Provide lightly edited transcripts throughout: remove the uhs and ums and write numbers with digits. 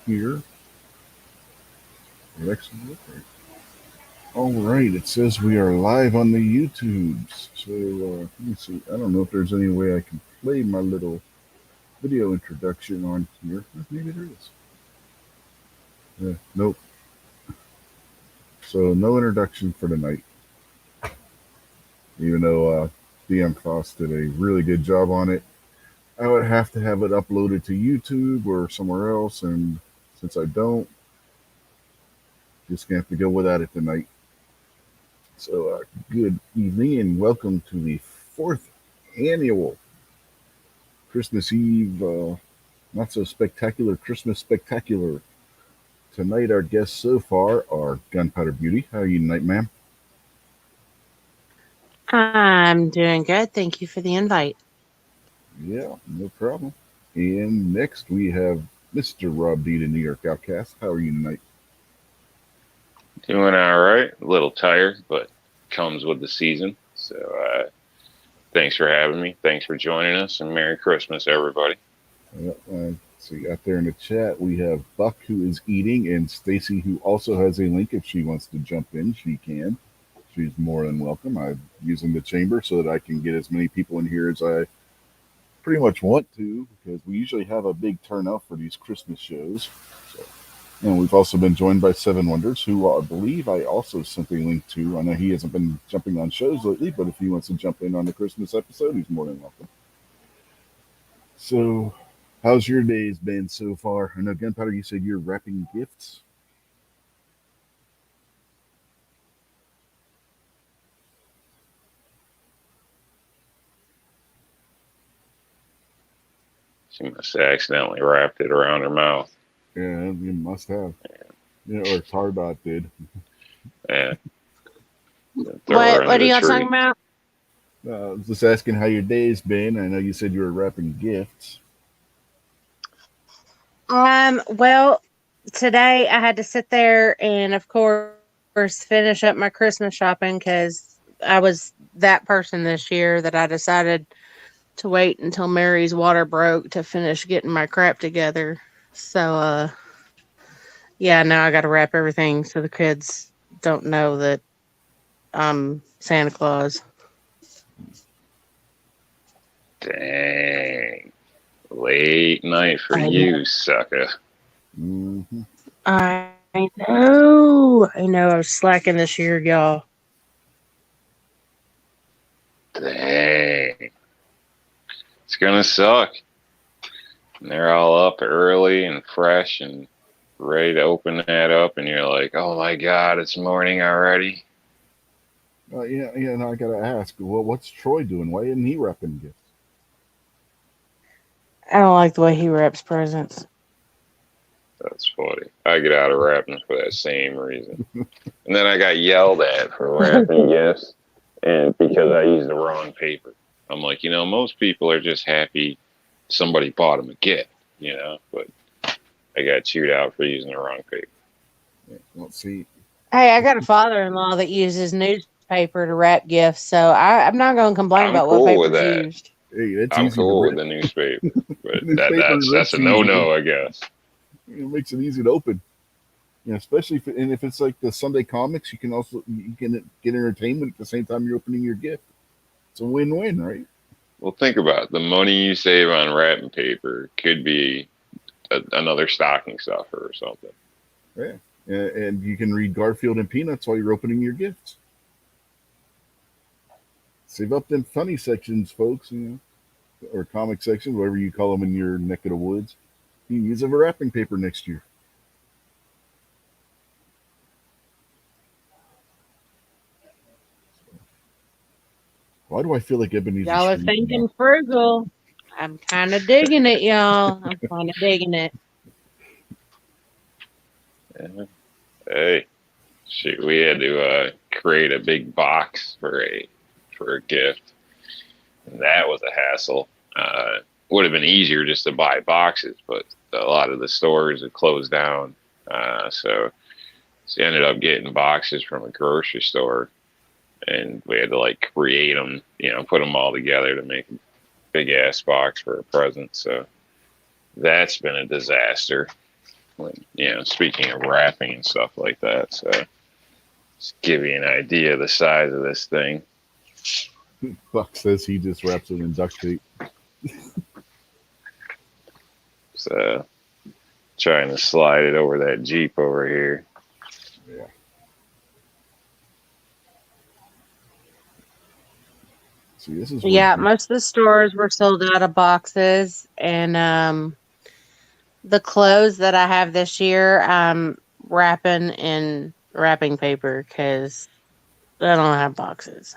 here. Excellent. All right, it says we are live on the YouTubes. So let me see. I don't know if there's any way I can play my little video introduction on here. Maybe there is. Nope. So no introduction for tonight. Even though DM Frost did a really good job on it, I would have to have it uploaded to YouTube or somewhere else, and since I don't, just gonna have to go without it tonight. So, good evening and welcome to the fourth annual Christmas Eve, not so spectacular Christmas spectacular. Tonight, our guests so far are Gunpowder Beauty. How are you tonight, ma'am? I'm doing good. Thank you for the invite. Yeah, no problem. And next, we have Mr. Rob D, the New York Outcast. How are you tonight? Doing all right. A little tired, but comes with the season. So thanks for having me. Thanks for joining us, and Merry Christmas, everybody. See, out there in the chat, we have Buck, who is eating, and Stacy, who also has a link. If she wants to jump in, she can. She's more than welcome. I'm using the chamber so that I can get as many people in here as I pretty much want to, because we usually have a big turnout for these Christmas shows. So, and we've also been joined by Seven Wonders, who I believe I also sent a link to. I know he hasn't been jumping on shows lately, but if he wants to jump in on the Christmas episode, he's more than welcome. So, how's your days been so far? I know, Gunpowder, you said you're wrapping gifts. She must have accidentally wrapped it around her mouth. Yeah, you must have. Yeah, or Tardot did. Yeah. Throw her What under are the y'all tree. talking about? I was just asking how your day's been. I know you said you were wrapping gifts. Well, today I had to sit there and, of course, finish up my Christmas shopping because I was that person this year that I decided to wait until Mary's water broke to finish getting my crap together. So, yeah, now I got to wrap everything so the kids don't know that I'm Santa Claus. Dang. Late night for I know. you, sucker. Mm-hmm. I know. I know. I was slacking this year, y'all. Dang. It's going to suck. And they're all up early and fresh and ready to open that up, and you're like, oh my God, it's morning already. Yeah. Now I gotta ask. Well, what's Troy doing? Why isn't he wrapping gifts? I don't like the way he wraps presents. That's funny. I get out of wrapping for that same reason. And then I got yelled at for wrapping gifts and because I used the wrong paper. I'm like, most people are just happy somebody bought them a gift, but I got chewed out for using the wrong paper. Yeah, let's see. Hey, I got a father-in-law that uses newspaper to wrap gifts, so I'm not going to complain I'm about what cool with paper's that. used. Hey, that's I'm easy to cool with rip. the newspaper, but Newspaper that's rips a easily. no-no, I guess. It makes it easy to open. Yeah, especially if it's like the Sunday comics, you can get entertainment at the same time you're opening your gift. It's a win-win, right? Well, think about it. The money you save on wrapping paper could be another stocking stuffer or something. Yeah, and you can read Garfield and Peanuts while you're opening your gifts. Save up them funny sections, folks. Or comic sections, whatever you call them in your neck of the woods. You can use them for wrapping paper next year. Why do I feel like Ebenezer's Y'all are sleeping now? thinking frugal. I'm kind of digging it, y'all. I'm kind of digging it. Yeah. Hey, shoot, we had to create a big box for a gift, and that was a hassle. Would have been easier just to buy boxes, but a lot of the stores had closed down, so we ended up getting boxes from a grocery store, and we had to like create them, put them all together to make a big ass box for a present. So that's been a disaster. when, speaking of wrapping and stuff like that. So just give you an idea of the size of this thing. Buck says he just wraps it in duct tape. So trying to slide it over that Jeep over here. Yeah. See, this is most of the stores were sold out of boxes, and the clothes that I have this year, I'm wrapping in wrapping paper because I don't have boxes.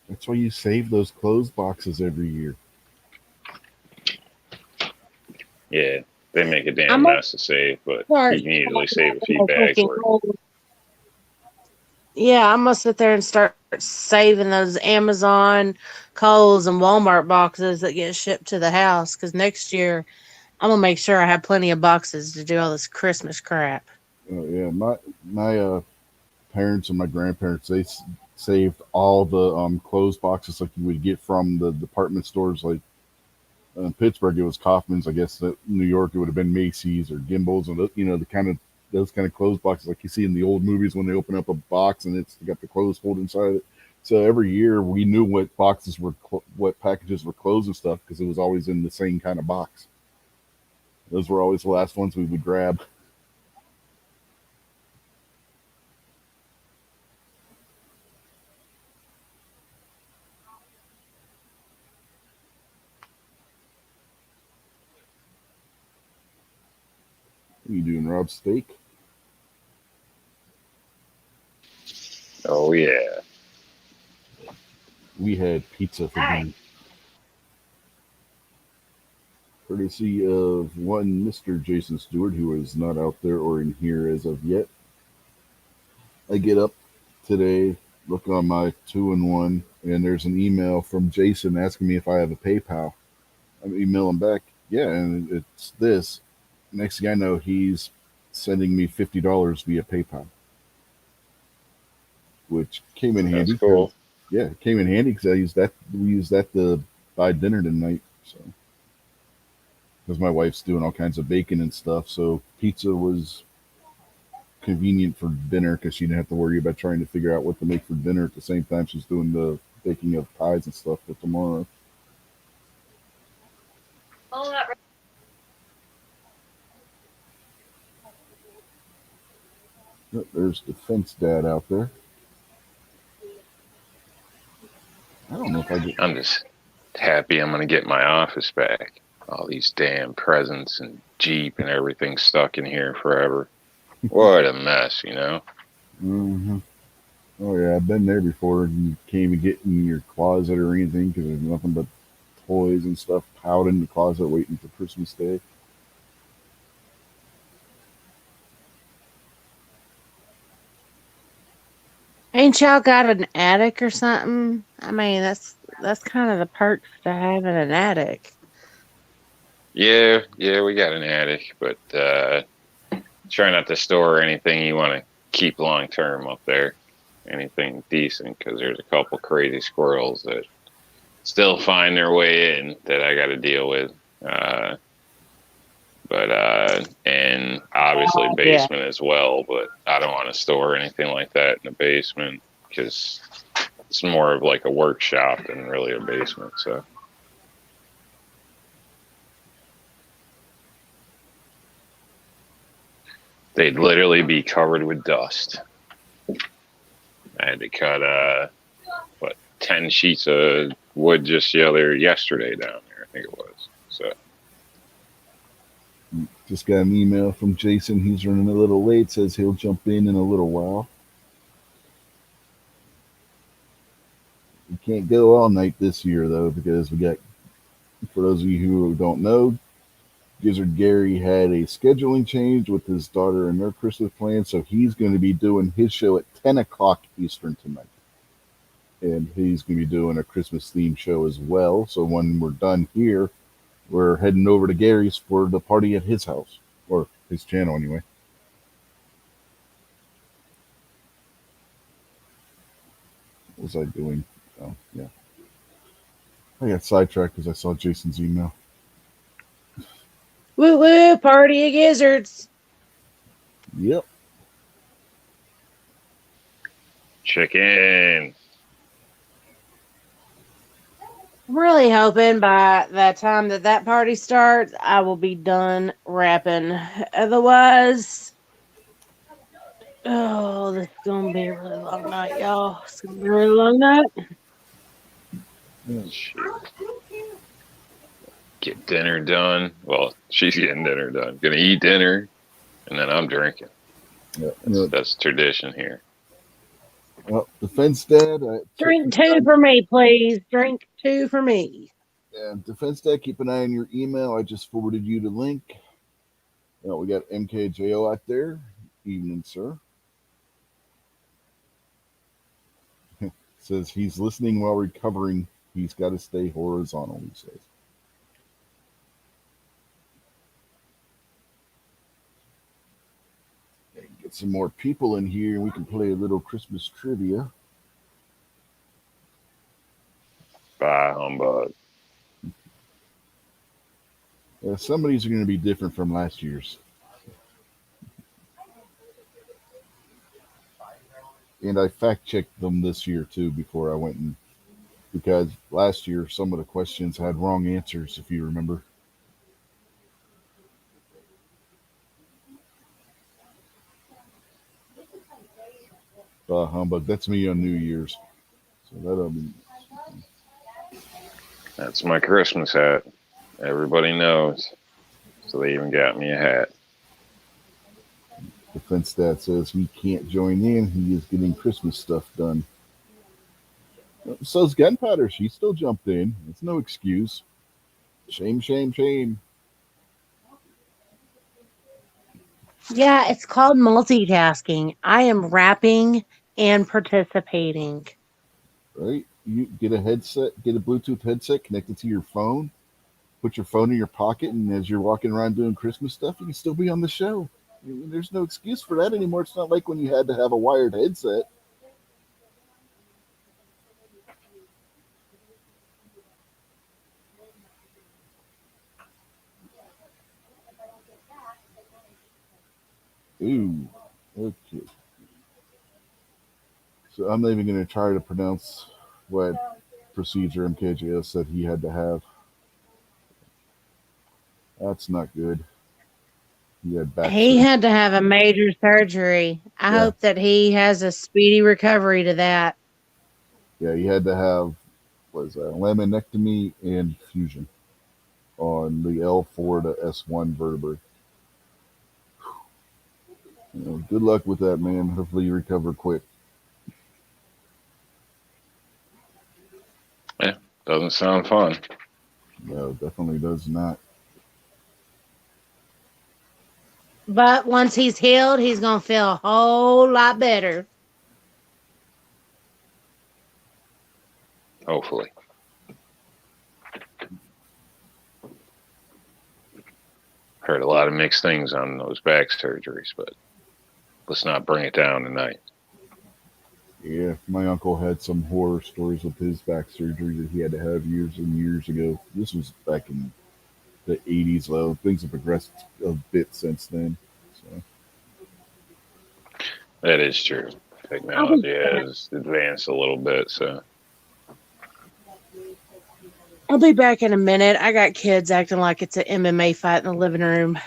That's why you save those clothes boxes every year. Yeah, they make a damn I'm mess to save, but you can easily save a few bags worth. Yeah, I'm gonna sit there and start saving those Amazon, Kohl's, and Walmart boxes that get shipped to the house. Because next year, I'm gonna make sure I have plenty of boxes to do all this Christmas crap. Yeah, my parents and my grandparents, they saved all the clothes boxes like you would get from the department stores. Like in Pittsburgh, it was Kaufman's. I guess New York, it would have been Macy's or Gimbel's, and the kind of those kind of clothes boxes like you see in the old movies when they open up a box and it's got the clothes folded inside it. So every year we knew what boxes were, what packages were clothes and stuff because it was always in the same kind of box. Those were always the last ones we would grab. What are you doing, Rob? Steak? Oh yeah. We had pizza for dinner. Courtesy of one Mr. Jason Stewart, who is not out there or in here as of yet. I get up today, look on my 2-in-1, and there's an email from Jason asking me if I have a PayPal. I'm emailing back, yeah, and it's this. Next thing I know, he's sending me $50 via PayPal, which came in handy. That's cool. Yeah, it came in handy because we used that to buy dinner tonight. So, because my wife's doing all kinds of baking and stuff, so pizza was convenient for dinner because she didn't have to worry about trying to figure out what to make for dinner at the same time she's doing the baking of pies and stuff for tomorrow. Oh, there's Defense Dad out there. I don't know if I get. I'm just happy I'm gonna get my office back. All these damn presents and Jeep and everything stuck in here forever. What a mess, Mm-hmm. Oh yeah, I've been there before. You can't even get in your closet or anything because there's nothing but toys and stuff piled in the closet waiting for Christmas Day. Ain't y'all got an attic or something? I mean, that's kind of the perks to having an attic. Yeah, we got an attic, but try not to store anything you want to keep long term up there. Anything decent, because there's a couple crazy squirrels that still find their way in that I got to deal with. And obviously basement as well, but I don't want to store anything like that in the basement because it's more of like a workshop than really a basement. So they'd literally be covered with dust. I had to cut 10 sheets of wood just yesterday down there, I think it was. So just got an email from Jason. He's running a little late. Says he'll jump in a little while. We can't go all night this year though because we got. For those of you who don't know, Gizzard Gary had a scheduling change with his daughter and their Christmas plans, so he's going to be doing his show at 10 o'clock Eastern tonight. And he's going to be doing a Christmas themed show as well. So when we're done here, we're heading over to Gary's for the party at his house, or his channel anyway. What was I doing? Oh, yeah. I got sidetracked because I saw Jason's email. Woo woo, party of gizzards. Yep. Chicken. I'm really hoping by the time that party starts, I will be done wrapping. Otherwise, oh, this is gonna be a really long night, y'all. It's gonna be a really long night. Shit. Get dinner done. Well, she's getting dinner done. Gonna eat dinner, and then I'm drinking. That's tradition here. Well, Defense Dad. Drink 2 for me, please. Drink 2 for me. And Defense Dad, keep an eye on your email. I just forwarded you the link. We got MKJO out there. Evening, sir. Says he's listening while recovering. He's got to stay horizontal, he says. Get some more people in here and we can play a little Christmas trivia. Bye, humbug. Some of these are going to be different from last year's. And I fact-checked them this year, too, before I went in. Because last year, some of the questions had wrong answers, if you remember. Humbug. That's me on New Year's. So that'll be... That's my Christmas hat. Everybody knows. So they even got me a hat. Defense Stat says he can't join in. He is getting Christmas stuff done. So's Gunpowder. She still jumped in. It's no excuse. Shame, shame, shame. Yeah, it's called multitasking. I am rapping and participating. Right? You get a headset, get a Bluetooth headset connected to your phone, put your phone in your pocket, and as you're walking around doing Christmas stuff, you can still be on the show. There's no excuse for that anymore. It's not like when you had to have a wired headset. Ooh, okay. So I'm not even going to try to pronounce what procedure MKJS said he had to have. That's not good. He had to have a major surgery. I hope that he has a speedy recovery to that. Yeah, he had to have laminectomy and fusion on the L4 to S1 vertebrae. Good luck with that, man. Hopefully you recover quick. Yeah, doesn't sound fun. No, definitely does not. But once he's healed, he's going to feel a whole lot better. Hopefully. Heard a lot of mixed things on those back surgeries, but let's not bring it down tonight. Yeah, my uncle had some horror stories with his back surgery that he had to have years and years ago. This was back in the 80s, though. Things have progressed a bit since then. So. That is true. Technology has advanced a little bit, so. I'll be back in a minute. I got kids acting like it's an MMA fight in the living room.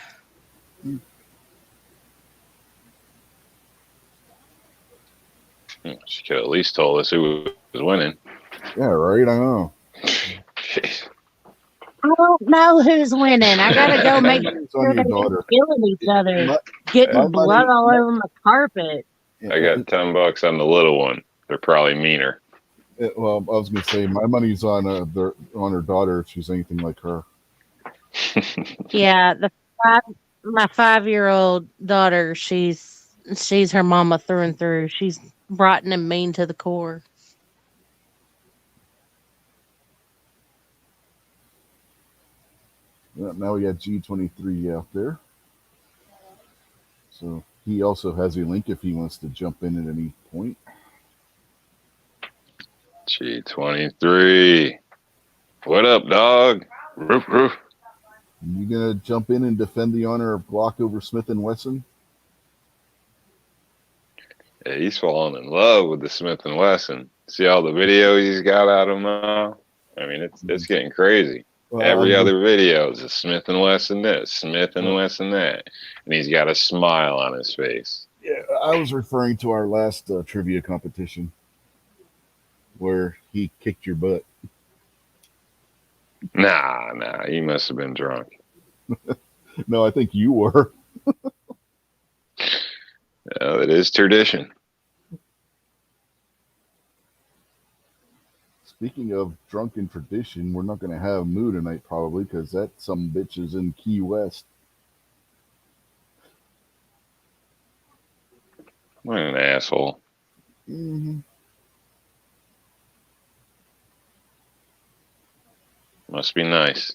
She could at least told us who was winning. Yeah, right. I know. Jeez. I don't know who's winning. I gotta go make sure they're killing each other, getting blood all over my carpet. I got $10 on the little one. They're probably meaner. Well, I was gonna say my money's on her daughter if she's anything like her. Yeah, my 5-year-old daughter, she's her mama through and through. She's rotten and mean to the core. Yeah, now we got G23 out there. So he also has a link if he wants to jump in at any point. G23. What up, dog? Roof, roof. You gonna jump in and defend the honor of Glock over Smith and Wesson? Yeah, he's falling in love with the Smith and Wesson. See all the videos he's got out of him now? I mean, it's getting crazy. Every other video is a Smith and Wesson this, Smith and Wesson that, and he's got a smile on his face. Yeah, I was referring to our last trivia competition where he kicked your butt. Nah, he must have been drunk. No, I think you were. It is tradition. Speaking of drunken tradition, we're not going to have Moo tonight probably because that some bitch is in Key West. What an asshole. Mm-hmm. Must be nice.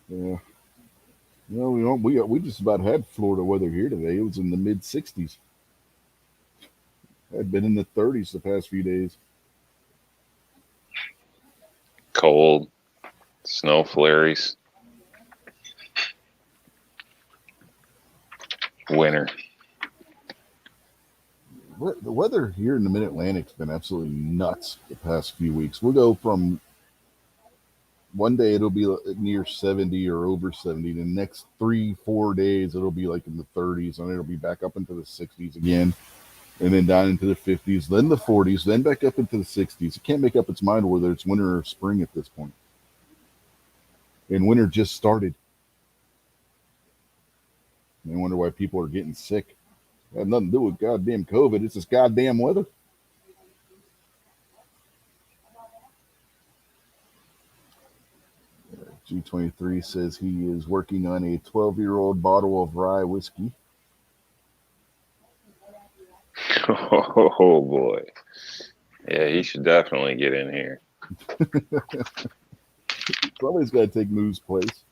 Yeah. No, we just about had Florida weather here today. It was in the mid 60s. Had been in the 30s the past few days. Cold, snow flurries, winter. The weather here in the Mid-Atlantic's been absolutely nuts the past few weeks. We'll go from one day it'll be near 70 or over 70. The next 3-4 days it'll be like in the 30s, and it'll be back up into the 60s again, and then down into the 50s, then the 40s, then back up into the 60s. It can't make up its mind whether it's winter or spring at this point. And winter just started. I wonder why people are getting sick. It had nothing to do with goddamn COVID. It's this goddamn weather. G23 says he is working on a 12-year-old bottle of rye whiskey. Oh boy. Yeah, he should definitely get in here. Somebody's got to take Moo's place.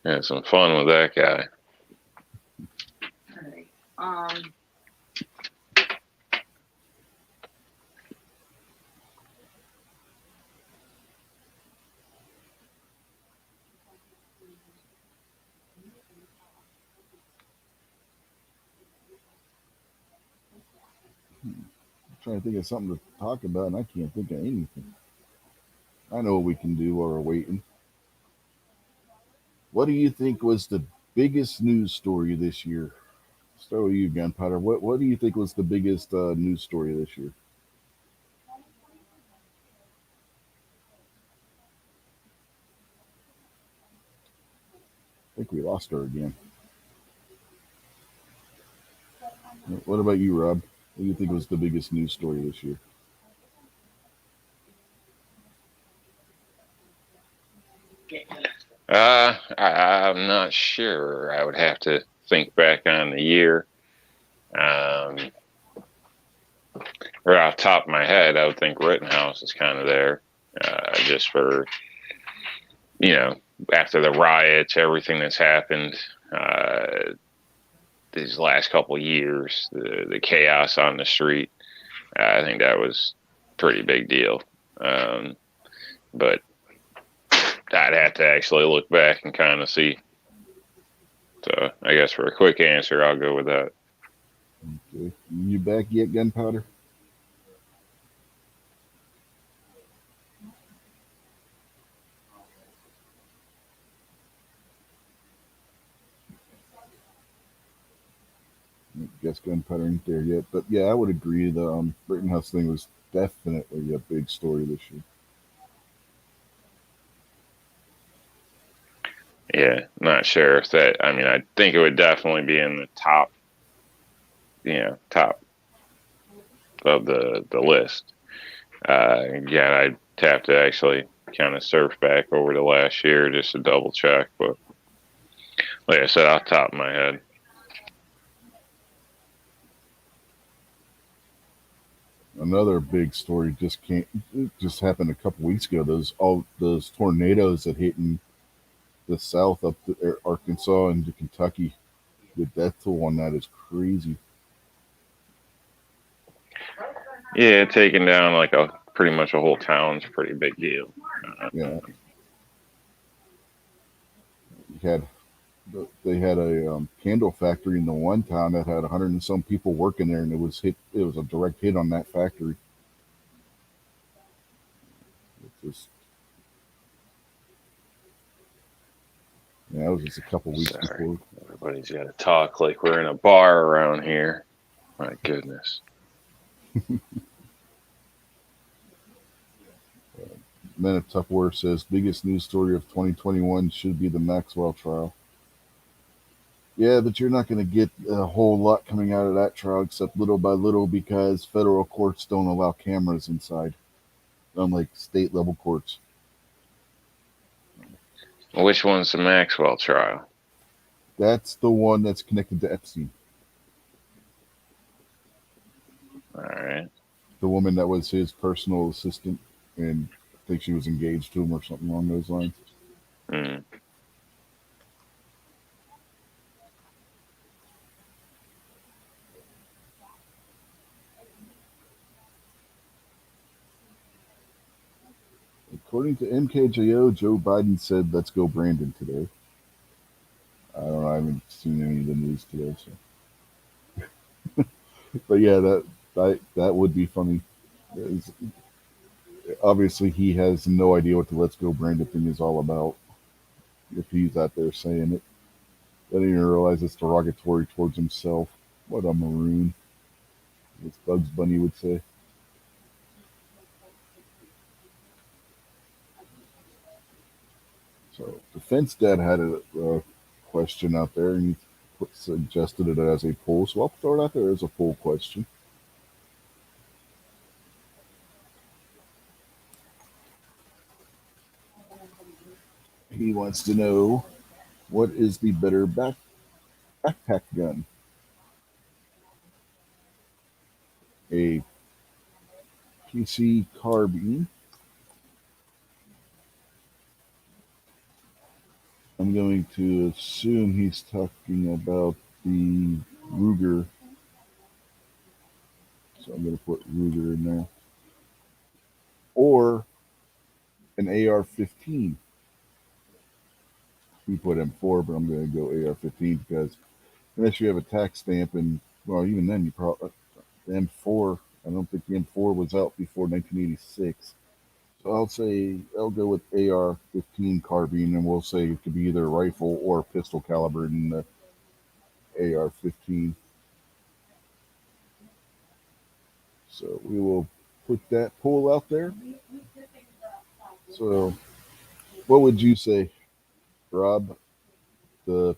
Have some fun with that guy. I'm trying to think of something to talk about, and I can't think of anything. I know what we can do while we're waiting. What do you think was the biggest news story this year? Start with you, Gunpowder. What do you think was the biggest news story this year? I think we lost her again. What about you, Rob? What do you think was the biggest news story this year? I'm not sure. I would have to think back on the year. Right off the top of my head, I would think Rittenhouse is kind of there, just for, after the riots, everything that's happened these last couple of years, the chaos on the street. I think that was a pretty big deal. But I'd have to actually look back and kind of see. So I guess for a quick answer, I'll go with that. Okay. You back yet, Gunpowder? I guess Gunpowder ain't there yet. But yeah, I would agree. The Rittenhouse thing was definitely a big story this year. Yeah, not sure if that. I mean, I think it would definitely be in the top of the list. Yeah, I'd have to actually kind of surf back over to last year just to double check. But like I said, off the top of my head. Another big story just happened a couple weeks ago. Those tornadoes that hit in the south up to Arkansas and to Kentucky. The death toll on that is crazy. Yeah, taking down like a pretty much a whole town's a pretty big deal. Yeah. They had a candle factory in the one town that had 100 and some people working there, and it was a direct hit on that factory. It was just a couple weeks before. Everybody's got to talk like we're in a bar around here. My goodness. Men of Tough War says biggest news story of 2021 should be the Maxwell trial. Yeah, but you're not going to get a whole lot coming out of that trial except little by little because federal courts don't allow cameras inside, unlike state level courts. Which one's the Maxwell trial? That's the one that's connected to Epstein. All right. The woman that was his personal assistant, and I think she was engaged to him or something along those lines. Mm. According to MKJO, Joe Biden said, "Let's go, Brandon," today. I don't know. I haven't seen any of the news today, so. But yeah, that would be funny. Obviously, he has no idea what the "Let's Go, Brandon" thing is all about. If he's out there saying it, I didn't even realize it's derogatory towards himself. What a maroon, as Bugs Bunny would say. So, Defense Dad had a question out there, and he suggested it as a poll. So I'll throw it out there as a poll question. He wants to know, what is the better backpack gun? A PC carbine. I'm going to assume he's talking about the Ruger. So I'm going to put Ruger in there. Or an AR-15. We put M4, but I'm going to go AR-15 because unless you have a tax stamp, and well, even then, you probably the M4. I don't think the M4 was out before 1986. So I'll go with AR-15 carbine, and we'll say it could be either rifle or pistol caliber in the AR-15. So we will put that poll out there. So, what would you say, Rob? The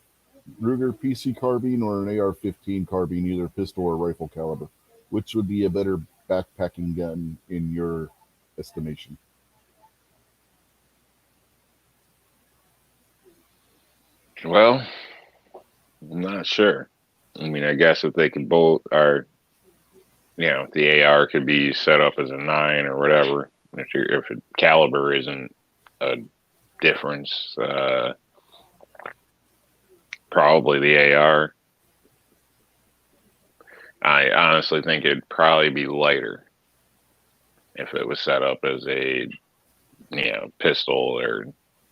Ruger PC carbine or an AR-15 carbine, either pistol or rifle caliber? Which would be a better backpacking gun in your estimation? Well, I'm not sure. I mean, I guess if they could both are, the AR could be set up as a 9 or whatever. If the caliber isn't a difference, probably the AR. I honestly think it'd probably be lighter if it was set up as a, pistol or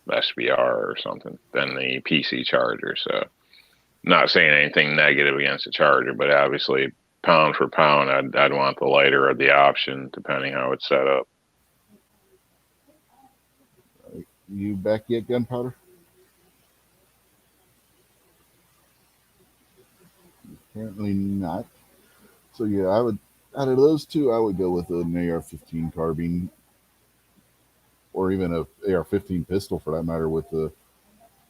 SBR or something than the PC Charger. So, not saying anything negative against the Charger, but obviously, pound for pound, I'd want the lighter of the option, depending how it's set up. You back yet, Gunpowder? Apparently not. So yeah, out of those two, I would go with an AR-15 carbine, or even a AR-15 pistol for that matter, with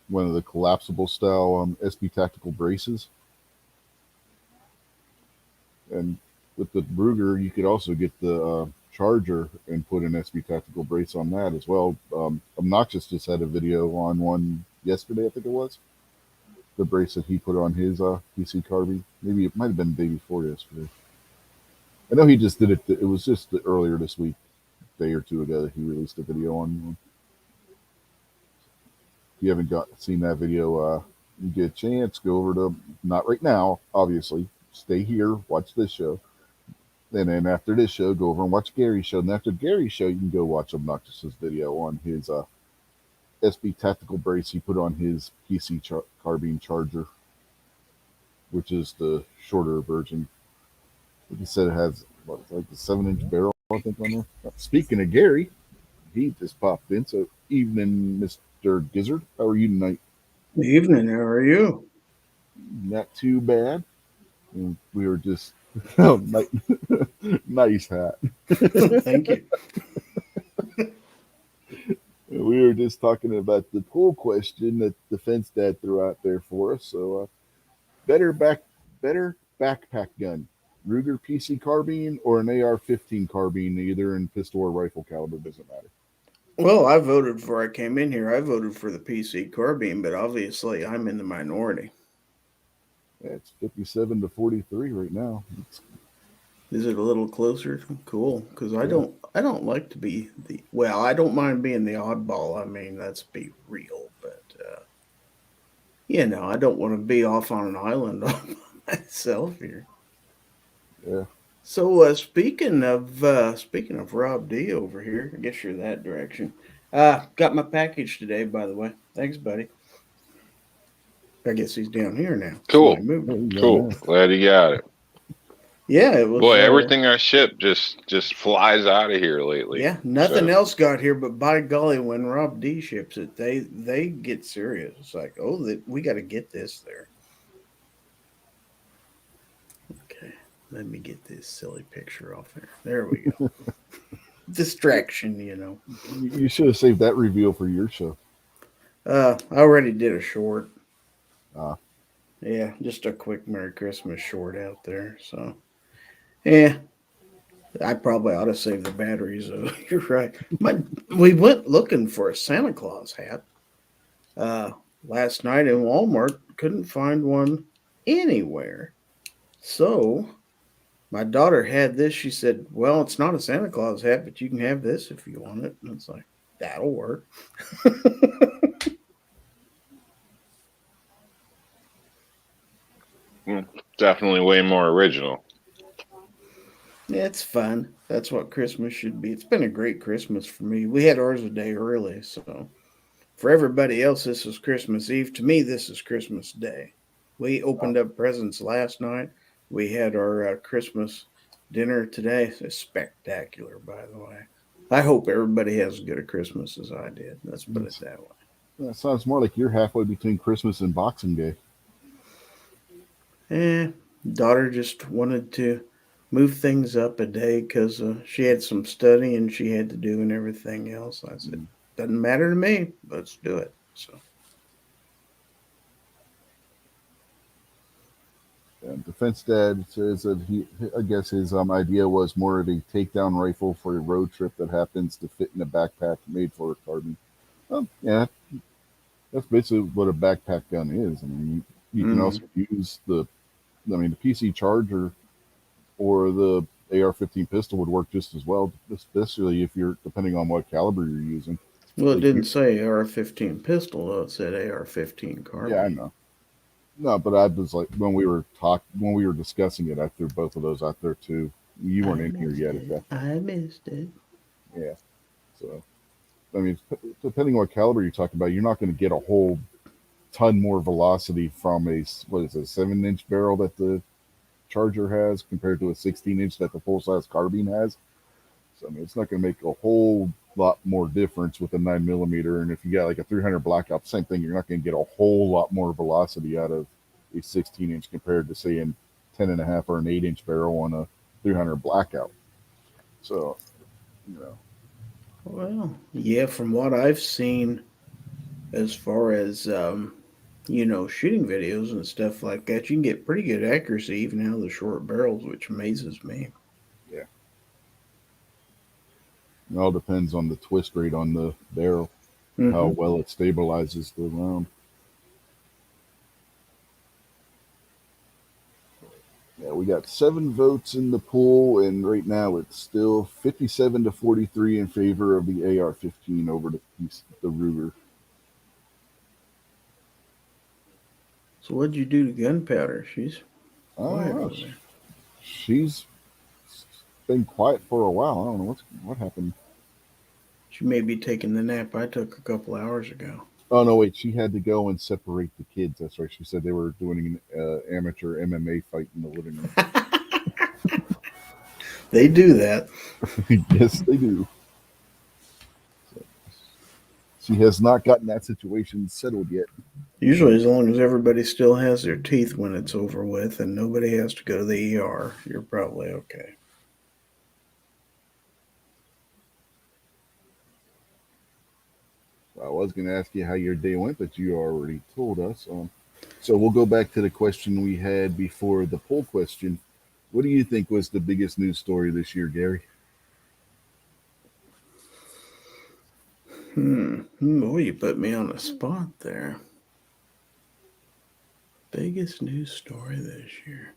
one of the collapsible style SB tactical braces. And with the Ruger, you could also get the Charger and put an SB tactical brace on that as well. Obnoxious just had a video on one yesterday, I think it was. The brace that he put on his PC carbine. Maybe it might have been the day before yesterday. I know he just did it. It was just earlier this week, a day or two ago, that he released a video on one. If you haven't seen that video, you get a chance, go over to, not right now, obviously. Stay here, watch this show. And then after this show, go over and watch Gary's show. And after Gary's show, you can go watch Obnoxious's video on his SB tactical brace he put on his PC carbine charger, which is the shorter version. Like you said, it has like the 7-inch barrel, I think, on there. Speaking of Gary, he just popped in. So, evening, Mr. Gizzard. How are you tonight? Good evening. How are you? Not too bad. And we were just oh, nice hat. Thank you. We were just talking about the poll question that the fence dad threw out there for us. So, better backpack gun, Ruger PC carbine or an AR-15 carbine, either in pistol or rifle caliber, doesn't matter. Well, I voted before I came in here. I voted for the PC carbine, but obviously I'm in the minority. Yeah, it's 57 to 43 right now. Is it a little closer? Cool, because I don't like to be I don't mind being the oddball. I mean, let's be real, but I don't want to be off on an island all by myself here. Yeah. So speaking of Rob D over here, I guess you're that direction. Got my package today, by the way. Thanks, buddy. I guess he's down here now. Cool. So I moved. Cool. Glad you got it. Yeah, it was. Boy, everything I ship just flies out of here lately. Yeah, nothing else got here, but by golly, when Rob D ships it, they get serious. It's like, we got to get this there. Okay, let me get this silly picture off there. There we go. Distraction, You should have saved that reveal for your show. I already did a short. Ah. Yeah, just a quick Merry Christmas short out there. So, yeah, I probably ought to save the batteries. You're right. We went looking for a Santa Claus hat last night in Walmart. Couldn't find one anywhere. So my daughter had this. She said, well, it's not a Santa Claus hat, but you can have this if you want it. And it's like, that'll work. Definitely way more original. Yeah, it's fun. That's what Christmas should be. It's been a great Christmas for me. We had ours a day early, so for everybody else, this is Christmas Eve. To me, this is Christmas Day. We opened up presents last night. We had our Christmas dinner today. It's spectacular, by the way. I hope everybody has as good a Christmas as I did. Let's put it that way. That sounds more like you're halfway between Christmas and Boxing Day. Daughter just wanted to move things up a day because she had some studying she had to do and everything else. I said, doesn't matter to me. Let's do it. So. And Defense Dad says that I guess his idea was more of a takedown rifle for a road trip that happens to fit in a backpack made for a carbine. Yeah, that's basically what a backpack gun is. I mean, you can also use the PC charger or the AR-15 pistol would work just as well, especially if you're depending on what caliber you're using. Well, it didn't say AR-15 pistol, though. It said AR-15 carbine. Yeah, I know. No, but I was like, when we were discussing it, I threw both of those out there too. You weren't in here yet. I missed it. Yeah. So, I mean, depending on what caliber you're talking about, you're not going to get a whole ton more velocity from a 7-inch barrel that the Charger has compared to a 16-inch that the full-size carbine has. So, I mean, it's not going to make a whole lot more difference with a 9mm. And if you got like a 300 Blackout, same thing. You're not going to get a whole lot more velocity out of a 16-inch compared to, say, a 10.5 or an 8-inch barrel on a 300 Blackout. So, Well, yeah, from what I've seen as far as, shooting videos and stuff like that, you can get pretty good accuracy even out of the short barrels, which amazes me. Yeah. It all depends on the twist rate on the barrel, how well it stabilizes the round. Yeah, we got 7 votes in the poll, and right now it's still 57 to 43 in favor of the AR-15 over the Ruger. So what'd you do to gunpowder? She's She's been quiet for a while. I don't know what happened. She may be taking the nap I took a couple hours ago. Oh no, wait. She had to go and separate the kids. That's right. She said they were doing an amateur MMA fight in the living room. They do that. Yes, they do. So, she has not gotten that situation settled yet. Usually, as long as everybody still has their teeth when it's over with and nobody has to go to the ER, you're probably okay. I was going to ask you how your day went, but you already told us. So we'll go back to the question we had before the poll question. What do you think was the biggest news story this year, Gary? Boy, you put me on the spot there. Biggest news story this year.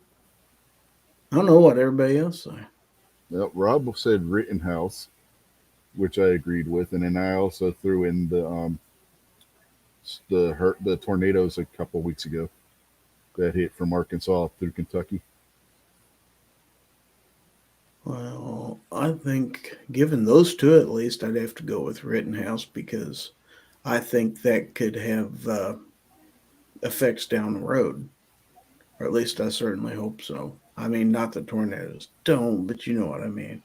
I don't know what everybody else say. Well, Rob said Rittenhouse, which I agreed with, and then I also threw in the tornadoes a couple weeks ago that hit from Arkansas through Kentucky. Well, I think, given those two at least, I'd have to go with Rittenhouse because I think that could have effects down the road. Or at least I certainly hope so. I mean, not the tornadoes don't, but you know what I mean.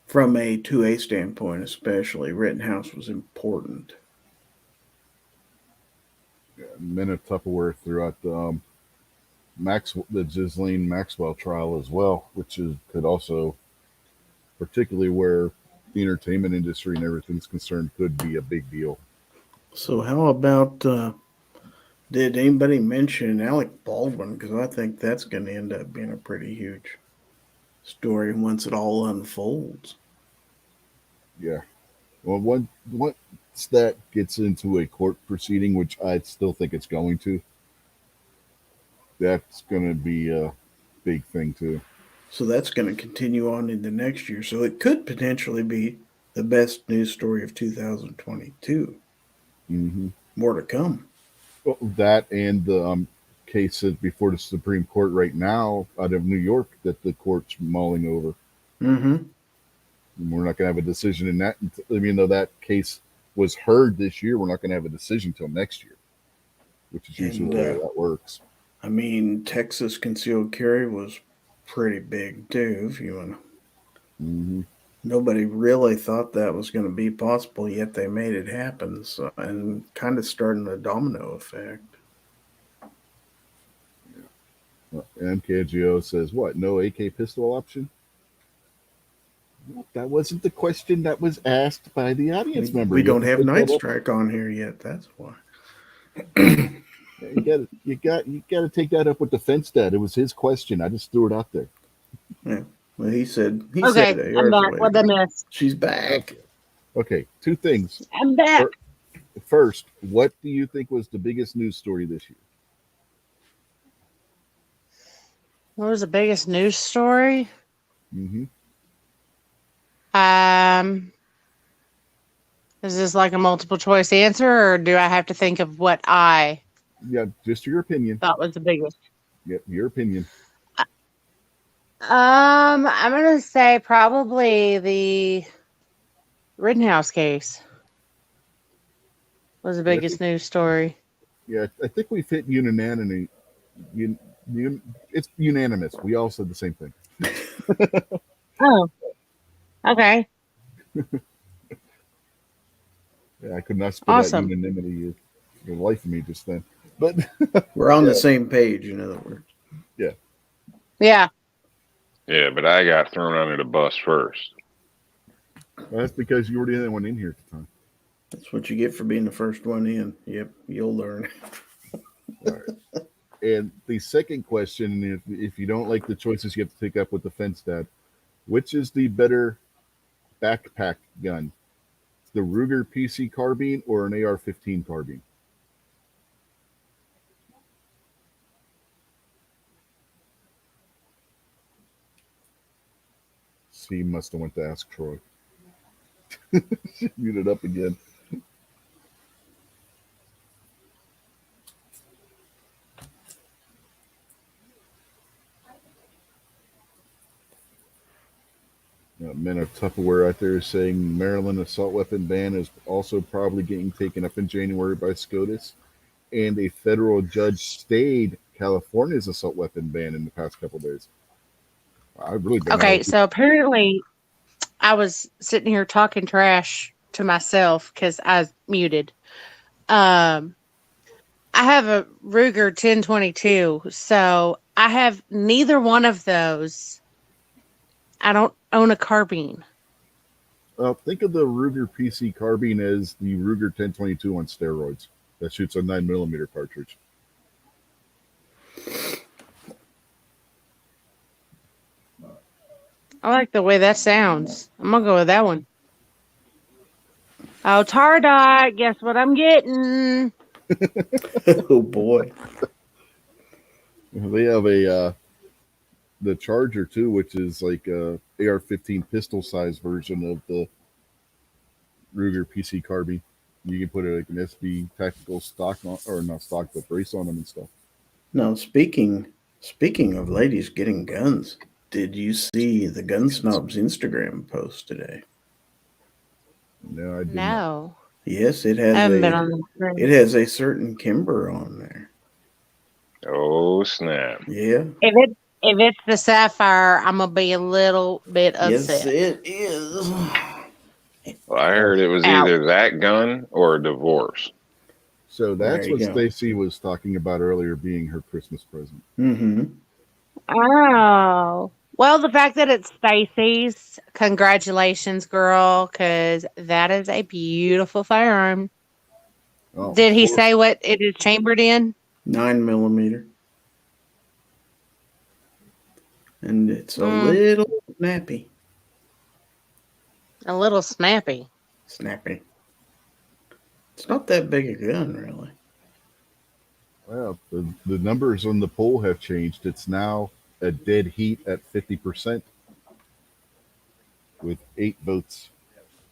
From a 2A standpoint, especially, Rittenhouse was important. And then a Tupperware throughout the Ghislaine Maxwell trial as well, which could also, particularly where the entertainment industry and everything's concerned, could be a big deal. So, how about did anybody mention Alec Baldwin? Because I think that's going to end up being a pretty huge story once it all unfolds. Yeah. Well, once that gets into a court proceeding, which I still think it's going to, that's going to be a big thing too. So that's going to continue on into next year. So it could potentially be the best news story of 2022. Mm-hmm. More to come. Well, that and the cases before the Supreme Court right now out of New York that the court's mulling over. Mm-hmm. And we're not going to have a decision in that. Even though that case was heard this year, we're not going to have a decision until next year, which is usually the way that works. I mean, Texas concealed carry was pretty big too. If you want to. Mm-hmm. Nobody really thought that was going to be possible, yet they made it happen. So, and kind of starting a domino effect. MKGO says, what? No AK pistol option? That wasn't the question that was asked by the audience member. We don't have Night Strike on here yet. That's why. You got to take that up with the fence dad. It was his question. I just threw it out there. Yeah. Well, he said. Okay, I'm back. What I missed? She's back. Okay, two things. I'm back. First, what do you think was the biggest news story this year? What was the biggest news story? Mm-hmm. Is this like a multiple choice answer, or do I have to think of what I Yeah, just your opinion. thought was the biggest? Yep, your opinion. I'm gonna say probably the Rittenhouse case was the biggest news story. Yeah, I think we've hit unanimity. It's unanimous. We all said the same thing. Oh, okay. Yeah, I could not spit Awesome. out unanimity. Your life of me just then. But We're on the same page, in other words. Yeah. Yeah. Yeah, but I got thrown under the bus first. Well, that's because you were the only one in here at the time. That's what you get for being the first one in. Yep, you'll learn. All right. And the second question, if you don't like the choices you have to take up with the fence dad, which is the better backpack gun? The Ruger PC carbine or an AR-15 carbine? He must have went to ask Troy. Muted up again. Men of Tupperware out there saying Maryland assault weapon ban is also probably getting taken up in January by SCOTUS. And a federal judge stayed California's assault weapon ban in the past couple of days. I really don't know. Okay, so apparently I was sitting here talking trash to myself because I was muted. I have a Ruger 1022, so I have neither one of those. I don't own a carbine. Think of the Ruger PC carbine as the Ruger 1022 on steroids. That shoots a 9mm cartridge. I like the way that sounds. I'm gonna go with that one. Oh, Tardot, guess what I'm getting? Oh boy. They have the Charger too, which is like a AR-15 pistol size version of the Ruger PC carbine. You can put like an SB tactical stock on, or not stock, but brace on them and stuff. Now speaking of ladies getting guns, did you see the Gun Snob's Instagram post today? No, I did not. No. Yes, it I has haven't been on the screen. it has a certain Kimber on there. Oh snap! Yeah. If it's the Sapphire, I'm gonna be a little bit Yes, upset. it is. Well, I heard it was Ouch. either that gun or a divorce. So that's There you what go. Stacy was talking about earlier, being her Christmas present. Mm-hmm. Oh. Well, the fact that it's Stacy's, congratulations, girl, because that is a beautiful firearm. Oh, Did he of course. say what it is chambered in? 9mm. And it's a little snappy. A little snappy. Snappy. It's not that big a gun, really. Well, the numbers on the poll have changed. It's now a dead heat at 50% with 8 votes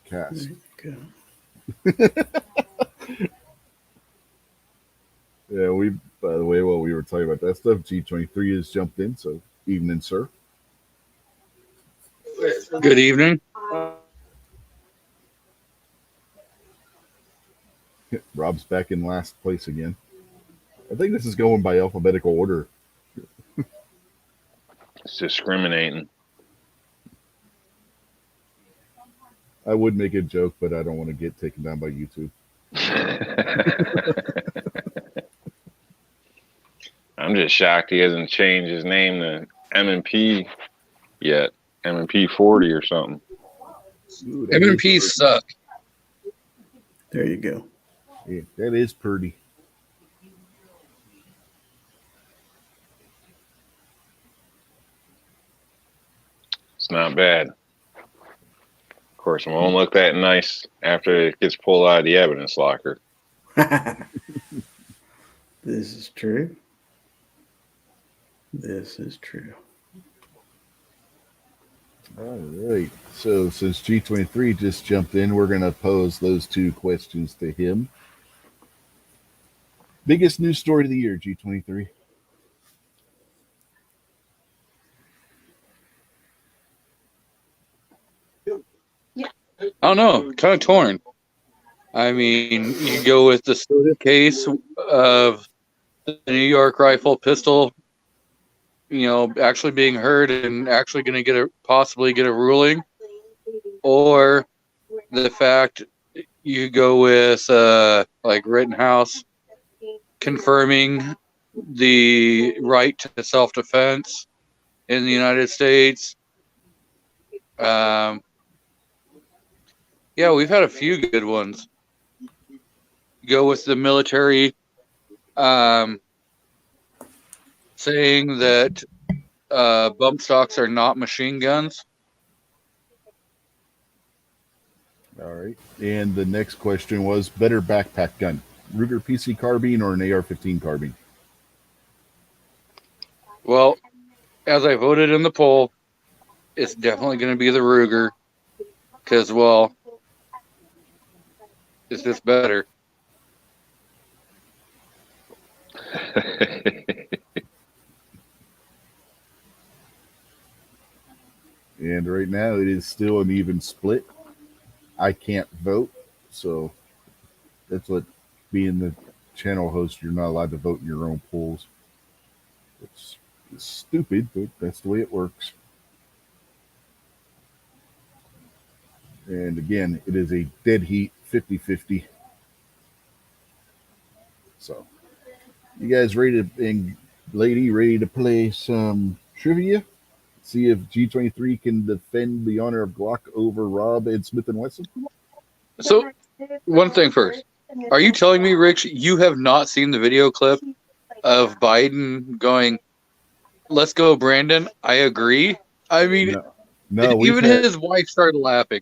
cast. Okay. Yeah, by the way, while we were talking about that stuff, G23 has jumped in, so evening, sir. Good evening. Rob's back in last place again. I think this is going by alphabetical order. It's discriminating. I would make a joke, but I don't want to get taken down by YouTube. I'm just shocked he hasn't changed his name to M&P yet. M&P 40 or something. Ooh, that M&P is suck. There you go. pretty. Yeah, that is pretty. It's not bad. Of course, it won't look that nice after it gets pulled out of the evidence locker. This is true. This is true. All right. So since G23 just jumped in, we're going to pose those 2 questions to him. Biggest news story of the year, G23. I don't know. Kind of torn. I mean, you go with the soda case of the New York rifle pistol, actually being heard and actually going to possibly get a ruling, or the fact you go with like Rittenhouse confirming the right to self-defense in the United States. Yeah, we've had a few good ones. Go with the military saying that bump stocks are not machine guns. All right. And the next question was better backpack gun, Ruger PC carbine or an AR-15 carbine? Well, as I voted in the poll, it's definitely going to be the Ruger because, well, it's just better. And And right now, it is still an even split. I can't vote, so that's what being the channel host, you're not allowed to vote in your own polls. It's stupid, but that's the way it works. And again, it is a dead heat 50-50. So, you guys ready to, and lady, ready to play some trivia? See if G23 can defend the honor of Glock over Rob and Smith & Wesson? So, one thing first. Are you telling me, Rich, you have not seen the video clip of Biden going, "Let's go, Brandon"? I agree. I mean, No, even his wife started laughing.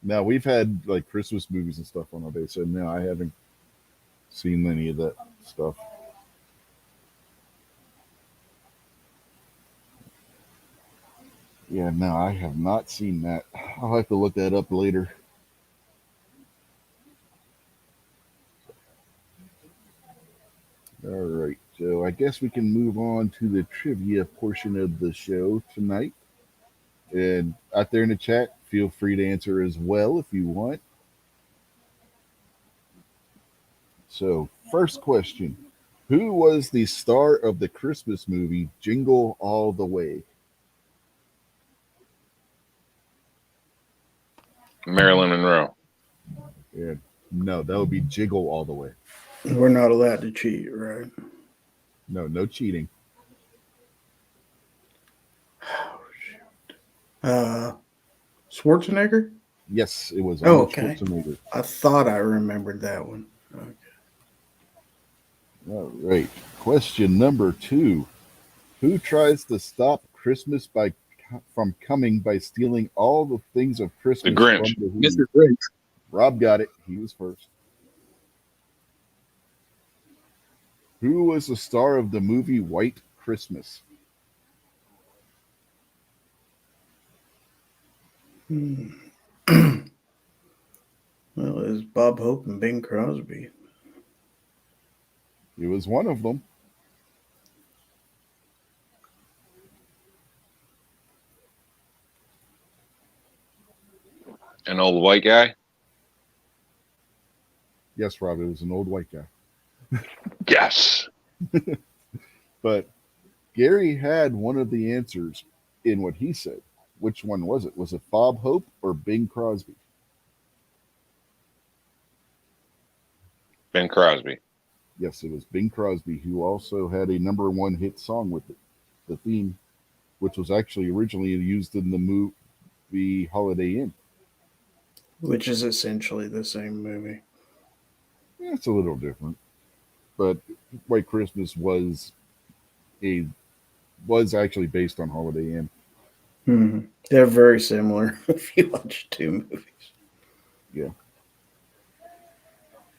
No, we've had like Christmas movies and stuff on our day, so no, I haven't seen any of that stuff. Yeah, no, I have not seen that. I'll have to look that up later. All right, so I guess we can move on to the trivia portion of the show tonight. And out there in the chat, feel free to answer as well if you want. So, first question. Who was the star of the Christmas movie Jingle All the Way? Marilyn Monroe. Yeah, no, that would be Jiggle All the Way. We're not allowed to cheat, right? No cheating. Oh, shoot. Schwarzenegger? Yes, it was Oh, Arnold okay. Schwarzenegger. I thought I remembered that one. Okay. All right. Question number 2. Who tries to stop Christmas from coming by stealing all the things of Christmas The Grinch. from the Who? Mr. Grinch. Rob got it. He was first. Who was the star of the movie White Christmas? Well, it's Bob Hope and Bing Crosby. It was one of them. An old white guy. Yes, Rob, it was an old white guy. Yes. But Gary had one of the answers in what he said. Which one was it? Was it Bob Hope or Bing Crosby? Ben Crosby. Yes, it was Bing Crosby, who also had a #1 hit song with it, the theme, which was actually originally used in the movie Holiday Inn. Which is essentially the same movie. Yeah, it's a little different, but White Christmas was actually based on Holiday Inn. Mm-hmm. They're very similar if you watch two movies. Yeah.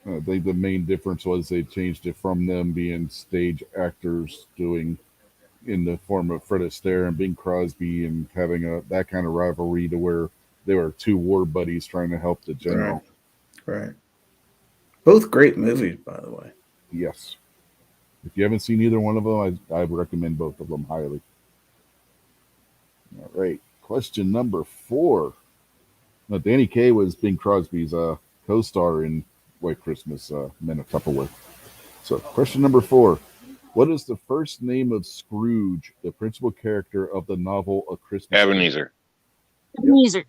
I think the main difference was they changed it from them being stage actors doing in the form of Fred Astaire and Bing Crosby and having that kind of rivalry to where they were two war buddies trying to help the general. Right. Both great movies, by the way. Yes. If you haven't seen either one of them, I would recommend both of them highly. All right. Question number 4. Now, Danny Kaye was Bing Crosby's co-star in White Christmas, Men of Tupperware. So, question number 4. What is the first name of Scrooge, the principal character of the novel A Christmas Carol? Ebenezer. Ebenezer.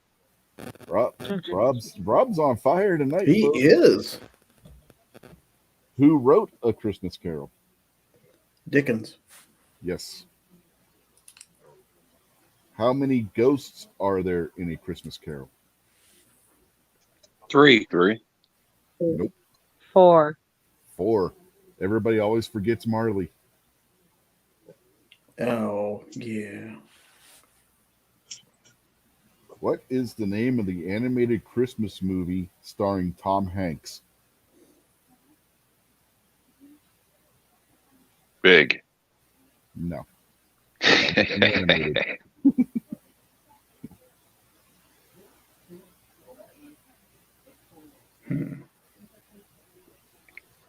Rob's on fire tonight. He folks. is. Who wrote A Christmas Carol? Dickens. Yes. How many ghosts are there in A Christmas Carol? 3. Nope. 4. 4. Everybody always forgets Marley. Oh, yeah. What is the name of the animated Christmas movie starring Tom Hanks? Big. No. Animated.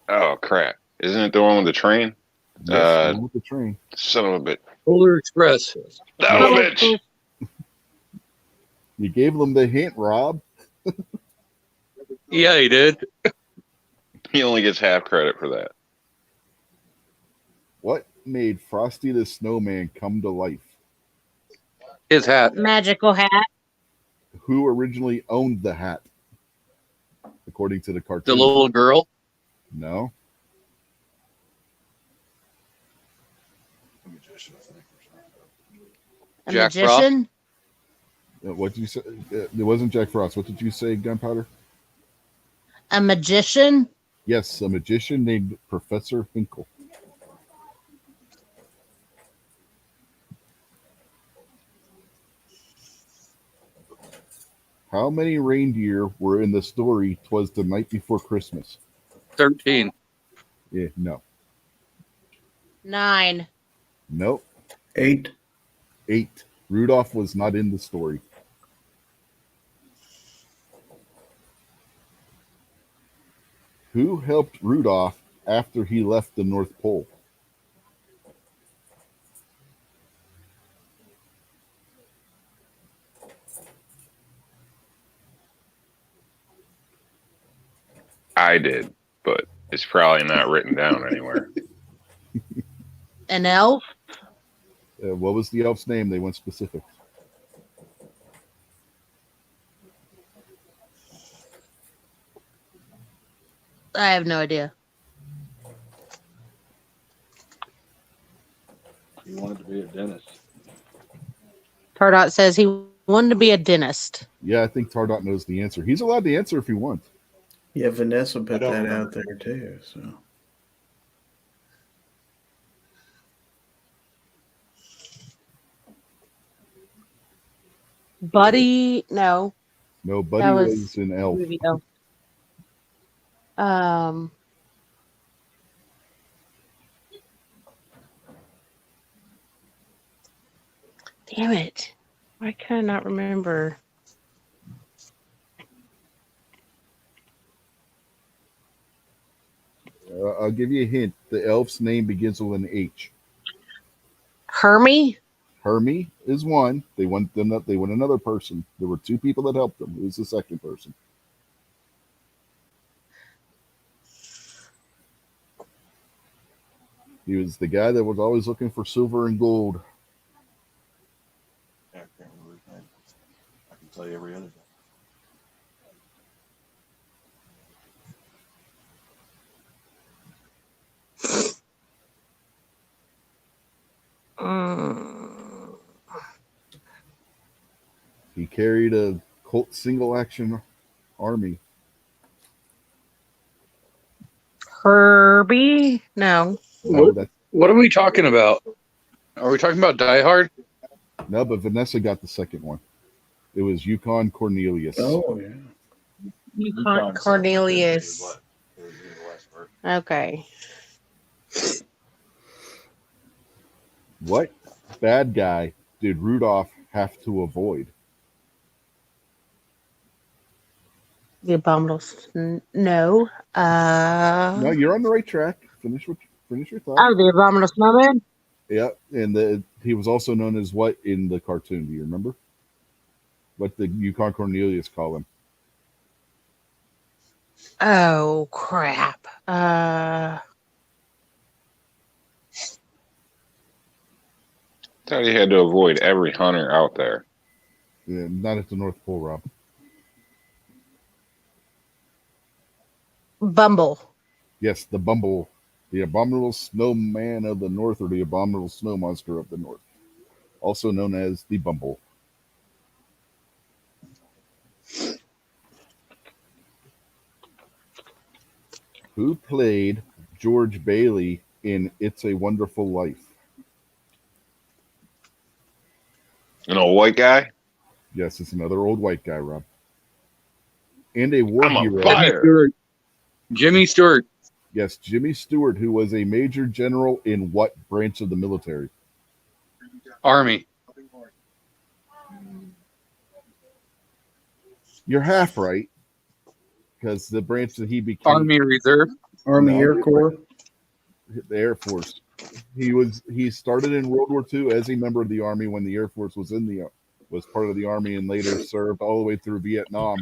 Oh crap! Isn't it the one with the train? Yes, with the train. Son of a bitch. Polar Express. Son of a bitch. You gave them the hint, Rob. Yeah, he did. He only gets half credit for that. What made Frosty the Snowman come to life? His hat. Magical hat. Who originally owned the hat? According to the The cartoon. little girl. No. A Jack magician. What did you say? It wasn't Jack Frost. What did you say, Gunpowder? A magician. Yes, a magician named Professor Hinkle. How many reindeer were in the story 'Twas the Night Before Christmas? 13. Yeah, no. 9. Nope. 8. 8. Rudolph was not in the story. Who helped Rudolph after he left the North Pole? I did, but it's probably not written down anywhere. An elf. What was the elf's name? They went specific. I have no idea. He wanted to be a dentist. Tardot says he wanted to be a dentist. Yeah, I think Tardot knows the answer. He's allowed to answer if he wants. Yeah, Vanessa put don't that remember. out there too. So Buddy, no. No, Buddy That was- was an elf. Movie elf. Um. Damn it! Why can I not remember? I'll give you a hint. The elf's name begins with an H. Hermie. Hermie is one. They want another person. There were 2 people that helped them. Who's the second person? He was the guy that was always looking for silver and gold. Yeah, I can't remember his name. I can tell you every other day. Mm. He carried a Colt single action army. Herbie. No. No, that's, What are we talking about? Are we talking about Die Hard? no, but Vanessa got the second one. It was Yukon Cornelius. oh yeah. Yukon Cornelius. It was the last part. Okay. What bad guy did Rudolph have to avoid? The Abominable. No. No, you're on the right track. Finish your thought. Oh, the Abominable Snowman. Yeah, and he was also known as what in the cartoon? Do you remember? What the Yukon Cornelius call him? Oh crap. Thought he had to avoid every hunter out there. Yeah, not at the North Pole, Rob. Bumble. Yes, the Bumble, the abominable snowman of the North, or the abominable snow monster of the North, also known as the Bumble. Who played George Bailey in It's a Wonderful Life? An old white guy? Yes, it's another old white guy, Rob. And a war I'm on hero. fire. Jimmy Stewart. Yes, Jimmy Stewart, who was a major general in what branch of the military? Army. You're half right, because the branch that he became, Army Reserve. Army No. Air Corps. the Air Force. He started in World War II as a member of the Army when the Air Force was in the was part of the Army and later served all the way through Vietnam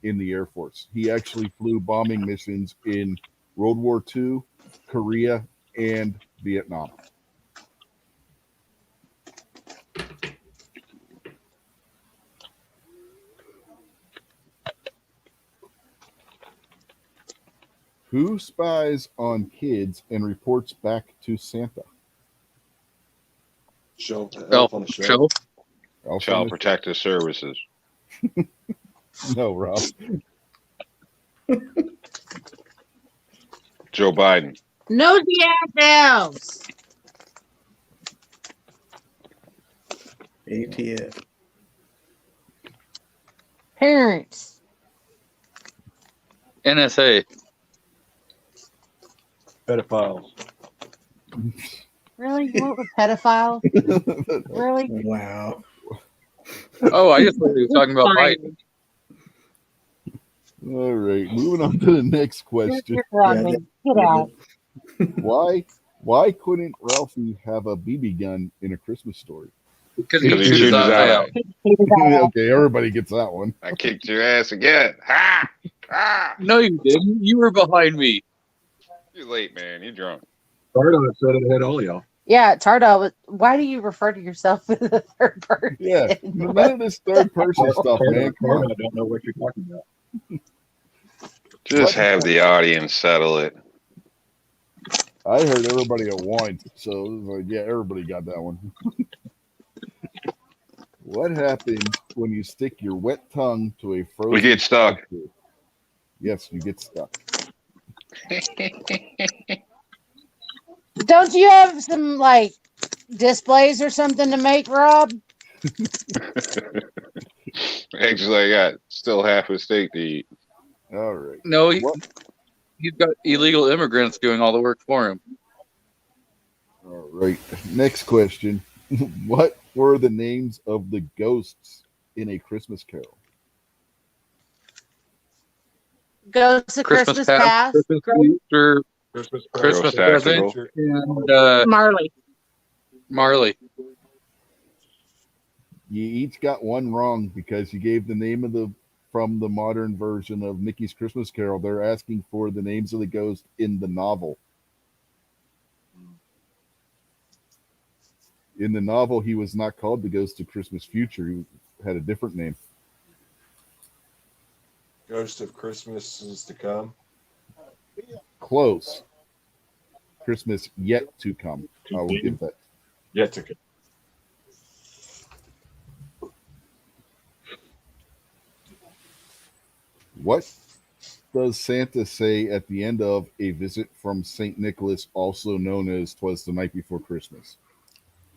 in the Air Force. He actually flew bombing missions in World War II, Korea, and Vietnam. Who spies on kids and reports back to Santa? Elf on the shelf. Elf Child on the- Protective Services. No, Rob. Joe Biden. Nosy ass elves. ATF. Parents. NSA. Pedophiles. Really? You went with pedophile? Really? Wow. Oh, I just thought you were talking about Fine. Biden. All right, moving on to the next question. Get out. Why couldn't Ralphie have a BB gun in A Christmas Story? Because Because he shoots his eye out. Okay, everybody gets that one. I kicked your ass again. Ha! Ha! No, you didn't. You were behind me. You're late, man. You're drunk. Bardo said it ahead all y'all. Yeah, Tardo, why do you refer to yourself in the third person? Yeah, none of this third person stuff, man. Come on. I don't know what you're talking about. Just have the audience settle it. I heard everybody at once, so it was like, yeah, everybody got that one. What happens when you stick your wet tongue to a frozen? We get stuck. Yes, you get stuck. Don't you have some like displays or something to make, Rob? Actually, I got still half a steak to eat. All right. No, What? he's got illegal immigrants doing all the work for him. All right. Next question. What were the names of the ghosts in A Christmas Carol? Ghosts of Christmas Past. Christmas Future, Christmas Christmas Ghost present, Tactical. and Marley. Marley. You each got one wrong because you gave the name of from the modern version of Mickey's Christmas Carol. They're asking for the names of the ghosts in the novel. In the novel, he was not called the Ghost of Christmas Future. He had a different name. Ghost of Christmas is to come. Close. Christmas yet to come. I will give that. Yet to come. What does Santa say at the end of A Visit from St. Nicholas, also known as 'Twas the Night Before Christmas?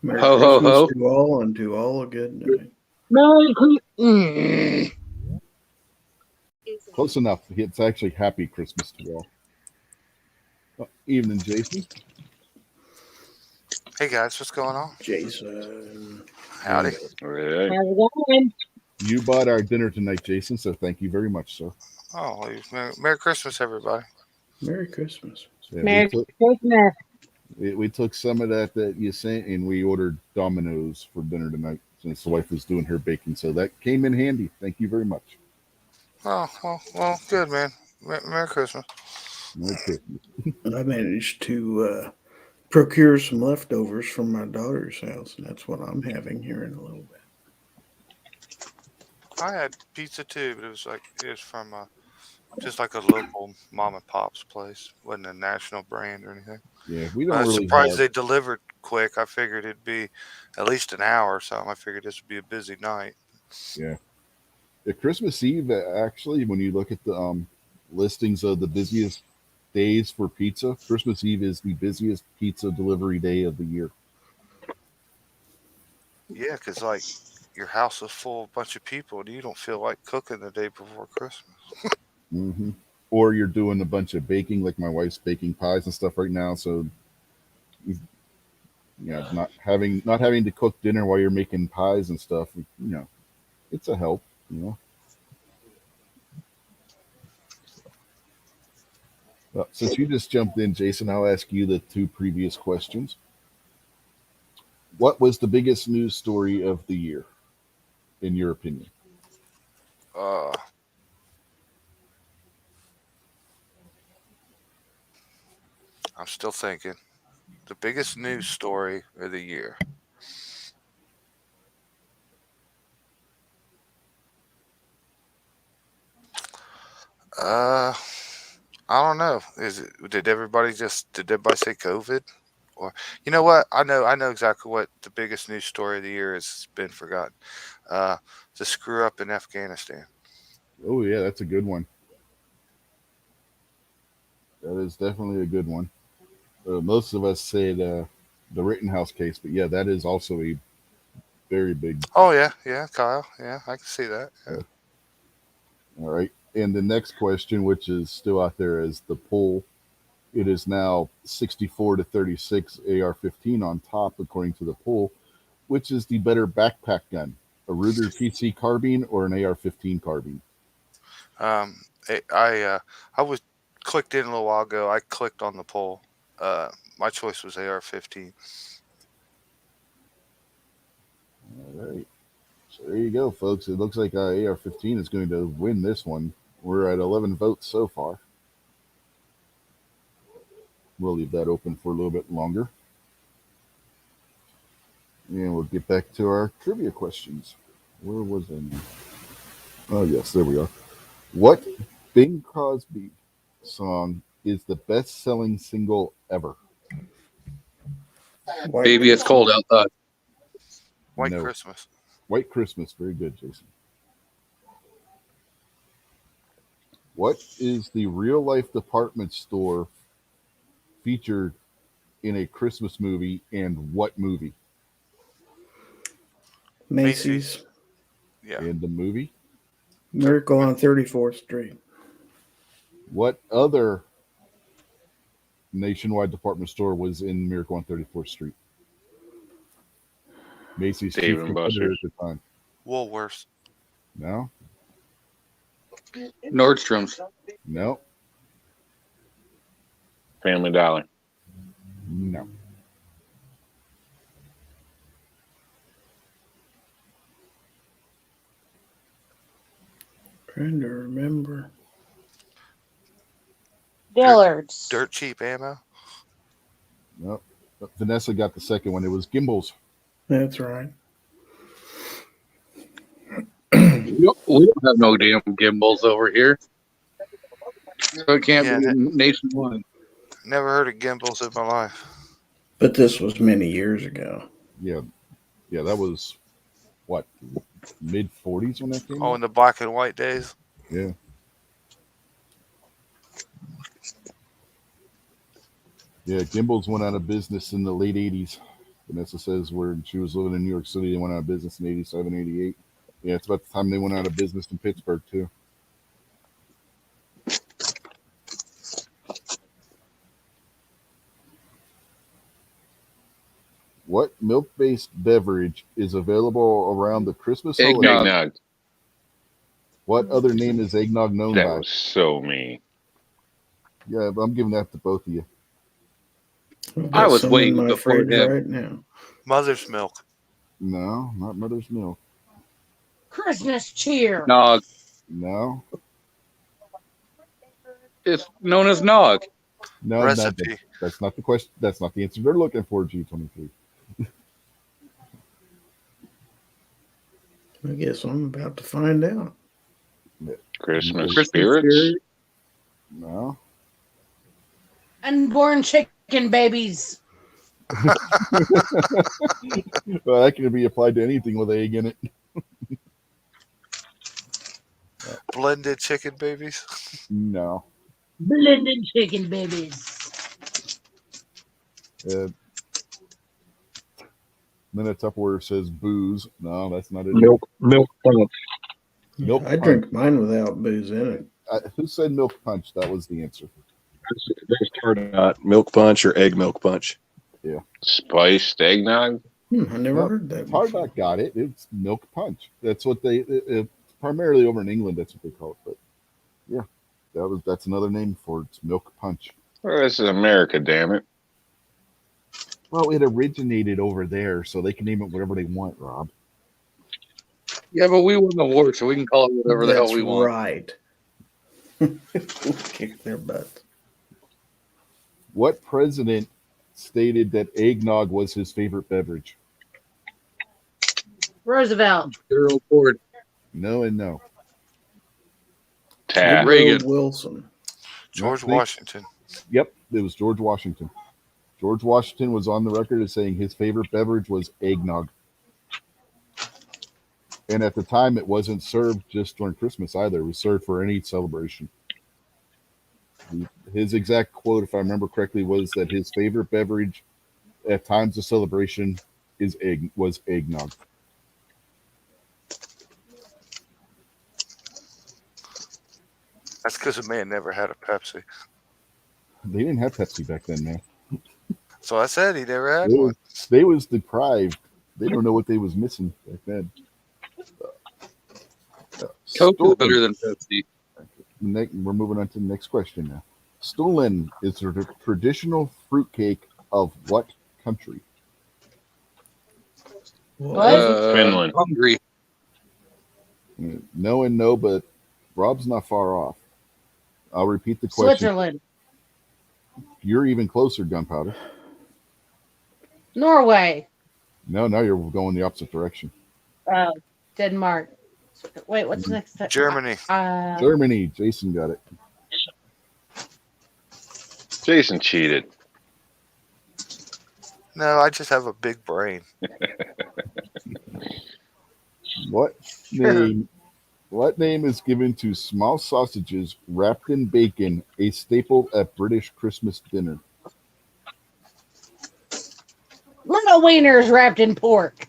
Merry Ho, ho, Christmas ho. to all, and to all a good night. Merry Christmas. Close enough. It's actually Happy Christmas to all. Evening, Jason. Hey guys, what's going on? Jason. Howdy. Hey. How's it going? You bought our dinner tonight, Jason, so thank you very much, sir. Oh, Merry Christmas, everybody. Merry Christmas. Yeah, Merry Christmas. we took some of that you sent, and we ordered Domino's for dinner tonight since the wife was doing her baking, so that came in handy. Thank you very much. Oh, well, good, man. Merry Christmas. Merry Christmas. And I managed to procure some leftovers from my daughter's house, and that's what I'm having here in a little bit. I had pizza too, but it was from just like a local mom and pop's place. Wasn't a national brand or anything. Yeah, we don't I was really surprised have, they delivered quick. I figured it'd be at least an hour or something. I figured this would be a busy night. yeah. The Christmas Eve, actually, when you look at the listings of the busiest days for pizza, Christmas Eve is the busiest pizza delivery day of the year. Yeah, because like your house is full of a bunch of people and you don't feel like cooking the day before Christmas. Mm-hmm. Or you're doing a bunch of baking, like my wife's baking pies and stuff right now. So, yeah, not having to cook dinner while you're making pies and stuff. It's a help. Well, since you just jumped in, Jason, I'll ask you the two previous questions. What was the biggest news story of the year? in your opinion? I'm still thinking. The biggest news story of the year. I don't know. Did everybody say COVID? Or you know what? I know exactly what the biggest news story of the year has. It's been forgotten. The screw up in Afghanistan. Oh yeah, that's a good one. That is definitely a good one. Most of us said the Rittenhouse case, but yeah, that is also a very big. Oh yeah, Kyle. Yeah, I can see that. Yeah. All right. And the next question, which is still out there as the poll, it is now 64 to 36 AR-15 on top, according to the poll. Which is the better backpack gun, a Ruger PC carbine or an AR-15 carbine? I was clicked in a little while ago. I clicked on the poll. My choice was AR-15. All right. So there you go, folks. It looks like AR-15 is going to win this one. We're at 11 votes so far. We'll leave that open for a little bit longer. And we'll get back to our trivia questions. Where was I now? Oh, yes, there we are. What Bing Crosby song is the best-selling single ever? Baby, it's cold outside. White No. Christmas. White Christmas. Very good, Jason. What is the real-life department store featured in a Christmas movie, and what movie? Macy's. Yeah. In the movie? Miracle on 34th Street. What other nationwide department store was in Miracle on 34th Street? Macy's Dave chief and competitor Buster's. at the time. Woolworths. No? Nordstrom's. No? Family Dollar. No. Trying to remember. Dillard's. Dirt cheap ammo. No. Vanessa got the second one. It was Gimbals. That's right. We don't have no damn gimbals over here. So it can't Yeah, be nationwide. Never heard of gimbals in my life. But this was many years ago. Yeah. Yeah, that was, what, mid-40s when that came Oh, out? in the black and white days. Yeah. Yeah, Gimbals went out of business in the late 80s. Vanessa says where she was living in New York City, they went out of business in 87, 88. Yeah, it's about the time they went out of business in Pittsburgh, too. What milk-based beverage is available around the Christmas holiday? Eggnog. Eggnog. What other name is eggnog known That by? was so mean. Yeah, but I'm giving that to both of you. I've got I was some waiting in my before fridge him. right now. Mother's milk. No, not Mother's Milk. Christmas cheer. Nog. No. It's known as Nog. No, Recipe. that's not the question. That's not the answer they're looking for, G23. I guess I'm about to find out. Christmas Christmas spirits. No. Unborn chicken babies. Well, that can be applied to anything with egg in it. Blended chicken babies. No. Blended chicken babies. Then a Tupperware says booze. No, that's not it. Milk punch. Milk I drink mine without booze in it. Who said milk punch? That was the answer. There's Tardot milk punch or egg milk punch. Spiced eggnog. I never Well, heard that before. Tardot got it. It's milk punch. That's what they primarily over in England. That's what they call it. But yeah, that's another name for it. It's milk punch. Well, this is America, damn it. Well, it originated over there, so they can name it whatever they want, Rob. Yeah, but we won the war, so we can call it whatever the hell we want. Right. We'll kick their butts. What president stated that eggnog was his favorite beverage? Roosevelt. Gerald Ford. No and no. Taft. Reagan. Woodrow Wilson. George Nothing. Washington. Yep, it was George Washington. George Washington was on the record as saying his favorite beverage was eggnog. And at the time, it wasn't served just during Christmas either. It was served for any celebration. His exact quote, if I remember correctly, was that his favorite beverage at times of celebration was eggnog. That's because the man never had a Pepsi. They didn't have Pepsi back then, man. So I said he never had one. They was deprived. They don't know what they was missing back then. Coke is better than Pepsi. We're moving on to the next question now. Stollen is a traditional fruitcake of what country? What? Finland. Hungry. No and no, but Rob's not far off. I'll repeat the question. Switzerland. You're even closer, Gunpowder. Norway. No, now you're going the opposite direction. Denmark. Wait, what's next? Germany. Germany. Jason got it. Jason cheated. No, I just have a big brain. What name is given to small sausages wrapped in bacon, a staple at British Christmas dinner? Little wieners wrapped in pork.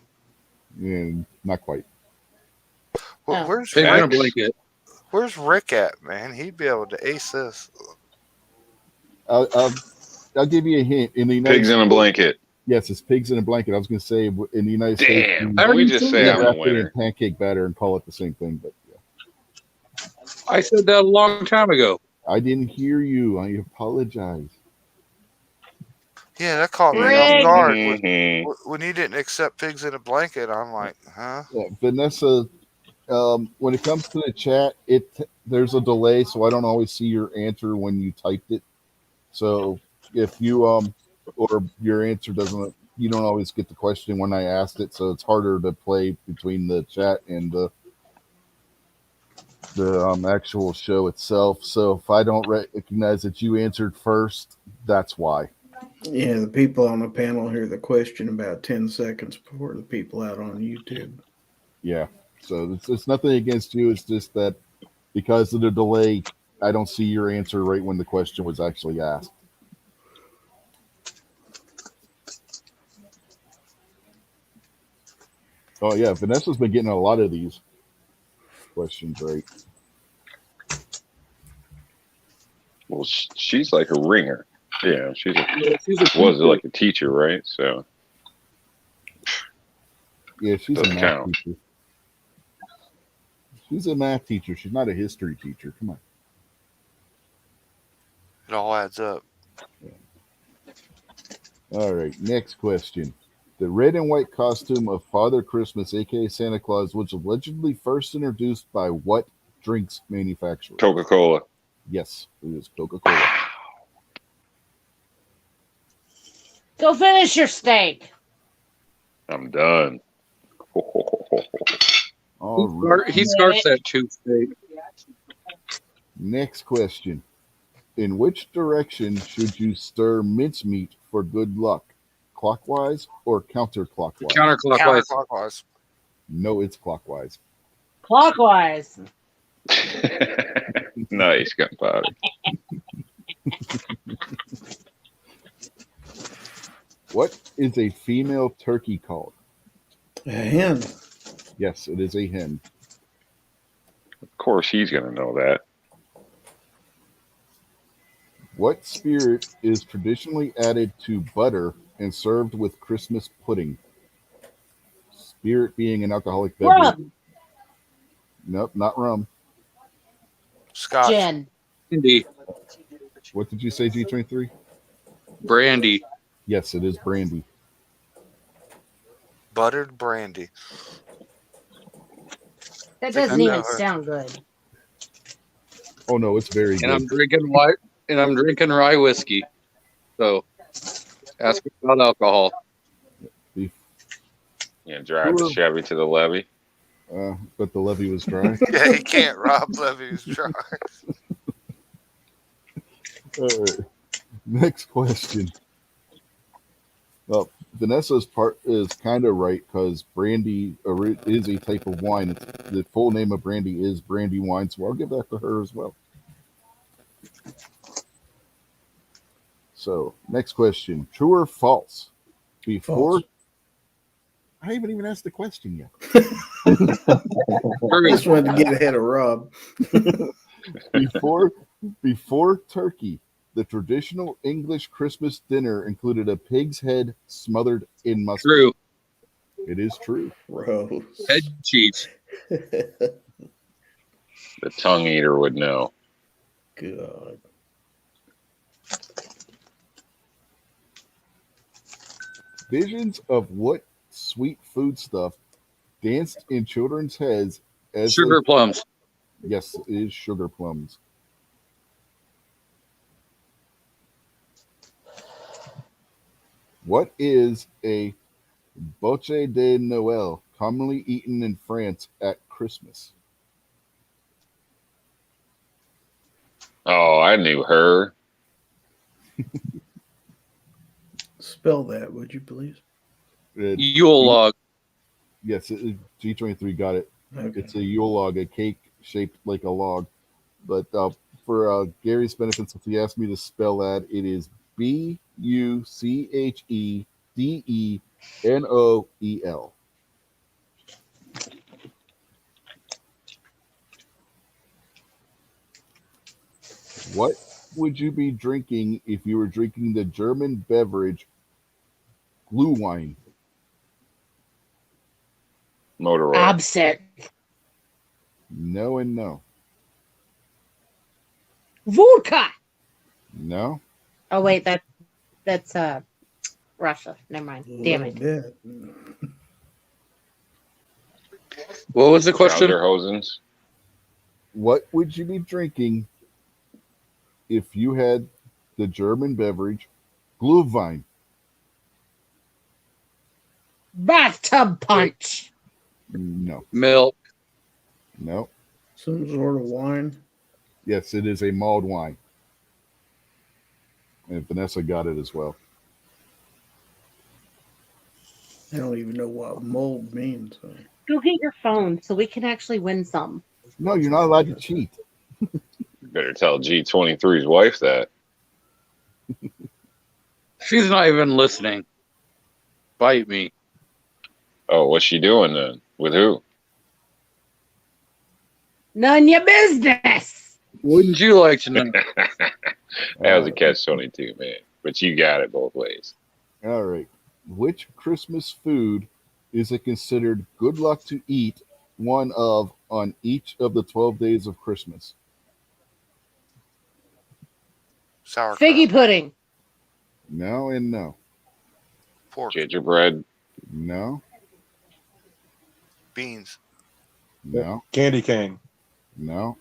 And not quite. Well, Oh. where's Pig in a Facts. blanket. Where's Rick at, man? He'd be able to ace this. I'll give you a hint. In the United Pigs in a blanket. Yes, it's pigs in a blanket. I was going to say in the United States, Damn. we I Can we already just said say that. I'm a wrap it in winner? pancake batter and call it the same thing. But yeah. I said that a long time ago. I didn't hear you. I apologize. Yeah, that caught me Rick. off guard. Mhm. When he didn't accept pigs in a blanket, I'm like, huh? Yeah, Vanessa, when it comes to the chat, there's a delay, so I don't always see your answer when you typed it. So if you or your answer doesn't, you don't always get the question when I asked it, so it's harder to play between the chat and the actual show itself. So if I don't recognize that you answered first, that's why. Yeah, the people on the panel hear the question about 10 seconds before the people out on YouTube. Yeah. So it's nothing against you. It's just that because of the delay, I don't see your answer right when the question was actually asked. Oh yeah, Vanessa's been getting a lot of these questions right. Well, she's like a ringer. Yeah, she's Was like a teacher, right? So Yeah, she's a Doesn't math count. teacher. She's a math teacher. She's not a history teacher. Come on. It all adds up. All right, next question. The red and white costume of Father Christmas, aka Santa Claus, was allegedly first introduced by what drinks manufacturer? Coca-Cola. Yes, it is Coca-Cola. Go finish your steak. I'm done. All right. He starts at Tuesday. Next question. In which direction should you stir mincemeat for good luck? Clockwise or counterclockwise? Counterclockwise. Counterclockwise. No, it's clockwise. Clockwise. Nice, Gunpowder. What is a female turkey called? A hen. Yes, it is a hen. Of course, he's gonna know that. What spirit is traditionally added to butter and served with Christmas pudding? Spirit being an alcoholic beverage. Rum. Nope, not rum. Scotch. Gin. Brandy. What did you say, G23? Brandy. Yes, it is brandy. Buttered brandy. That think I doesn't know even her. sound good. Oh no, it's very And good. I'm drinking rye whiskey. So ask me about alcohol. Beef. Yeah, drive the Sure. Chevy to the levee. But the levee was dry. Yeah, he can't. Rob Levy's dry. All right. Next question. Well, Vanessa's part is kind of right because brandy is a type of wine. The full name of brandy is brandy wine, so I'll give that to her as well. So, next question. True or false? Before False. I haven't even asked the question yet. I just wanted to get ahead of Rob. Before turkey, the traditional English Christmas dinner included a pig's head smothered in mustard. True. It is true. Gross. Head cheese. The tongue eater would know. God. Visions of what sweet food stuff danced in children's heads as Sugar plums. Yes, it is sugar plums. What is a bouche de Noël, commonly eaten in France at Christmas? Oh, I knew her. Spell that, would you please? Yule log. Yes, G23 got it. Okay. It's a Yule log, a cake shaped like a log. But for Gary's benefit, since he asked me to spell that, it is Buchedenoel. What would you be drinking if you were drinking the German beverage Glühwein? Motor oil. Absent. No and no. Vodka. No. Oh wait, that's Russia. Never mind. Damn it. it. What was the question? Hosens. What would you be drinking if you had the German beverage Glühwein? Bathtub punch. No. Milk. No. Some sort of wine. Yes, it is a mulled wine. And Vanessa got it as well. I don't even know what mold means. Go get your phone so we can actually win some. No, you're not allowed to cheat. You better tell G23's wife that. She's not even listening. Bite me. Oh, what's she doing then? With who? None your business. Wouldn't you like to know? That was a catch-22, man. But you got it both ways. All right. Which Christmas food is it considered good luck to eat one of on each of the 12 days of Christmas? Sauerkraut. Figgy pudding. No and no. Pork. Gingerbread. No. Beans. No. Candy cane. No.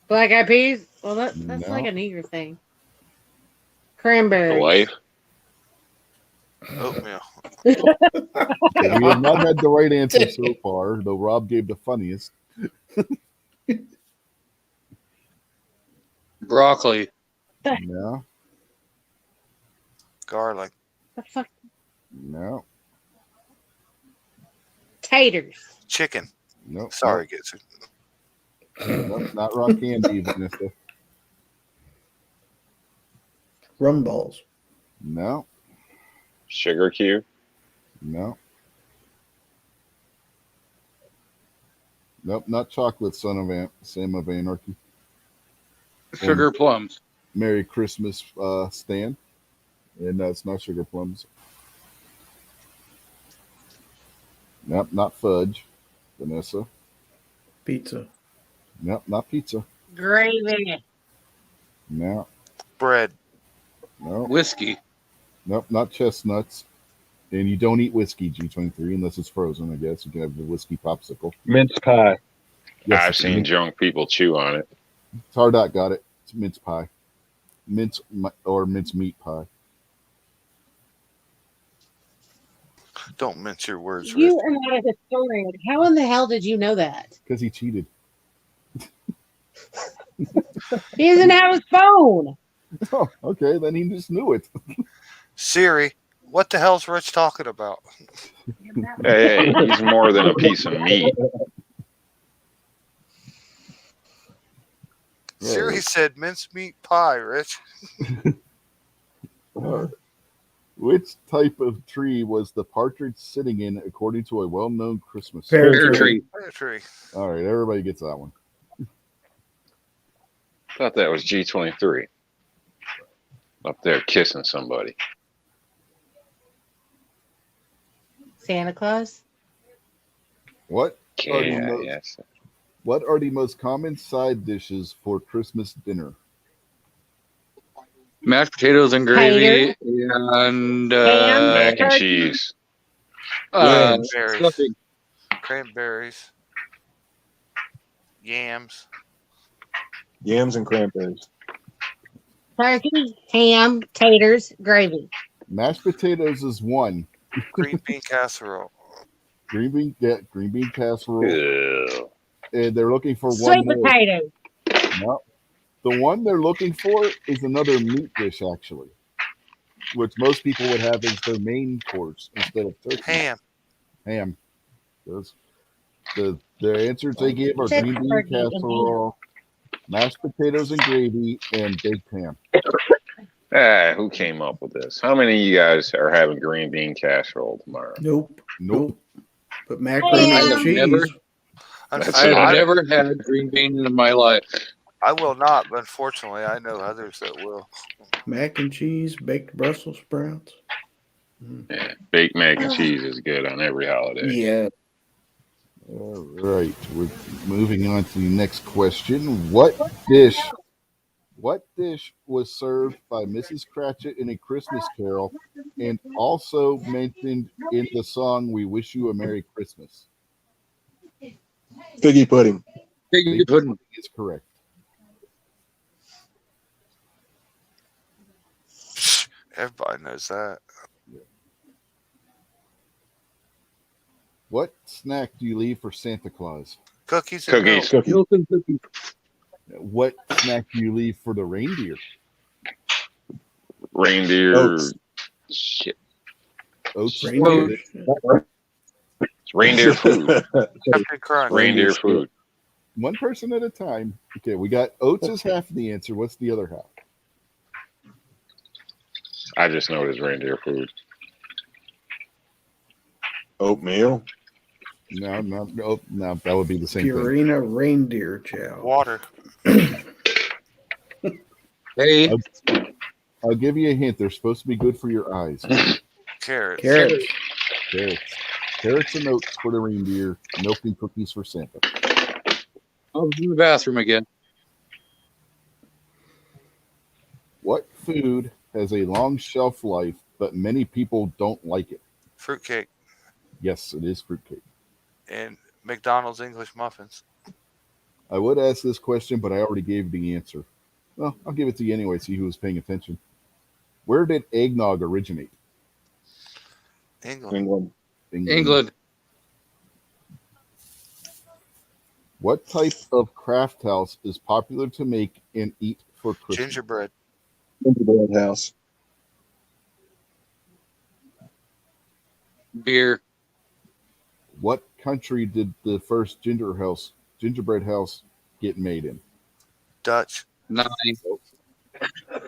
Black eyed peas. Well, that's No. like a neater thing. The Cranberries. wife. Oatmeal. Okay, we have not had the right answer so far, though Rob gave the funniest. Broccoli. No. Garlic. The fuck? No. Taters. Chicken. Nope. Sorry, gets it. Nope, not rock candy, Vanessa. Rum balls. No. Sugar cube. No. Nope, not chocolate, Sam of Anarchy. Sugar plums. Merry Christmas stand. And no, it's not sugar plums. Nope, not fudge, Vanessa. Pizza. Nope, not pizza. Gravy. No. Bread. No. Whiskey. Nope, not chestnuts. And you don't eat whiskey, G23, unless it's frozen, I guess. You can have the whiskey popsicle. Mince pie. Yes, I've seen drunk people chew on it. Tardot got it. It's mince pie. Mince meat pie. Don't mince your words, Rich. You are not a historian. How in the hell did you know that? Because he cheated. He doesn't have his phone. Oh, okay. Then he just knew it. Siri, what the hell's Rich talking about? Hey, he's more than a piece of meat. Siri said mincemeat pie, Rich. Which type of tree was the partridge sitting in, according to a well-known Christmas Pear song? tree. Pear tree. All right, everybody gets that one. Thought that was G23. Up there kissing somebody. Santa Claus? What are the Yeah, most, yes. what are the most common side dishes for Christmas dinner? Mashed potatoes and gravy and Ham. Mac and turkey. cheese. Cranberries. stuffing. Cranberries. Yams. Yams and cranberries. Turkey, ham, taters, gravy. Mashed potatoes is one. Green bean casserole. Green bean casserole, Ew. and they're looking for Sweet one more. potatoes. No, the one they're looking for is another meat dish, actually, which most people would have as their main course instead of turkey. Ham. Ham. Those, the answers they gave are Just green bean turkey and casserole, mashed potatoes and gravy, and baked ham. Who came up with this? How many of you guys are having green bean casserole tomorrow? Nope. Nope. But macaroni I and have cheese. never- That's I have odd. never had green bean in my life. I will not, but unfortunately, I know others that will. Mac and cheese, baked Brussels sprouts. Yeah, baked mac and cheese is good on every holiday. Yeah. All right, we're moving on to the next question. What dish was served by Mrs. Cratchit in A Christmas Carol and also mentioned in the song "We Wish You a Merry Christmas"? Figgy pudding. Figgy pudding. Is correct. Everybody knows that. What snack do you leave for Santa Claus? Cookies and milk. Cookies. Cookie. Milk and cookies. What snack do you leave for the reindeer? Reindeer. Oats. Shit. Oats. Reindeer. It's reindeer food. Captain Crunch. Reindeer food. One person at a time. Okay, we got oats is half the answer. What's the other half? I just know it is reindeer food. Oatmeal. No, that would be the same thing. Purina reindeer chow. Water. Hey, I'll give you a hint. They're supposed to be good for your eyes. Carrots. Carrots. Carrots and oats for the reindeer. Milk and cookies for Santa. I was in the bathroom again. What food has a long shelf life, but many people don't like it? Fruitcake. Yes, it is fruitcake. And McDonald's English muffins. I would ask this question, but I already gave the answer. Well, I'll give it to you anyway, see who was paying attention. Where did eggnog originate? England. England. What type of craft house is popular to make and eat for Christmas? Gingerbread. Gingerbread house. Beer. What country did the first gingerbread house get made in? Dutch. 9.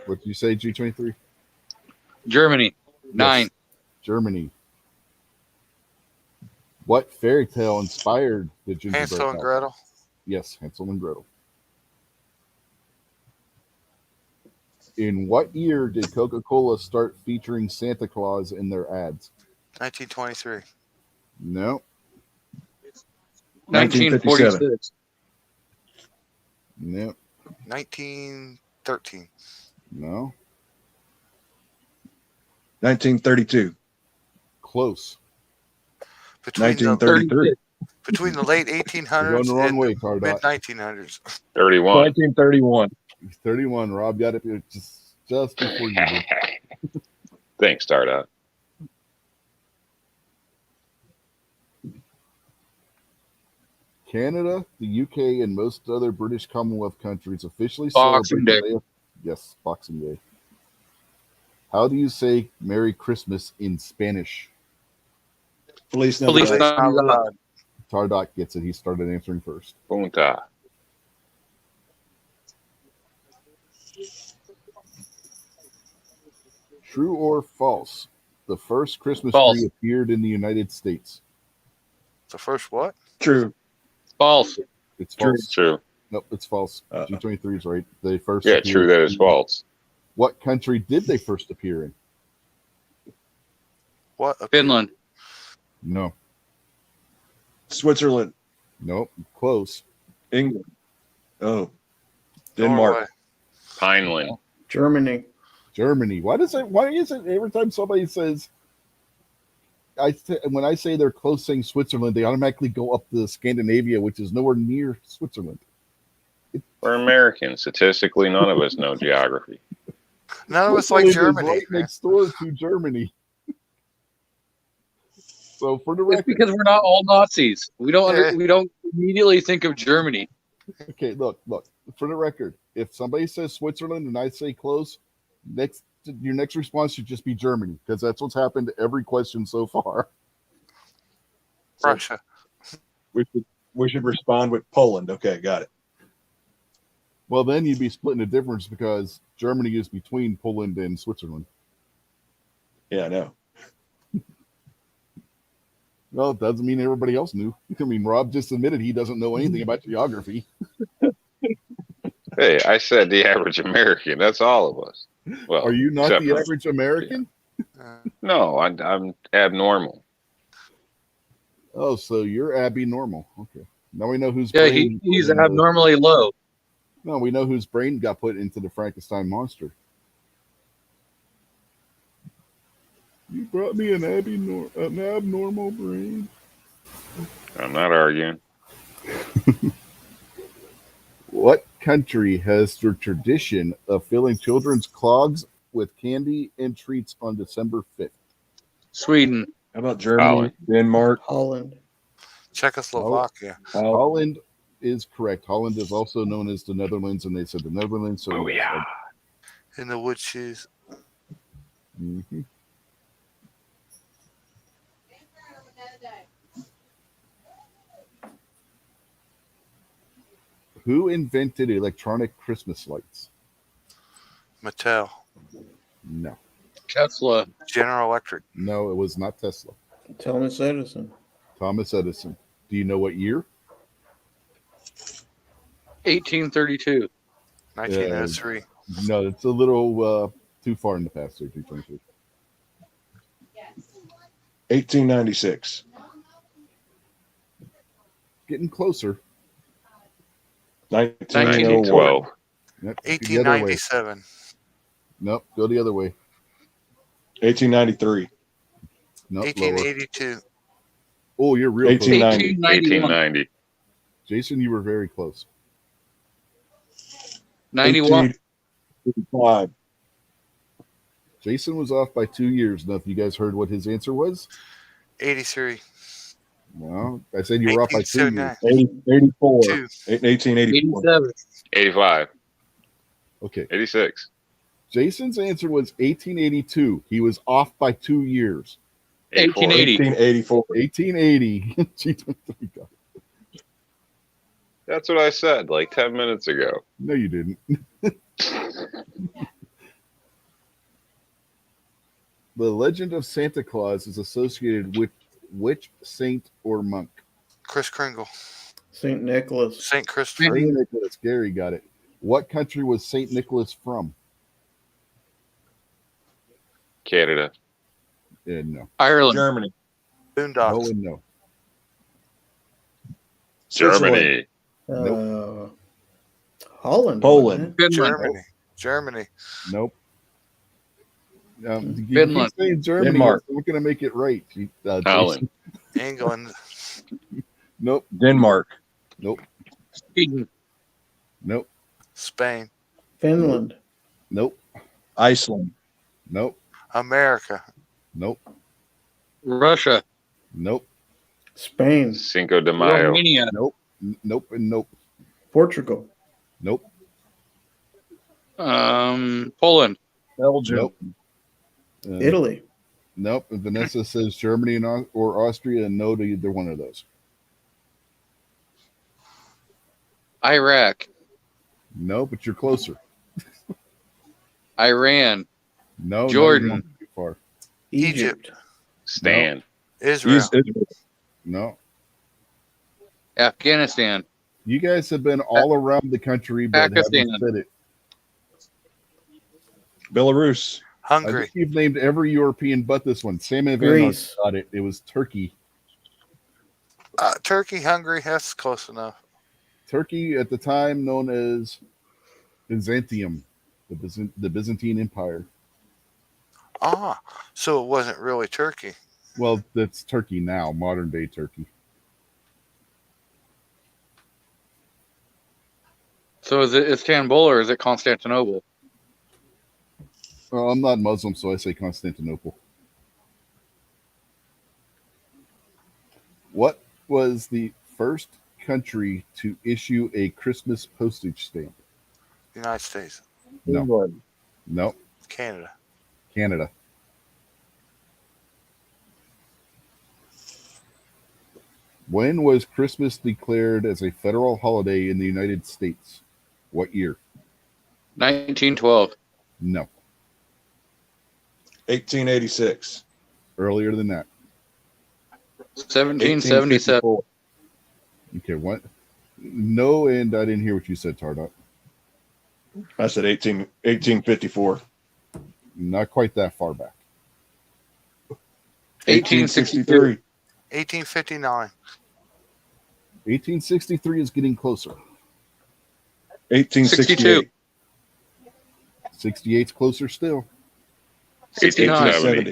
What did you say, G23? Germany. 9. Yes, Germany. What fairy tale inspired the gingerbread Hansel and house? Gretel. Yes, Hansel and Gretel. In what year did Coca-Cola start featuring Santa Claus in their ads? 1923. No, 1946. no, 1913. no. 1932. Close. Between the, 1933. between the late You're 1800s going the wrong and way, the Tardot. mid 1900s. 31. 1931. 31. Rob got it just before you did. Thanks, Stardust. Canada, the UK, and most other British Commonwealth countries officially Boxing celebrate Day. the day. Yes, Boxing Day. How do you say Merry Christmas in Spanish? Feliz Feliz Navidad. Navidad. Tardot gets it. He started answering first. Punta. True or false? The first Christmas False. tree appeared in the United States. The first what? True. False. It's True. false. True. Nope, it's false. Uh-oh. G23 is right. They first Yeah, appeared. true. That is false. What country did they first appear in? What? Finland. No. Switzerland. Nope. Close. England. Oh. Denmark. Norway. Pineland. Germany. Germany. Why is it every time somebody says when I say they're close saying Switzerland, they automatically go up to Scandinavia, which is nowhere near Switzerland. We're Americans. Statistically, none of us know geography. None of us like Switzerland is Germany. right man. next door to Germany. So for the It's record, because we're not all Nazis. We don't Yeah. we don't immediately think of Germany. okay, look. For the record, if somebody says Switzerland and I say close, your next response should just be Germany, because that's what's happened to every question so far. Russia. We should respond with Poland. Okay, got it. Well, then you'd be splitting the difference because Germany is between Poland and Switzerland. Yeah, I know. Well, it doesn't mean everybody else knew. I mean, Rob just admitted he doesn't know anything about geography. Hey, I said the average American. That's all of us. Well, Are you not except the for- average American? No, I'm abnormal. Oh, so you're Abby normal. Okay. Now we know whose Yeah, brain. he's abnormally low. No, we know whose brain got put into the Frankenstein monster. You brought me an abnormal brain. I'm not arguing. What country has the tradition of filling children's clogs with candy and treats on December 5th? Sweden. How about Germany, Holland. Denmark? Holland. Czechoslovakia. Holland is correct. Holland is also known as the Netherlands, and they said the Netherlands. So Oh, yeah. In the wood shoes. Mhm. Who invented electronic Christmas lights? Mattel. No. Tesla. General Electric. No, it was not Tesla. Thomas Edison. Thomas Edison. Do you know what year? 1832. 1903. No, it's a little too far in the past there, 223. 1896. Getting closer. 1901. 1912. Yep, go the other way. 1897. Nope, go the other way. 1893. Nope, lower. 1882. Oh, you're real close. 1890. 1890. Jason, you were very close. 91. 1885. Jason was off by 2 years. Now, if you guys heard what his answer was, 83. well, I said you were off by 2 years. 84. 2. 1884. 87. 85. Okay. 86. Jason's answer was 1882. He was off by 2 years. 1880. 1884. 1880. Gee, there you go. That's what I said like 10 minutes ago. No, you didn't. The legend of Santa Claus is associated with which saint or monk? Chris Kringle. St. Nicholas. St. Christopher. Saint Nicholas. Gary got it. What country was Saint Nicholas from? Canada. No. Ireland. Germany. No Boondocks. and no. Germany. Holland. Poland. wasn't Finland. Germany. Nope. You Finland. keep saying Germany. Denmark. It's not going to make it right. Holland. Jason. England, Nope. Denmark. Nope. Sweden. Nope. Spain, Finland. Nope. Iceland. Nope. America, Nope. Russia. Nope. Spain. Cinco de Mayo. Romania. Nope. Nope. And nope. Portugal. Nope. Poland. Belgium. Nope. Italy. Nope. And Vanessa says Germany or Austria, and no to either one of those. Iraq. No, but you're closer. Iran. No. Jordan. No, you're not too far. Egypt. Stan. Israel, Israel. No. Afghanistan. You guys have been all around the country, but Pakistan. haven't said it. Belarus. I Hungary, think you've named every European but this one. Sam and Van Greece. got it. It was Turkey. Turkey, Hungary. That's close enough. Turkey at the time known as Byzantium, the Byzantine Empire. Ah, so it wasn't really Turkey. Well, that's Turkey now, modern day Turkey. So is it Istanbul or is it Constantinople? Well, I'm not Muslim, so I say Constantinople. What was the first country to issue a Christmas postage stamp? United States, No. England. No. Canada, Canada. When was Christmas declared as a federal holiday in the United States? What year? 1912. No. 1886. Earlier than that. 1777. 1854. Okay, what? No, and I didn't hear what you said, Tardot. I said 1854. Not quite that far back. 1863. 1859, 1863 is getting closer. 1868. 68's closer still. 69. 1870.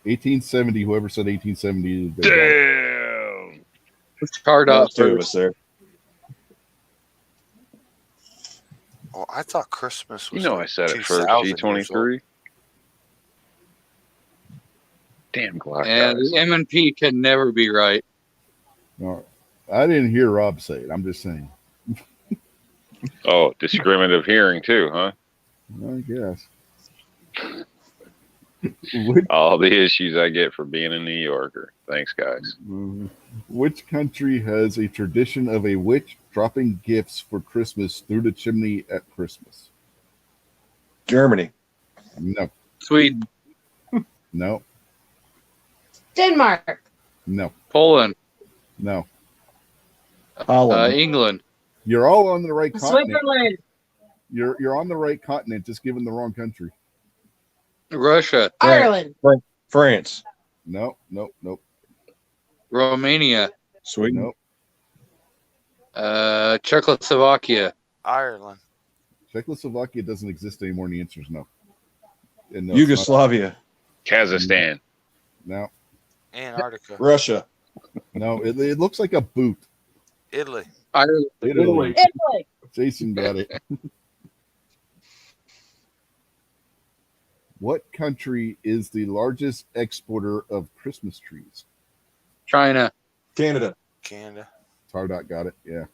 1870, whoever said 1870 is dead. Damn. Tardot Two of us first. there. well, I thought Christmas You was. know like I said it first. 2000 years old. G23. Damn Glock And guys. the M&P can never be right. No, I didn't hear Rob say it. I'm just saying. Oh, discriminative hearing too, huh? I guess. Which, All the issues I get for being a New Yorker. Thanks, guys. which country has a tradition of a witch dropping gifts for Christmas through the chimney at Christmas? Germany. No. Sweden. No. Denmark. No. Poland. No. Holland. England. You're all on the right continent. Switzerland. You're on the right continent, just given the wrong country. Russia. Ireland. France. No. Romania. Sweden. No. Czechoslovakia. Ireland, Czechoslovakia doesn't exist anymore, and the answer is no. And no, Yugoslavia. Kazakhstan. No. Antarctica, Russia. No. It looks like a boot. Italy, Ireland. Italy. Italy. Jason got it. What country is the largest exporter of Christmas trees? China. Canada. Canada. Tardot got it. Yeah.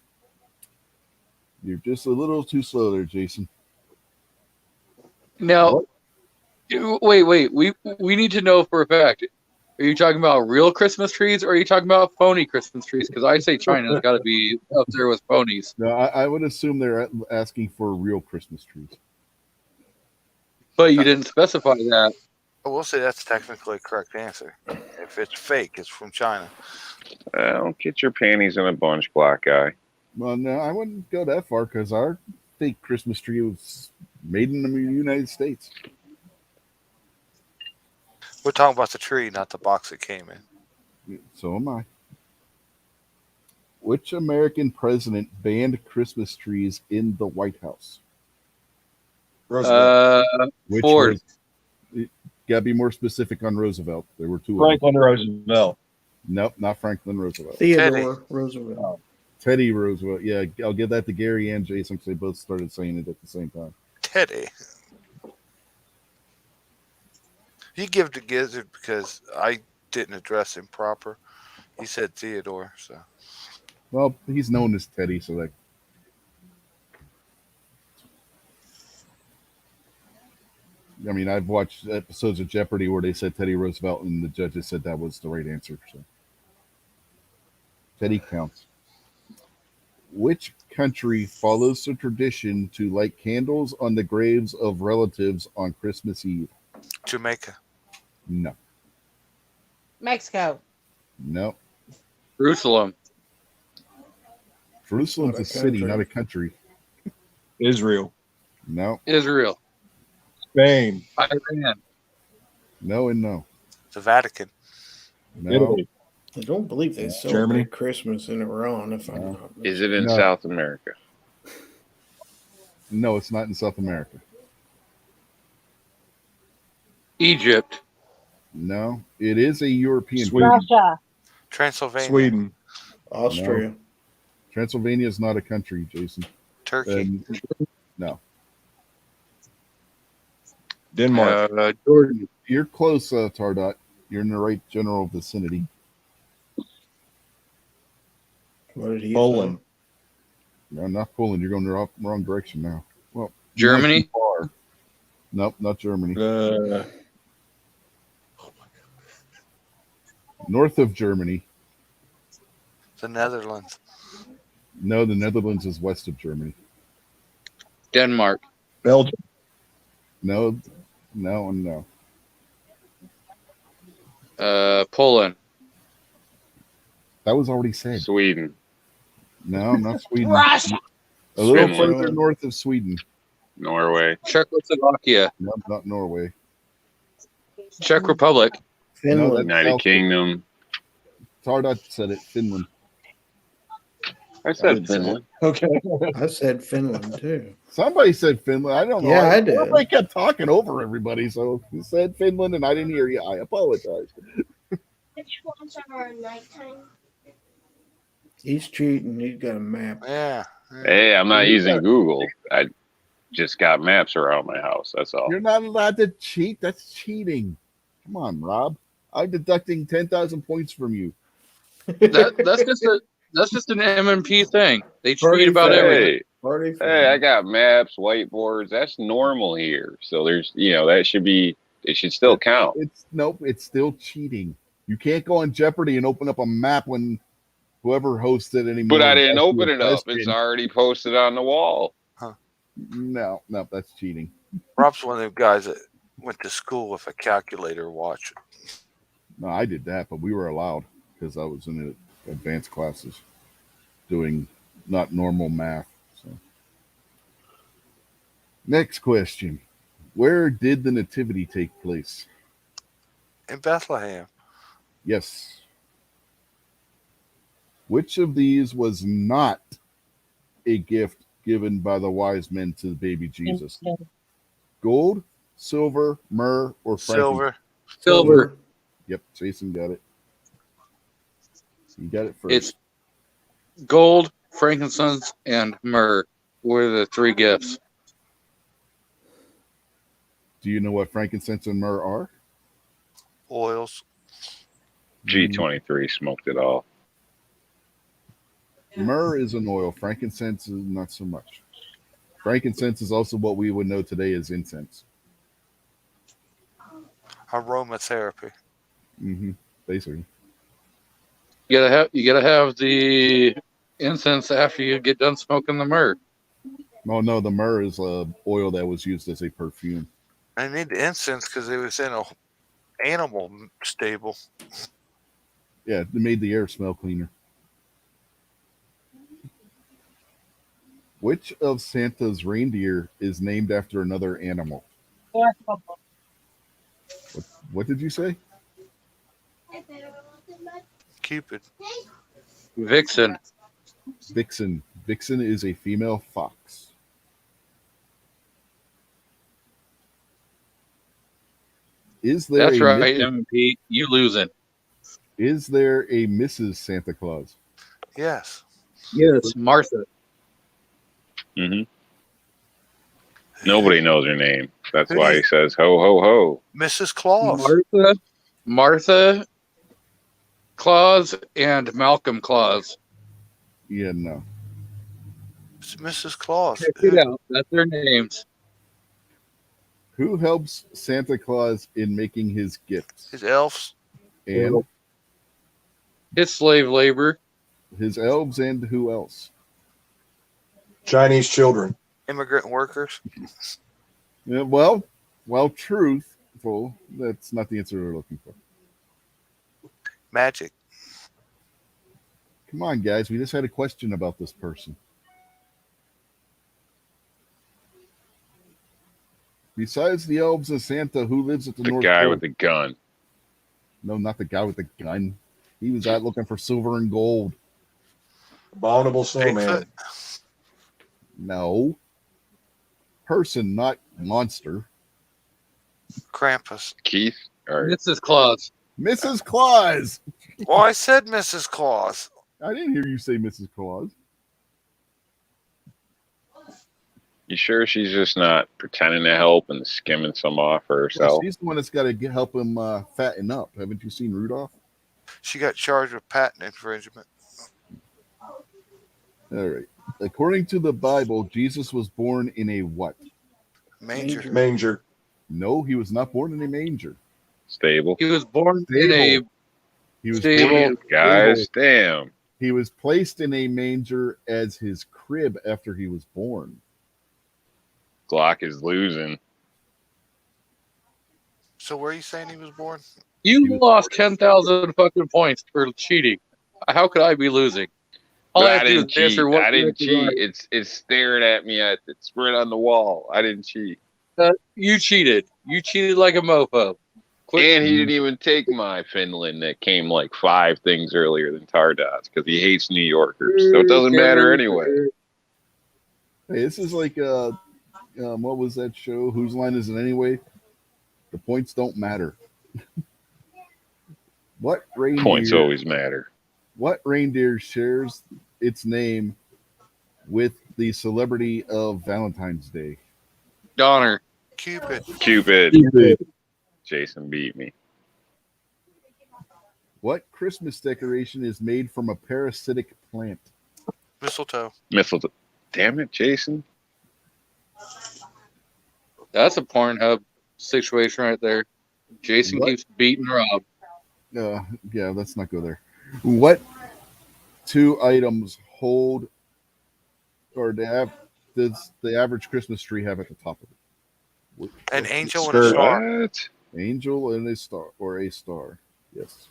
You're just a little too slow there, Jason. Now, wait. We need to know for a fact. Are you talking about real Christmas trees or are you talking about phony Christmas trees? Because I say China's got to be up there with phonies. No, I would assume they're asking for real Christmas trees. But you didn't specify that. I will say that's technically a correct answer. If it's fake, it's from China. Don't get your panties in a bunch, black guy. Well, no, I wouldn't go that far because our fake Christmas tree was made in the United States. We're talking about the tree, not the box it came in. So am I. Which American president banned Christmas trees in the White House? Roosevelt. Which Ford. was gotta be more specific on Roosevelt. There were two of them. Franklin Roosevelt. Nope, not Franklin Roosevelt. Theodore Roosevelt. Teddy Roosevelt. Yeah, I'll give that to Gary and Jason because they both started saying it at the same time. Teddy. You give to Gizzard because I didn't address him proper. He said Theodore, so. Well, he's known as Teddy, so that. I mean, I've watched episodes of Jeopardy where they said Teddy Roosevelt, and the judges said that was the right answer. So, Teddy counts. Which country follows the tradition to light candles on the graves of relatives on Christmas Eve? Jamaica. No. Mexico. No. Jerusalem. Jerusalem's Not a a city, country. not a country. Israel. No. Israel. Spain. Iran. No and no. The Vatican. No. Italy. I don't believe they celebrate Germany? Christmas in Iran, if I'm not Is it in No. South America? No, it's not in South America. Egypt. No. It is a European Sweden. country. Russia. Transylvania. Sweden. Austria. Transylvania is not a country, Jason. Turkey. No. Denmark. Jordan. You're close, Tardot. You're in the right general vicinity. What did he Poland. No, not Poland. You're going the wrong direction now. Well, Germany? not too far. Nope, not Germany. North of Germany. The Netherlands. No, the Netherlands is west of Germany. Denmark. Belgium. No, no, and no. Poland. That was already said. Sweden. No, not Sweden. Russia. A little Finland. further north of Sweden. Norway. Czechoslovakia. No, not Norway. Czech Republic. Finland. that's United south- Kingdom. Tardot said it. Finland. I said Finland. Okay. I said Finland too. Somebody said Finland. I don't know. Yeah, I did. Everybody kept talking over everybody, so you said Finland, and I didn't hear you. I apologize. Which ones are nighttime? He's cheating. He's got a map. Yeah. Hey, I'm not using Google. I just got maps around my house. That's all. You're not allowed to cheat. That's cheating. Come on, Rob. I'm deducting 10,000 points from you. That's just an MMP thing. They Party tweet about foul. everything. Hey, Party hey, I got maps, whiteboards. That's normal here. So there's, that should be. It should still count. It's still cheating. You can't go on Jeopardy and open up a map when whoever hosts it anymore. But I didn't asks you open a it up. question. It's already posted on the wall. No, that's cheating. Rob's one of them guys that went to school with a calculator watch. No, I did that, but we were allowed because I was in advanced classes doing not normal math. So, next question. Where did the Nativity take place? In Bethlehem. Yes. Which of these was not a gift given by the wise men to the baby Jesus? Gold, silver, myrrh, or frankincense? Silver. Yep, Jason got it. You got it first. It's gold, frankincense, and myrrh were the three gifts. Do you know what frankincense and myrrh are? Oils. G23 smoked it all. Myrrh is an oil. Frankincense is not so much. Frankincense is also what we would know today as incense. Aromatherapy. Basically. You gotta have the incense after you get done smoking the myrrh. Oh no, the myrrh is a oil that was used as a perfume. I need the incense because it was in a animal stable. Yeah, it made the air smell cleaner. Which of Santa's reindeer is named after another animal? What did you say? Cupid. Vixen. Vixen. Vixen is a female fox. Is there That's a right, Mrs. MP. You losing. Is there a Mrs. Santa Claus? Yes. Yes, Martha. Hmm. Nobody knows her name. That's Who do why you- he says ho ho ho. Mrs. Claus. Martha Claus and Malcolm Claus. Yeah, no. It's Mrs. Claus. Check it out. That's their names. Who helps Santa Claus in making his gifts? His elves, And It's slave labor. his elves, and who else? Chinese children. immigrant workers. Yeah, well, truthful, that's not the answer we're looking for. Magic. Come on, guys. We just had a question about this person. Besides the elves and Santa, who lives at the The North guy Pole? with the gun. No, not the guy with the gun. He was out looking for silver and gold. Abominable snowman. Bigfoot. No. Person, not monster. Krampus. Keith? Or Mrs. Claus. Mrs. Claus. Well, I said Mrs. Claus. I didn't hear you say Mrs. Claus. you sure she's just not pretending to help and skimming some off for herself? She's the one that's got to help him fatten up. Haven't you seen Rudolph? She got charged with patent infringement. All right. According to the Bible, Jesus was born in a what? Manger. Manger. No, he was not born in a manger. Stable. He was born in a He was Stable. born in a Guys, stable. damn. He was placed in a manger as his crib after he was born. Glock is losing. So where are you saying he was born? You lost 10,000 fucking points for cheating. How could I be losing? All But I I have to do didn't is cheat. answer what I didn't correctly cheat. right. It's staring at me. It's right on the wall. I didn't cheat. You cheated. You cheated like a mofo. Quit. And he didn't even take my Finland that came like 5 things earlier than Tardots because he hates New Yorkers. So it doesn't matter anyway. Hey, this is like what was that show? Whose line is it anyway? The points don't matter. What reindeer? Points always matter. What reindeer shares its name with the celebrity of Valentine's Day? Donner. Cupid. Cupid. Jason beat me. What Christmas decoration is made from a parasitic plant? Mistletoe. Mistletoe. Damn it, Jason. That's a Pornhub situation right there. Jason What? keeps beating Rob. Yeah, let's not go there. What 2 items hold, or does the average Christmas tree have at the top of it? An angel and a Sure. star. What? Angel and a star, or a star. Yes.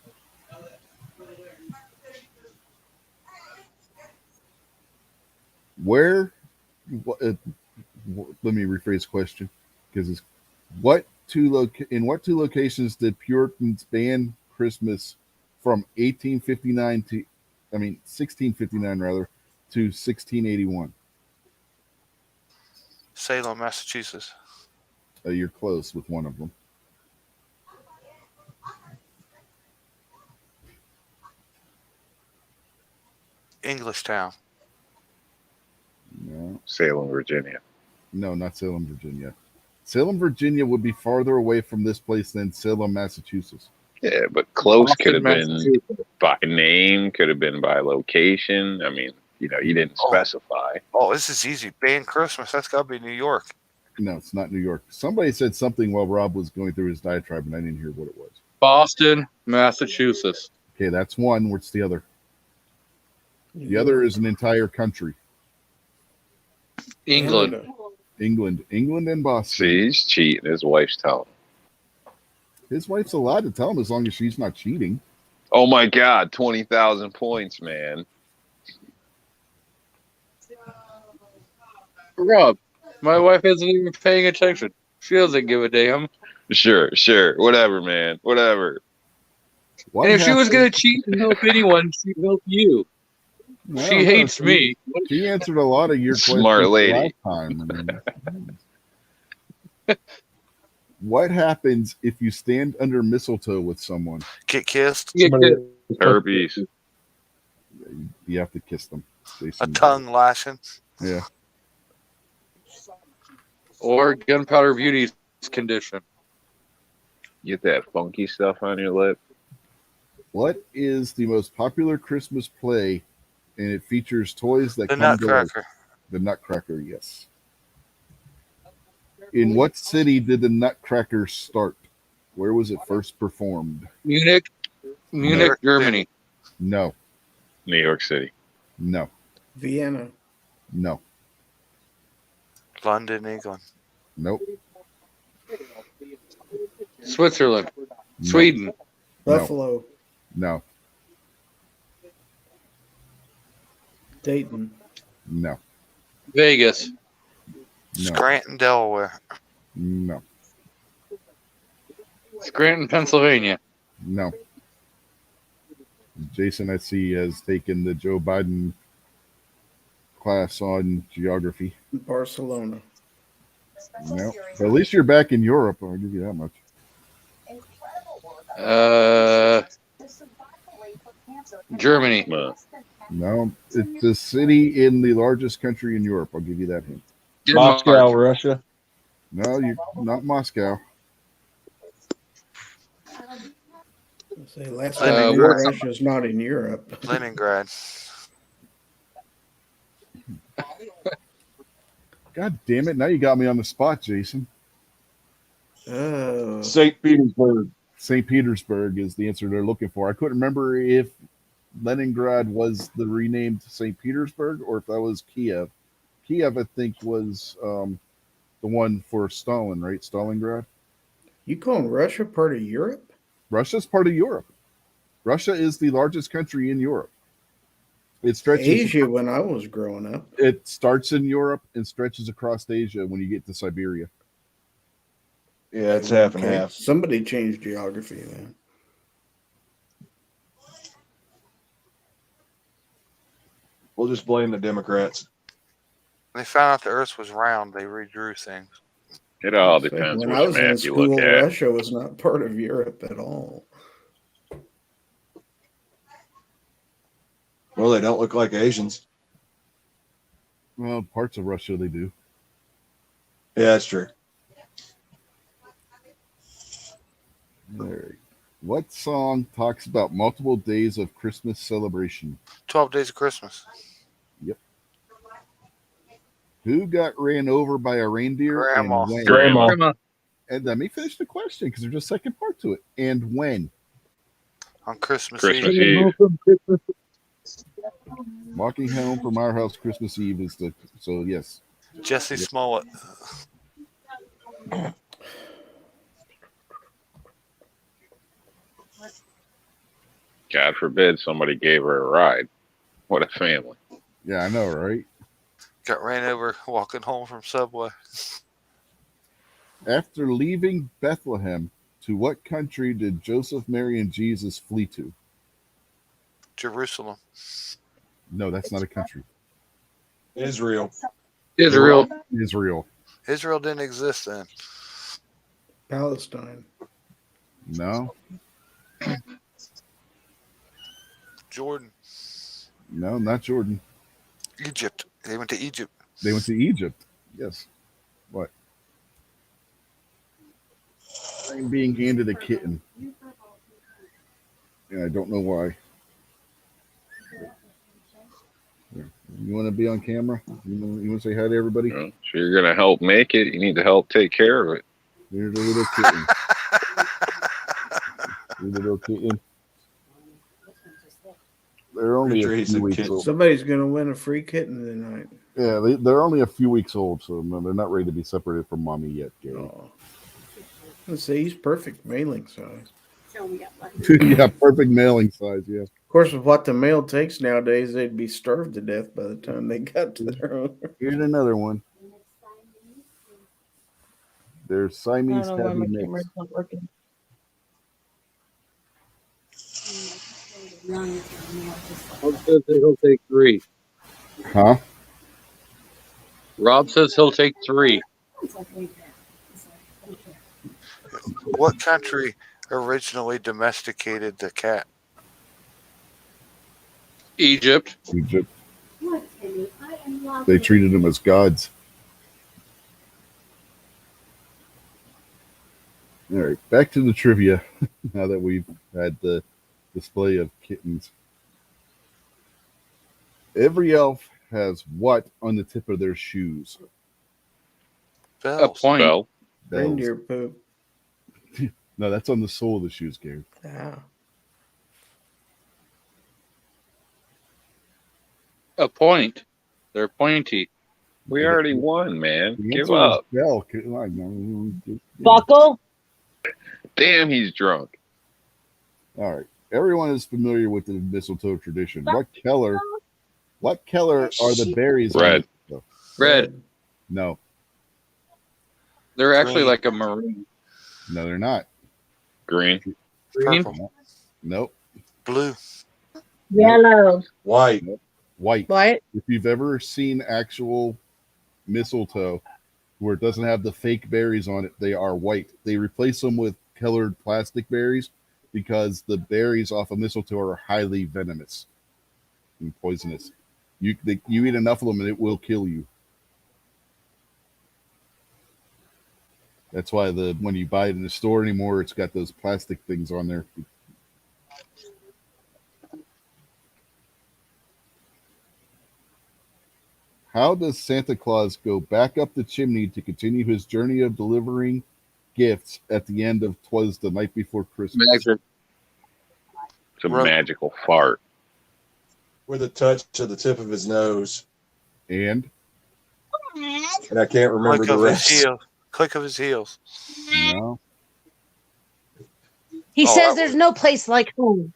Where? Let me rephrase the question because it's in what 2 locations did Puritans ban Christmas from 1659 rather to 1681? Salem, Massachusetts. You're close with one of them. Englishtown. No, Salem, Virginia. no, not Salem, Virginia. Salem, Virginia would be farther away from this place than Salem, Massachusetts. Yeah, but close Boston, could have been Massachusetts. by name, could have been by location. I mean, you didn't specify. Oh, this is easy. Ban Christmas. That's got to be New York. No, it's not New York. Somebody said something while Rob was going through his diatribe, and I didn't hear what it was. Boston, Massachusetts. Okay, that's one. What's the other? The other is an entire country. England. England and Boston. See, he's cheating. His wife's telling him. His wife's allowed to tell him as long as she's not cheating. Oh my God, 20,000 points, man. Rob, my wife isn't even paying attention. She doesn't give a damn. Sure. Whatever, man. Whatever. What And if she was happened- going to cheat and help anyone, she'd help you. No, She no, hates me. She answered a lot of your questions Smart lady. last time. What happens if you stand under mistletoe with someone? Get kissed. You get to- Herpes. You have to kiss them. A Jason. tongue lashing. Yeah. or gunpowder beauty's condition. Get that funky stuff on your lip. What is the most popular Christmas play, and it features toys that The come to life? Nutcracker. The Nutcracker, yes. In what city did the Nutcracker start? Where was it first performed? Munich, York Germany. No, New York City. no, Vienna. no, London, England. nope. Switzerland, No, Sweden, Buffalo. no, Dayton. no, Vegas, no, Scranton, Delaware. no, Scranton, Pennsylvania. no. Jason, I see, has taken the Joe Biden class on geography. Barcelona. No, but at least you're back in Europe. I'll give you that much. Germany. No, it's a city in the largest country in Europe. I'll give you that hint. Denmark. Moscow, Russia. No, you're not Moscow. Say last time I knew Warsaw. Russia's not in Europe. Leningrad. God damn it! Now you got me on the spot, Jason. Oh. St. Petersburg. St. Petersburg is the answer they're looking for. I couldn't remember if Leningrad was the renamed St. Petersburg or if that was Kiev. Kiev, I think, was the one for Stalin, right? Stalingrad. You calling Russia part of Europe? Russia's part of Europe. Russia is the largest country in Europe. It stretches. Asia when I was growing up. It starts in Europe and stretches across Asia when you get to Siberia. Yeah, it's half and Okay, half. Somebody changed geography then. We'll just blame the Democrats. When they found out the Earth was round, they redrew things. It all So depends when I which was in map you school, look at. Russia was not part of Europe at all. Well, they don't look like Asians. Well, parts of Russia they do. Yeah, that's true. All right. What song talks about multiple days of Christmas celebration? 12 Days of Christmas. Who got ran over by a reindeer Grandma. and when? Grandma. And let me finish the question because there's a second part to it. And when? On Christmas Christmas Eve. Eve. Walking home from our house Christmas Eve is the so yes. Jesse Smollett. God forbid somebody gave her a ride. What a family. Yeah, I know, right? Got ran over walking home from Subway. After leaving Bethlehem, to what country did Joseph, Mary, and Jesus flee to? Jerusalem. No, that's not a country. Israel. Israel. Israel. Israel didn't exist then. Palestine. No, Jordan. no, not Jordan. Egypt. They went to Egypt. They went to Egypt. Yes. What? I'm being handed a kitten. And I don't know why. You want to be on camera? You want to say hi to everybody? Well, if you're going to help make it, you need to help take care of it. Here's a little kitten. Here's a little kitten. They're only a Raise few a weeks kitten. old. Somebody's going to win a free kitten tonight. Yeah, they're only a few weeks old, so no, they're not ready to be separated from mommy yet, Gary. Oh. Let's say he's perfect mailing size. Yeah, perfect mailing size, yeah. Of course, with what the mail takes nowadays, they'd be starved to death by the time they got to their own. Here's another one. There's I Siamese don't know why tabby my mix. camera's not working. Rob says that he'll take 3. Huh? Rob says he'll take 3. What country originally domesticated the cat? Egypt. Egypt. They treated them as gods. All right, back to the trivia. Now that we've had the display of kittens, every elf has what on the tip of their shoes? A Bells. point. Bell. Bells. Reindeer poop. No, that's on the sole of the shoes, Gary. Ah. A point. They're pointy. We already won, man. The Give answer was up. bell. Come on, no, Buckle. Damn, he's drunk. All right. Everyone is familiar with the mistletoe tradition. What color are the berries on Red. it? Red. No, They're actually Green. like a maroon. no, they're not. Green. Green. Purple. Nope. Blue. Yellow. White. White. What? If you've ever seen actual mistletoe where it doesn't have the fake berries on it, they are white. They replace them with colored plastic berries because the berries off of mistletoe are highly venomous and poisonous. You eat enough of them and it will kill you. That's why when you buy it in the store anymore, it's got those plastic things on there. How does Santa Claus go back up the chimney to continue his journey of delivering gifts at the end of 'Twas the Night Before Christmas? Magic. It's a Ro- magical fart. With a touch to the tip of his nose. And And I can't remember Click the of his rest. heel. Click of his heels. no, He Oh, says that there's was- no place like home.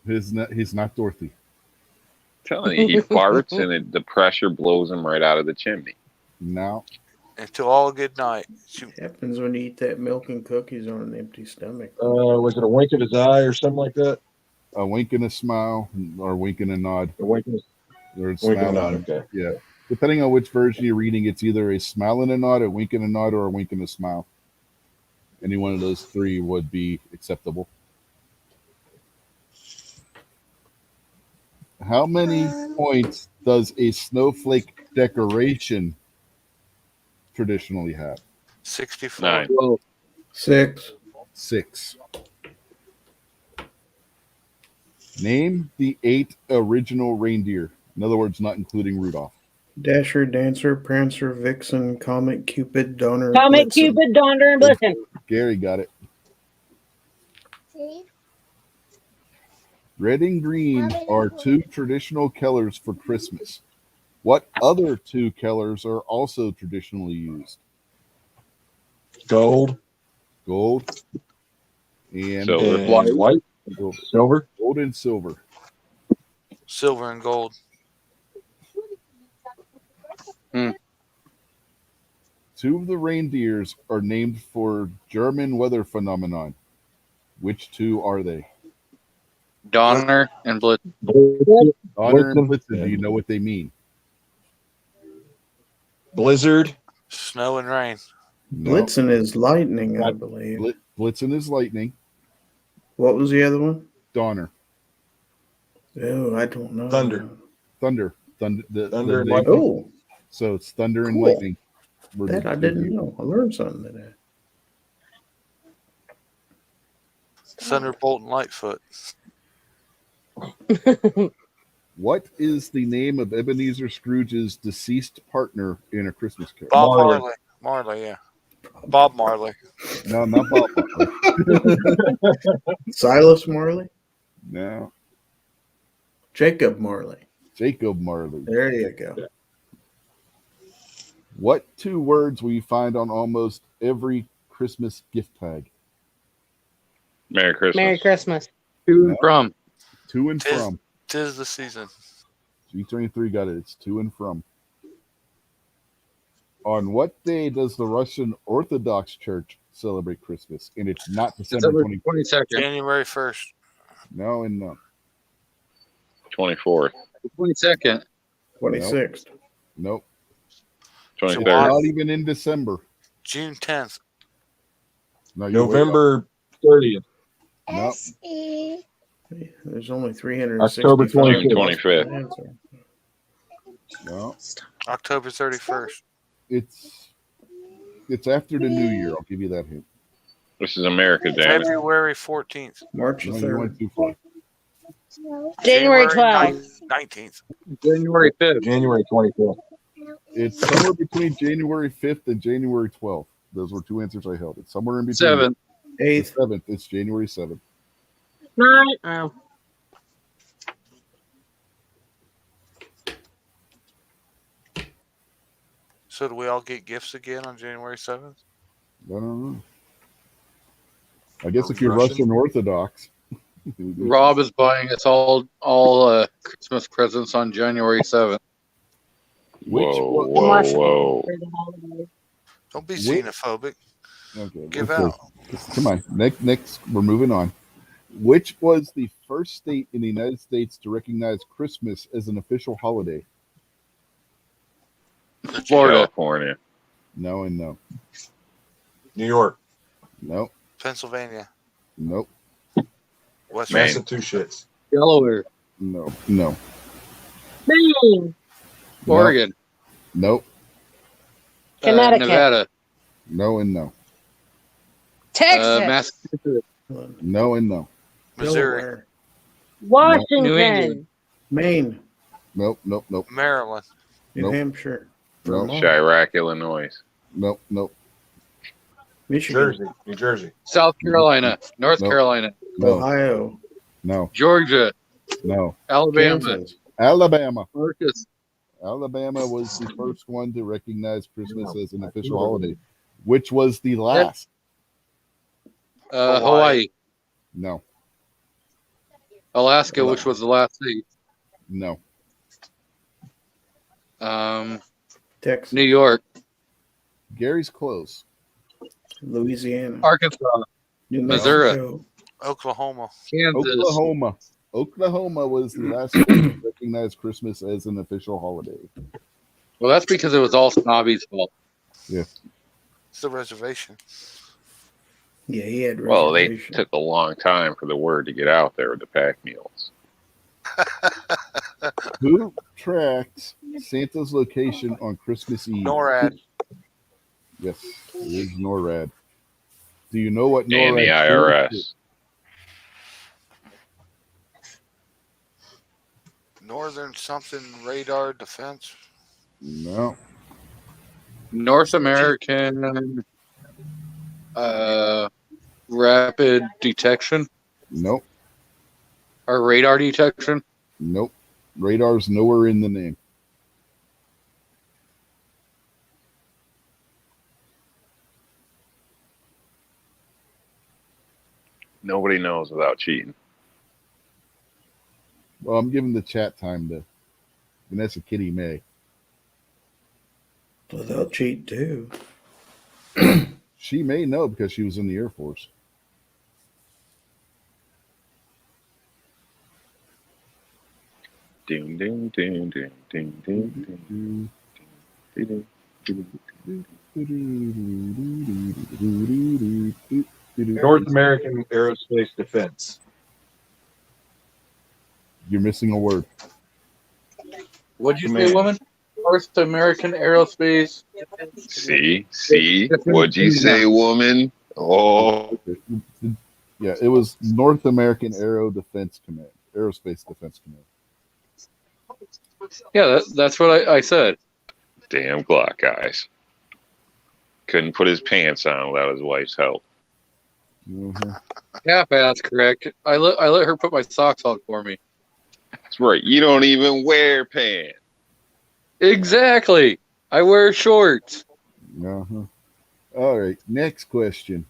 he's not Dorothy. telling you, he farts and the pressure blows him right out of the chimney. No, Until all good night. Shoot. Happens when you eat that milk and cookies on an empty stomach. Was it a wink of his eye or something like that? a wink and a smile, or wink and a nod, A wink of his or a wink smile. and a nod. Okay. Yeah, depending on which version you're reading, it's either a smile and a nod, a wink and a nod, or a wink and a smile. Any one of those three would be acceptable. How many points does a snowflake decoration traditionally have? 64. 9. 6. 6. Name the 8 original reindeer. In other words, not including Rudolph. Dasher, Dancer, Prancer, Vixen, Comet, Cupid, Donner, Comet, Blitzen. Cupid, Donder, and Blitzen. Gary got it. See? Red and green are 2 traditional colors for Christmas. What other 2 colors are also traditionally used? Gold Gold and Silver. and white. Silver. gold and silver. Silver and gold. 2 of the reindeers are named for German weather phenomenon. Which 2 are they? Donner and Blitz. Donner and Blitzen. Blitzen. Do you know what they mean? Blizzard. Snow and rain. No. Blitzen is lightning, I believe. Blitzen is lightning. What was the other one? Donner. Oh, I don't know. Thunder. Thunder. Thunder and the- lightning. Oh, So it's thunder and Cool. lightning. Were that the I two didn't used. know. I learned something today. Thunderbolt and Lightfoot. What is the name of Ebenezer Scrooge's deceased partner in A Christmas Carol? Bob Marley. Marley. Marley, yeah. Bob Marley. No, not Bob Marley. Silas Marley? No, Jacob Marley. Jacob Marley. There you go. What 2 words will you find on almost every Christmas gift tag? Merry Christmas. Merry Christmas. To and from. To and Tis- from. 'Tis the season. G23 got it. It's to and from. On what day does the Russian Orthodox Church celebrate Christmas? And it's not December December 20. 22nd. January 1st. No, and no. 24th. 22nd. 26th. Nope. 23rd. July. Not even in December. June 10th. No, you're way November 30th. No. S-E. There's only 365. October 25th. 25th. off. No, October 31st. it's after the New Year. I'll give you that hint. This is America, damn it. February 14th. March the No, you 3rd. went too far. January 12th. 19th. January 5th. January 25th. It's somewhere between January 5th and January 12th. Those were two answers I held. It's somewhere in between. 7th. The 8th. 7th. It's January 7th. Oh. So do we all get gifts again on January 7th? I don't know. I guess Are if we you're Russian? Russian Orthodox. Rob is buying us all Christmas presents on January 7th. Whoa, one- whoa. Don't be Which- xenophobic. Okay, Give let's go. out. Come on. Next, we're moving on. Which was the first state in the United States to recognize Christmas as an official holiday? Florida. California. No and no. New York. No. Pennsylvania. Nope. West Maine. Massachusetts. Delaware. No. No. Maine. Oregon. Nope. Connecticut. Nevada. No and no. Texas. Massachusetts. No and no. Missouri. Delaware. Washington. New England. Maine. Nope. Nope. Nope. Maryland. New Nope. Hampshire. Nope. Vermont. Chirac, Illinois. Nope. Nope. Michigan. Jersey. New Jersey. South Carolina. North Nope. Carolina. No. Ohio. No. Georgia. No. Alabama. Kansas. Alabama. Marcus. Alabama was the first one to recognize Christmas as an official holiday. Which was the last? Hawaii. No. Alaska, which was the last state. No. Texas. New York. Gary's close. Louisiana. Arkansas. New Missouri. Mexico. Oklahoma. Kansas. Oklahoma. Oklahoma was the last state to recognize Christmas as an official holiday. Well, that's because it was all Snobby's fault. It's the reservation. Yeah, he had Well, they reservation. took a long time for the word to get out there with the pack mules. Who tracks Santa's location on Christmas Eve? NORAD. Yes, it is NORAD. Do you know what And the NORAD IRS. Northern something radar defense. No. North American rapid detection Nope. or radar detection. Nope. Radar's nowhere in the name. Nobody knows without cheating. Well, I'm giving the chat time to Vanessa Kitty May. Well, they'll cheat too. She may know because she was in the Air Force. Ding, ding, ding, ding, ding, ding, ding, ding. North American Aerospace Defense. You're missing a word. What'd you say, Command. woman? North American Aerospace. See? What'd you say, woman? Oh, Yeah, it was North American Aerospace Defense Command. Yeah, that's what I said. damn Glock guys. Couldn't put his pants on without his wife's help. Mhm. Half-ass correct. I let her put my socks on for me. That's right. You don't even wear pants. Exactly. I wear shorts. Uh-huh. All right, next question.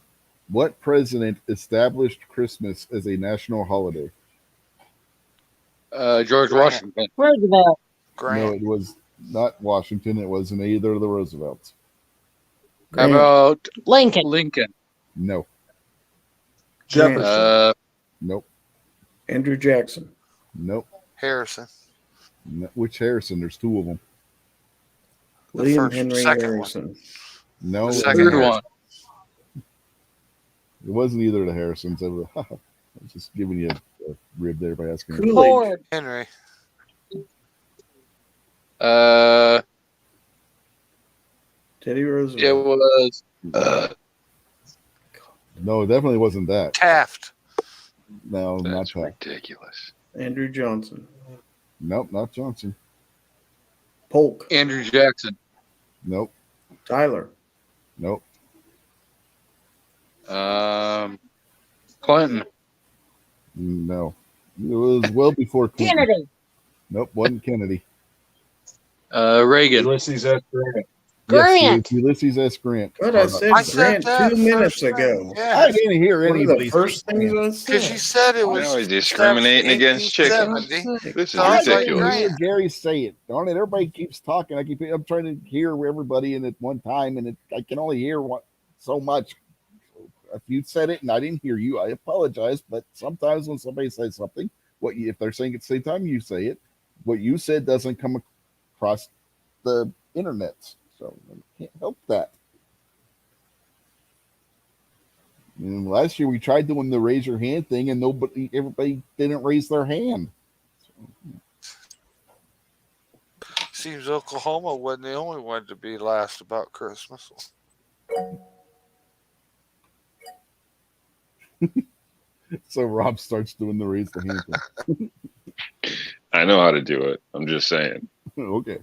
What president established Christmas as a national holiday? George Washington. Roosevelt. Grant. No, it was not Washington. It wasn't either of the Roosevelts. How about Lincoln. Lincoln? No. Jefferson. Nope. Andrew Jackson. Nope. Harrison. No. Which Harrison? There's two of them. The William first- Henry second one. Harrison. No. The it second Third wasn't. Harrison. one. It wasn't either of the Harrisons. I was just giving you a rib there by asking. Kool-Aid. Ford. Henry. Teddy It Roosevelt. was. No, it definitely wasn't that. Taft. No, not That's that. ridiculous. Andrew Johnson. Nope, not Johnson. Polk. Andrew Jackson. Nope, Tyler. nope. Clinton. No. It was well before Clinton. Kennedy. Nope, wasn't Kennedy. Reagan. Ulysses S. Grant. Grant. Yes, it was Ulysses S. Grant. What I said I said Grant that 2 minutes first thing. ago. I Yes. didn't hear One of anybody. the first say things Grant. I Because you said. said it was Now he's discriminating against chickens. 1870. This is So I was like, I didn't ridiculous. hear Grant. Gary say it. Darn it! Everybody keeps talking. I'm trying to hear everybody in at one time, and I can only hear so much. If you said it and I didn't hear you, I apologize. But sometimes when somebody says something, if they're saying it at the same time you say it, what you said doesn't come across the internet. So I can't help that. And last year we tried doing the raise your hand thing, and everybody didn't raise their hand. Seems Oklahoma wasn't the only one to be last about Christmas. So Rob starts doing the raise the hand thing. I know how to do it. I'm just saying. Okay.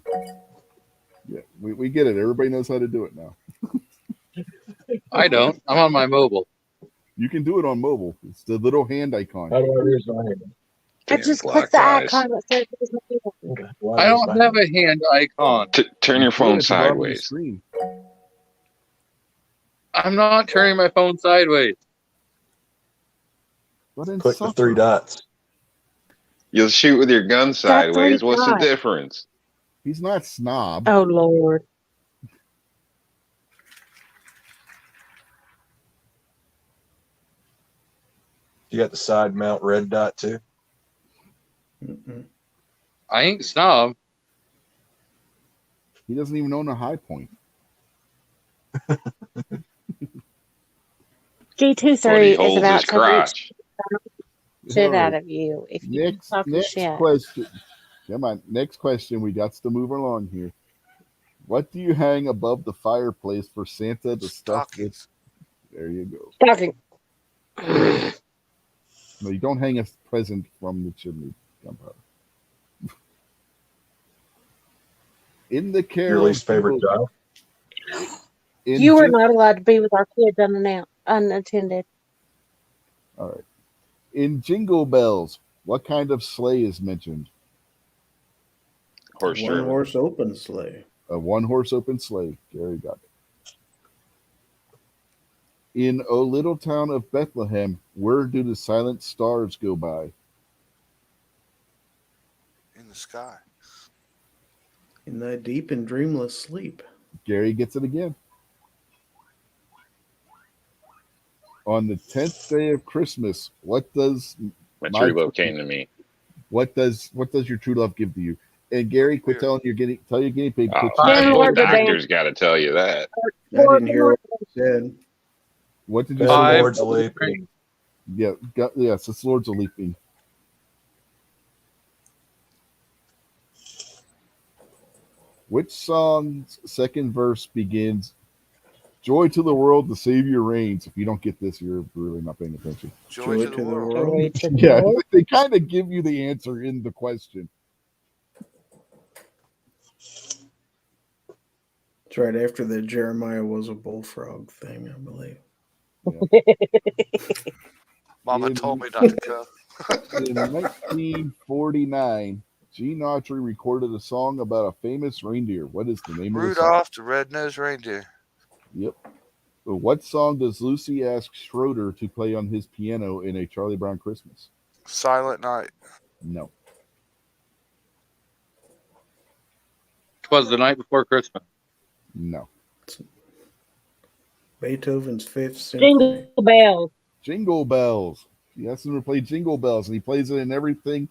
Yeah, we get it. Everybody knows how to do it now. I don't. I'm on my mobile. You can do it on mobile. It's the little hand icon. How do I raise my hand? I Damn just black clicked the guys. icon that says there's no people. Okay. I don't have a hand icon. Turn your Do it phone at the bottom of the sideways. screen. I'm not turning my phone sideways. But then Click the suffer. 3 dots. You'll shoot with your gun sideways. What's the dots. difference? He's not snob. Oh Lord. You got the side mount red dot too. Mm-mm. I ain't snob. He doesn't even own a high point. G23 But he is holds about his to reach crotch. the shit out Alright, of you if you Next, talk next shit. question. Come on. Next question. We got to move along here. What do you hang above the fireplace for Santa to stuff with? Stockings. There you go. Talking. No, you don't hang a present from the chimney. Gunpowder. In the Your Carol least favorite Jingle- child. in You are Jin- not allowed to be with our kids unattended. All right. In Jingle Bells, what kind of sleigh is mentioned? Horse One Sherman. horse open sleigh. A one-horse open sleigh. Gary got it. In O Little Town of Bethlehem, where do the silent stars go by? In the sky. In thy deep and dreamless sleep. Gary gets it again. On the 10th day of Christmas, what does My My true love came to me. what does your true love give to you? And Gary, quit Here. telling tell your guinea pig. Oh, quit Then the learn to doctor's got to tell you that. I didn't hear what you said. What did you Best say? Lords of Leaping. Yeah, yes, it's Lords of Leaping. Which song's second verse begins, "Joy to the world, the Savior reigns"? If you don't get this, you're really not paying attention. Joy to the world. Joy to the Yeah, Lord. they kind of give you the answer in the question. It's right after the Jeremiah was a bullfrog thing, I believe. Mama In- told me not to come. In 1949, Gene Autry recorded a song about a famous reindeer. What is the name of the song? Rudolph the Red-Nosed Reindeer. Yep. But what song does Lucy ask Schroeder to play on his piano in A Charlie Brown Christmas? Silent Night. No. Was the night before Christmas. No. Beethoven's Fifth Symphony. Jingle bells. Jingle Bells. He asks him to play Jingle Bells, and he plays it in everything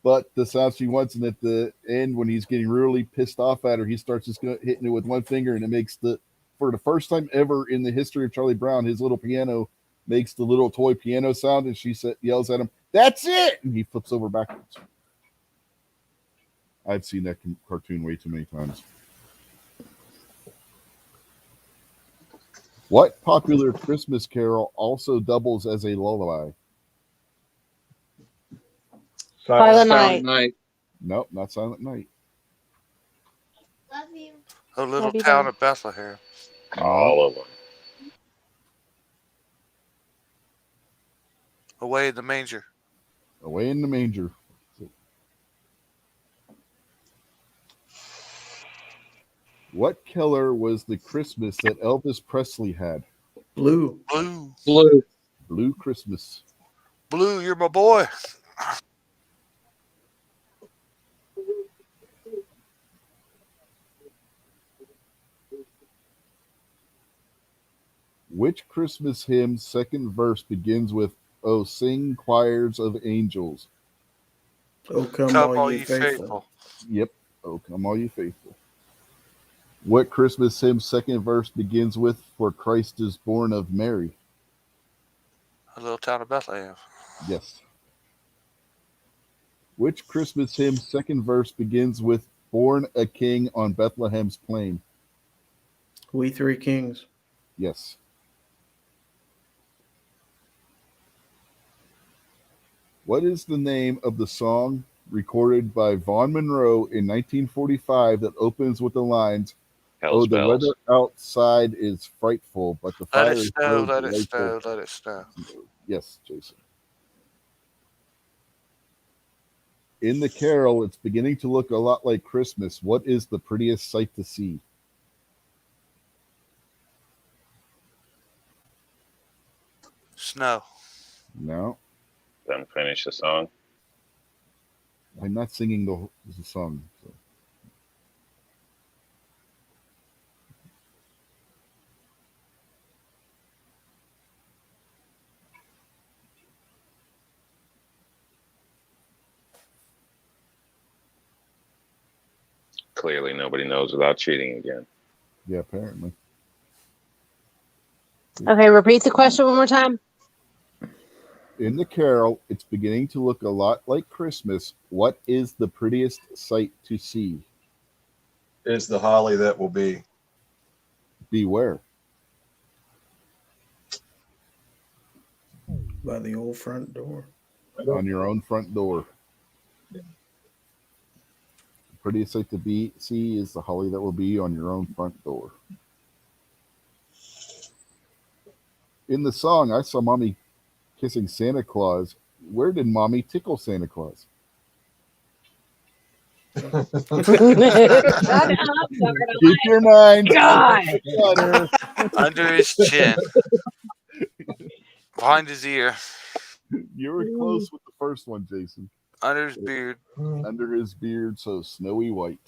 but the sound she wants. And at the end, when he's getting really pissed off at her, he starts just hitting it with one finger, and it makes for the first time ever in the history of Charlie Brown, his little piano makes the little toy piano sound, and she yells at him, "That's it!" And he flips over backwards. I've seen that cartoon way too many times. What popular Christmas carol also doubles as a lullaby? Silent Silent Night. Night. Nope, not Silent Night. Love you. A little Love you, town Dad. of Bethlehem. All of them. Away in the manger. Away in the Manger. What color was the Christmas that Elvis Presley had? Blue. Blue. Blue. Blue Christmas. Blue, you're my boy. Which Christmas hymn's second verse begins with, "Oh, sing choirs of angels"? Oh, come, Come all ye faithful. Yep. Oh, come all you faithful. What Christmas hymn's second verse begins with, "For Christ is born of Mary"? A little town of Bethlehem. Yes. Which Christmas hymn's second verse begins with, "Born a king on Bethlehem's plain"? We Three Kings. Yes. What is the name of the song recorded by Vaughn Monroe in 1945 that opens with the lines, Hell's "Oh, the bells. weather outside is frightful, but the Let fire it is snow, so let it delightful." snow, let it snow. Yes, Jason. In the carol, it's beginning to look a lot like Christmas. What is the prettiest sight to see? Snow. No, Then finish the song. I'm not singing the song. So. Clearly, nobody knows without cheating again. Yeah, apparently. Okay, repeat the question one more time. In the carol, it's beginning to look a lot like Christmas. What is the prettiest sight to see? Is the holly that will be. Beware. By the old front door. On your own front door. The prettiest sight to see is the holly that will be on your own front door. In the song, I saw Mommy kissing Santa Claus. Where did Mommy tickle Santa Claus? Shut up, Darn. Keep your mind. God. Clutter. Under his chin. Behind his ear. You were close with the first one, Jason. Under his beard. Under his beard, so snowy white.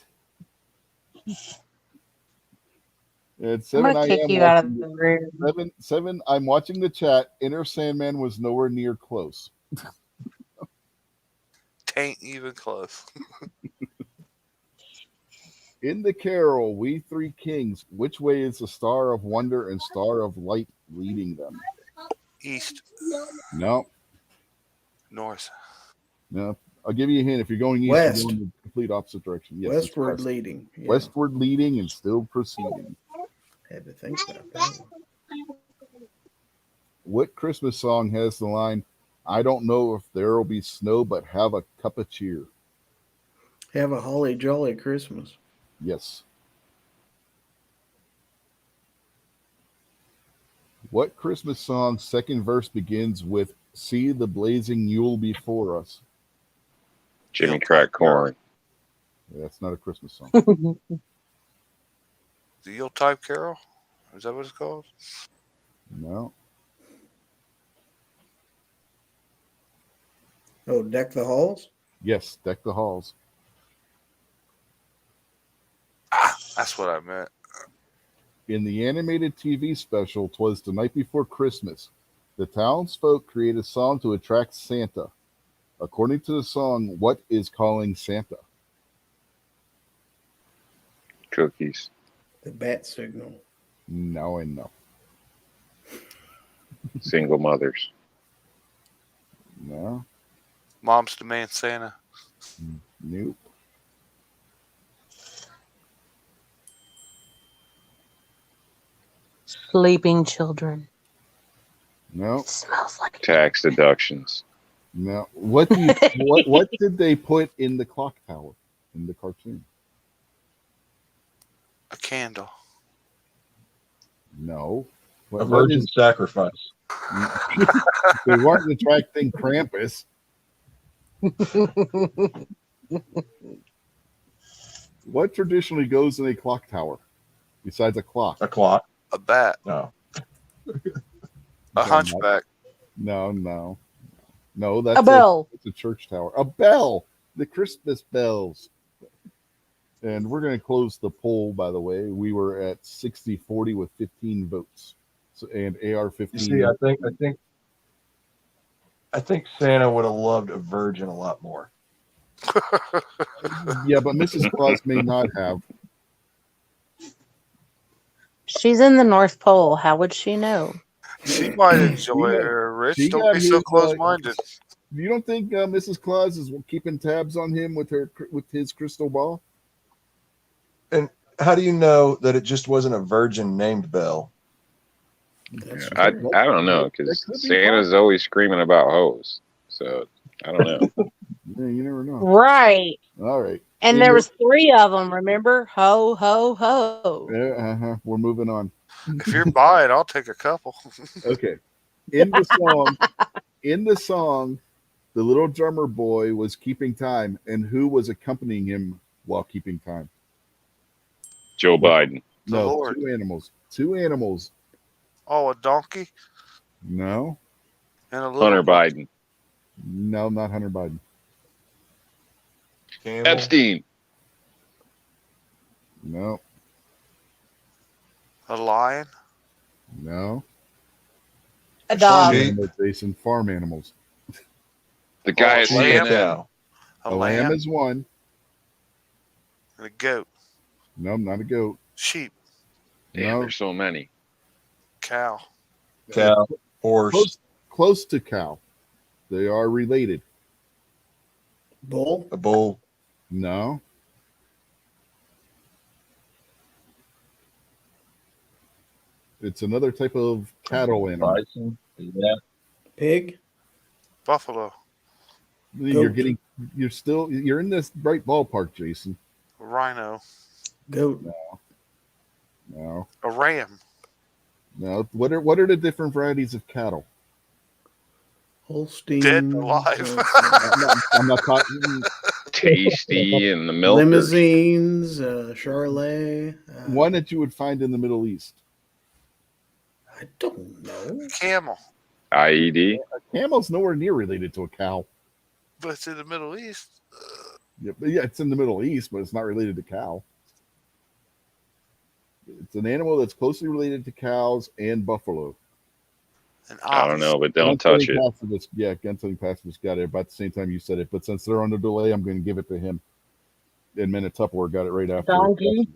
At I'm 7 gonna kick a.m. you out of the room. 7, I'm watching the chat. Inner Sandman was nowhere near close. Tain't even close. In the carol, We Three Kings, which way is the Star of Wonder and Star of Light leading them? East. No. North. No. I'll give you a hint. If you're going east, West. you're going in the complete opposite direction. Yes, it's Westward west. leading. Yeah, Westward leading and still proceeding. had to think about that one. What Christmas song has the line, "I don't know if there'll be snow, but have a cup of cheer"? Have a holly jolly Christmas. Yes. What Christmas song's second verse begins with, "See the blazing Yule before us"? Jimmy Crack Corn. Yeah, that's not a Christmas song. The Yuletide Carol? Is that what it's called? No. Oh, Deck the Halls? Yes, Deck the Halls. Ah, that's what I meant. In the animated TV special, 'Twas the Night Before Christmas, the townsfolk create a song to attract Santa. According to the song, what is calling Santa? Cookies. The bat signal. No and no. Single mothers. No. Moms demand Santa. Nope. Sleeping children. No. It smells like Tax deductions. No. What do you what did they put in the clock tower in the cartoon? A candle. No. A virgin sacrifice. They weren't attracting Krampus. What traditionally goes in a clock tower besides a clock? A clock. A bat. No. A hunchback. No. That's a bell. it's a church tower. A bell. The Christmas bells. And we're going to close the poll, by the way. We were at 60-40 with 15 votes. So, and AR-15. You see, I think Santa would have loved a virgin a lot more. Yeah, but Mrs. Claus may not have. She's in the North Pole. How would she know? She might enjoy her. Rich, don't be so close-minded. You don't think Mrs. Claus is keeping tabs on him with his crystal ball? And how do you know that it just wasn't a virgin named Belle? I don't know, because Santa's always screaming about hoes. So I don't know. Yeah, you never know. Right. All right. And there was 3 of them, remember? Ho, ho, ho. Yeah, we're moving on. If you're buying, I'll take a couple. Okay. In the song, the little drummer boy was keeping time, and who was accompanying him while keeping time? Joe Biden. No, Lord. 2 animals. 2 animals. Oh, a donkey No, and a little Hunter Biden. no, not Hunter Biden. Camel. Epstein. No, a lion. no. A dog. Sheep. Animals, Jason, farm animals. The guy at lamb. CNN. Cow. A A lamb lamb is one. and a goat. No, not a goat. Sheep. Damn, No. there's so many. Cow. Cow. Horse. Close to cow. They are related. Bull. A bull. No. It's another type of cattle animal. Bison. Yeah. Pig. Buffalo. You're Goat. you're in this right ballpark, Jason. A rhino. Goat. No. A ram. No. What are the different varieties of cattle? Holstein. Dead and alive. I'm not talking. Tasty and the milkers. Limousines. Charolais. One that you would find in the Middle East. I don't know. Camel. IED. A camel's nowhere near related to a cow. But it's in the Middle East. Yeah, it's in the Middle East, but it's not related to cow. It's an animal that's closely related to cows and buffalo. An I don't ox. know, but don't touch it. Gunsling Pacifist got it about the same time you said it, but since they're on the delay, I'm going to give it to him. And Tupperware got it right after. Donkey?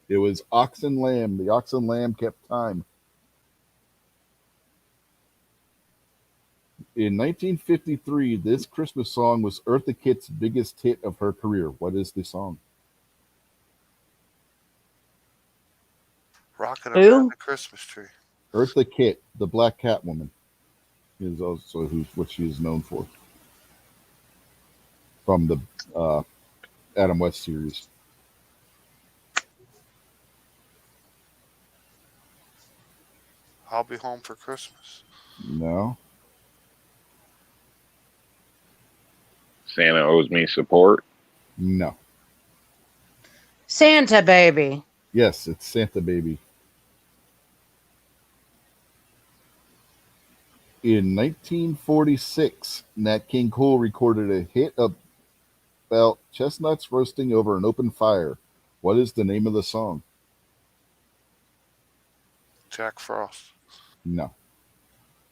It was ox and lamb. The ox and lamb kept time. In 1953, this Christmas song was Eartha Kitt's biggest hit of her career. What is the song? Rocking Who? around the Christmas tree. Eartha Kitt, the Black Cat Woman, is also what she is known for from the Adam West series. I'll be home for Christmas. No, Santa owes me support. no. Santa baby. Yes, it's Santa Baby. In 1946, Nat King Cole recorded a hit about chestnuts roasting over an open fire. What is the name of the song? Jack Frost. No.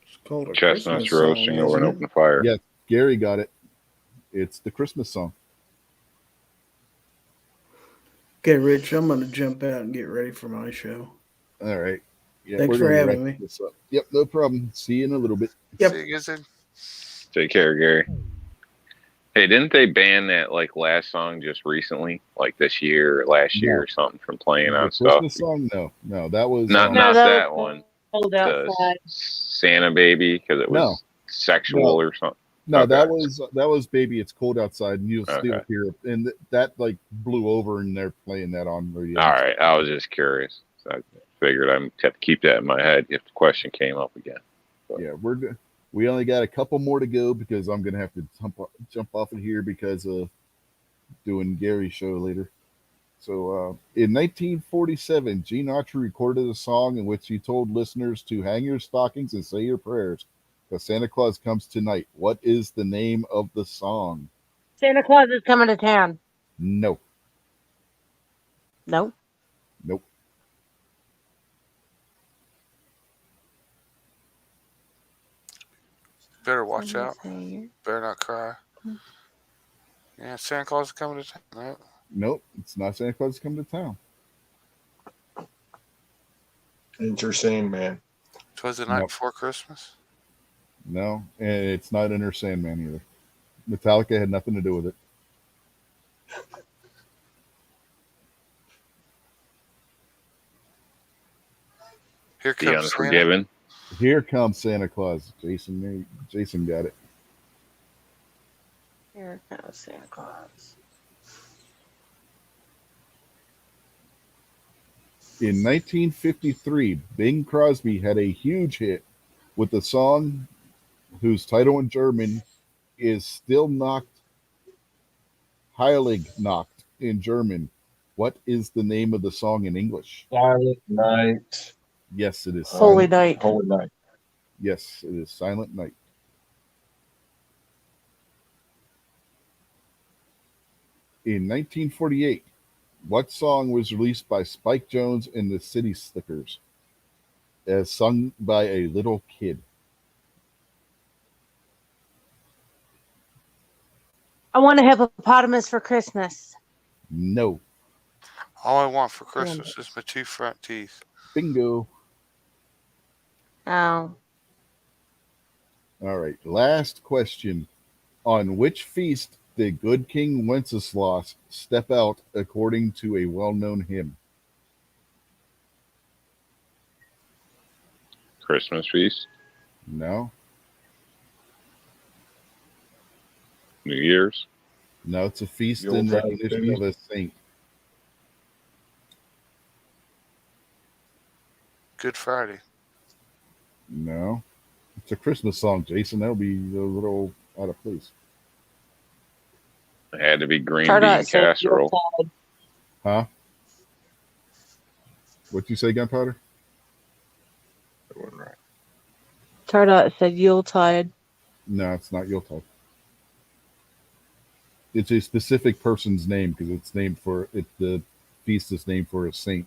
It's called a Chestnuts Christmas song, roasting over an isn't it? open fire. Yes, Gary got it. It's the Christmas song. Okay, Rich, I'm going to jump out and get ready for my show. All right. Yeah, Thanks we're for gonna having wrap me. this up. Yep, no problem. See you in a little bit. Yep. See you guys then. Take care, Gary. Hey, didn't they ban that like last song just recently, like this year or last year No. or something, from playing The on stuff? Christmas song? No, that was Not No, not that that was one. cold The outside. Santa Baby, because it was No. sexual or something. No, Okay. that was "Baby It's Cold Outside," and you'll still Okay. hear it, and that like blew over, and they're playing that on radio. All right, I was just curious. So I figured I'd have to keep that in my head if the question came up again. Yeah, we only got a couple more to go because I'm gonna have to jump off of here because of doing Gary's show later. So, in 1947, Gene Autry recorded a song in which he told listeners to hang your stockings and say your prayers because Santa Claus comes tonight. What is the name of the song? Santa Claus is coming to town. No, Nope. nope. Better watch out. Better not cry. Yeah, Santa Claus is coming to town. No. Nope, it's not Santa Claus is coming to town. Enter Sandman. 'Twas the night Nope. before Christmas. No, and it's not Enter Sandman either. Metallica had nothing to do with it. Here The comes Santa. Unforgiven. Here comes Santa Claus. Jason got it. Here comes Santa Claus. In 1953, Bing Crosby had a huge hit with the song whose title in German is still knocked, Heilig knocked in German. What is the name of the song in English? Silent Night. Yes, it is. Holy Silent. Night. Holy Night. Yes, it is Silent Night. In 1948, what song was released by Spike Jones and the City Slickers as sung by a little kid? I want a hippopotamus for Christmas. No. All I want for Christmas is my 2 front teeth. Bingo. Oh. All right. Last question. On which feast did good King Wenceslas step out according to a well-known hymn? Christmas feast. No. New Year's. No, it's a feast The in old recognition of a saint. Good Friday. No. It's a Christmas song, Jason. That'll be a little out of place. It had to be green Turned out bean it said casserole. Yuletide. Huh? What'd you say, Gunpowder? That wasn't right. Turned out it said Yuletide. No, it's not Yuletide. It's a specific person's name because it's named for it. The feast is named for a saint.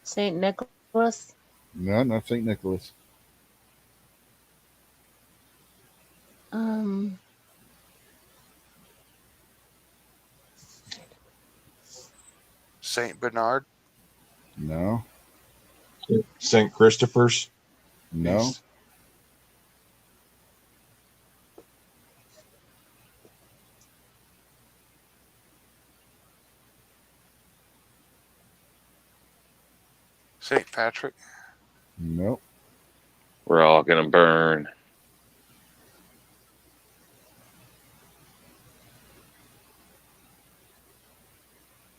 St. Nicholas. No, not Saint Nicholas. Saint Bernard. No, St. Christopher's. no. Feast. Saint Patrick. No. We're all gonna burn.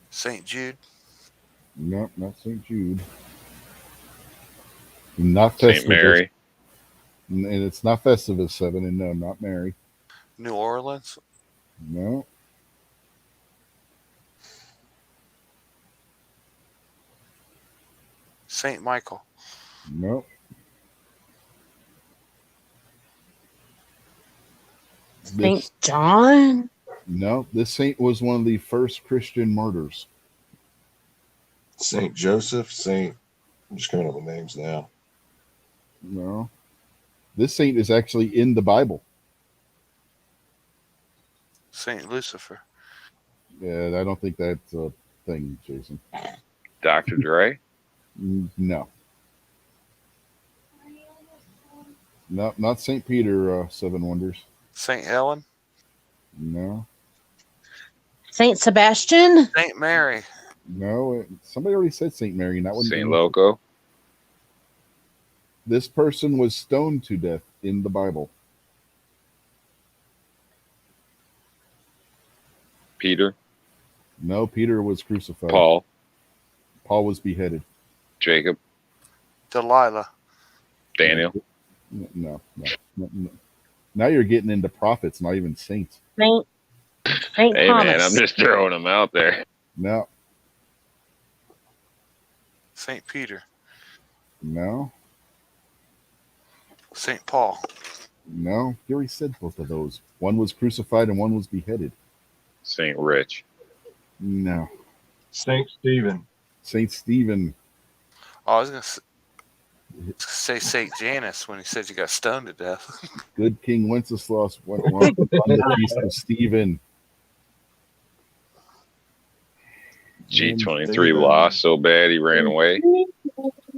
Saint Jude. No, not St. Jude. Not Saint Festivus. Mary. And it's not Festivus 7, and no, not Mary. New Orleans. No. Saint Michael. No. St. John. No, this saint was one of the first Christian martyrs. St. Joseph. I'm just coming up with names now. No. This saint is actually in the Bible. Saint Lucifer. Yeah, I don't think that's a thing, Jason. Dr. Dre? No. Not St. Peter, Seven Wonders. St. Helen, No. Saint Sebastian. St. Mary. No. Somebody already said St. Mary. Not when St. Loco? This person was stoned to death in the Bible. Peter? No, Peter was crucified. Paul? Paul was beheaded. Jacob? Delilah. Daniel? No. Now you're getting into prophets, not even saints. Saint Hey, Thomas. man, I'm just throwing them out there. No. St. Peter. No. St. Paul. No. You already said both of those. One was crucified and one was beheaded. St. Rich? No. Saint Stephen. Saint Stephen. Oh, I was going to say St. Janice when he said you got stoned to death. Good King Wenceslas went on the feast of Stephen. G23 lost so bad he ran away.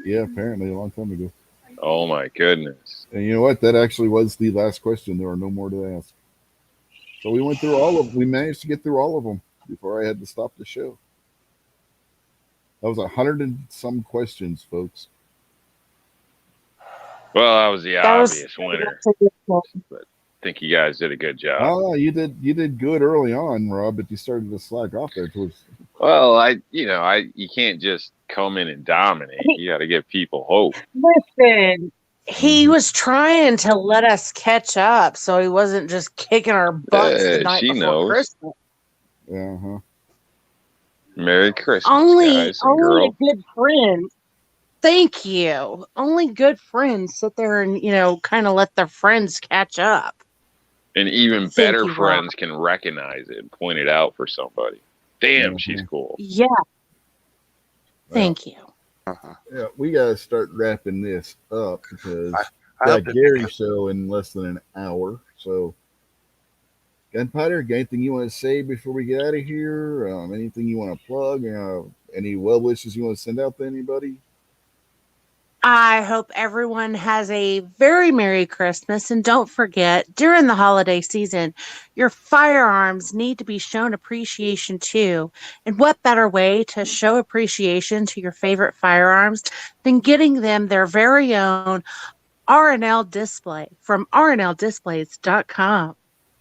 Yeah, apparently a long time ago. Oh, my goodness. And you know what? That actually was the last question. There are no more to ask. So we went through all of them. We managed to get through all of them before I had to stop the show. That was 100 and some questions, folks. Well, that was the obvious winner. that's a good one. But I think you guys did a good job. Oh, you did good early on, Rob, but you started to slack off there towards. Well, you can't just come in and dominate. You got to give people hope. Listen, he was trying to let us catch up, so he wasn't just kicking our butts the night she before knows. Christmas. Uh-huh. Merry Christmas, Only guys and a girls. good friend. Thank you. Only good friends sit there and kind of let their friends catch up. And even Thank better you, Rob. friends can recognize it and point it out for somebody. Damn, she's cool. Yeah. Thank you. Yeah, we got to start wrapping this up because I hope got it Gary becomes- show in less than an hour. So, Gunpowder, got anything you want to say before we get out of here? Anything you want to plug? Any well wishes you want to send out to anybody? I hope everyone has a very Merry Christmas. And don't forget, during the holiday season, your firearms need to be shown appreciation too. And what better way to show appreciation to your favorite firearms than getting them their very own R&L display from rnldisplays.com.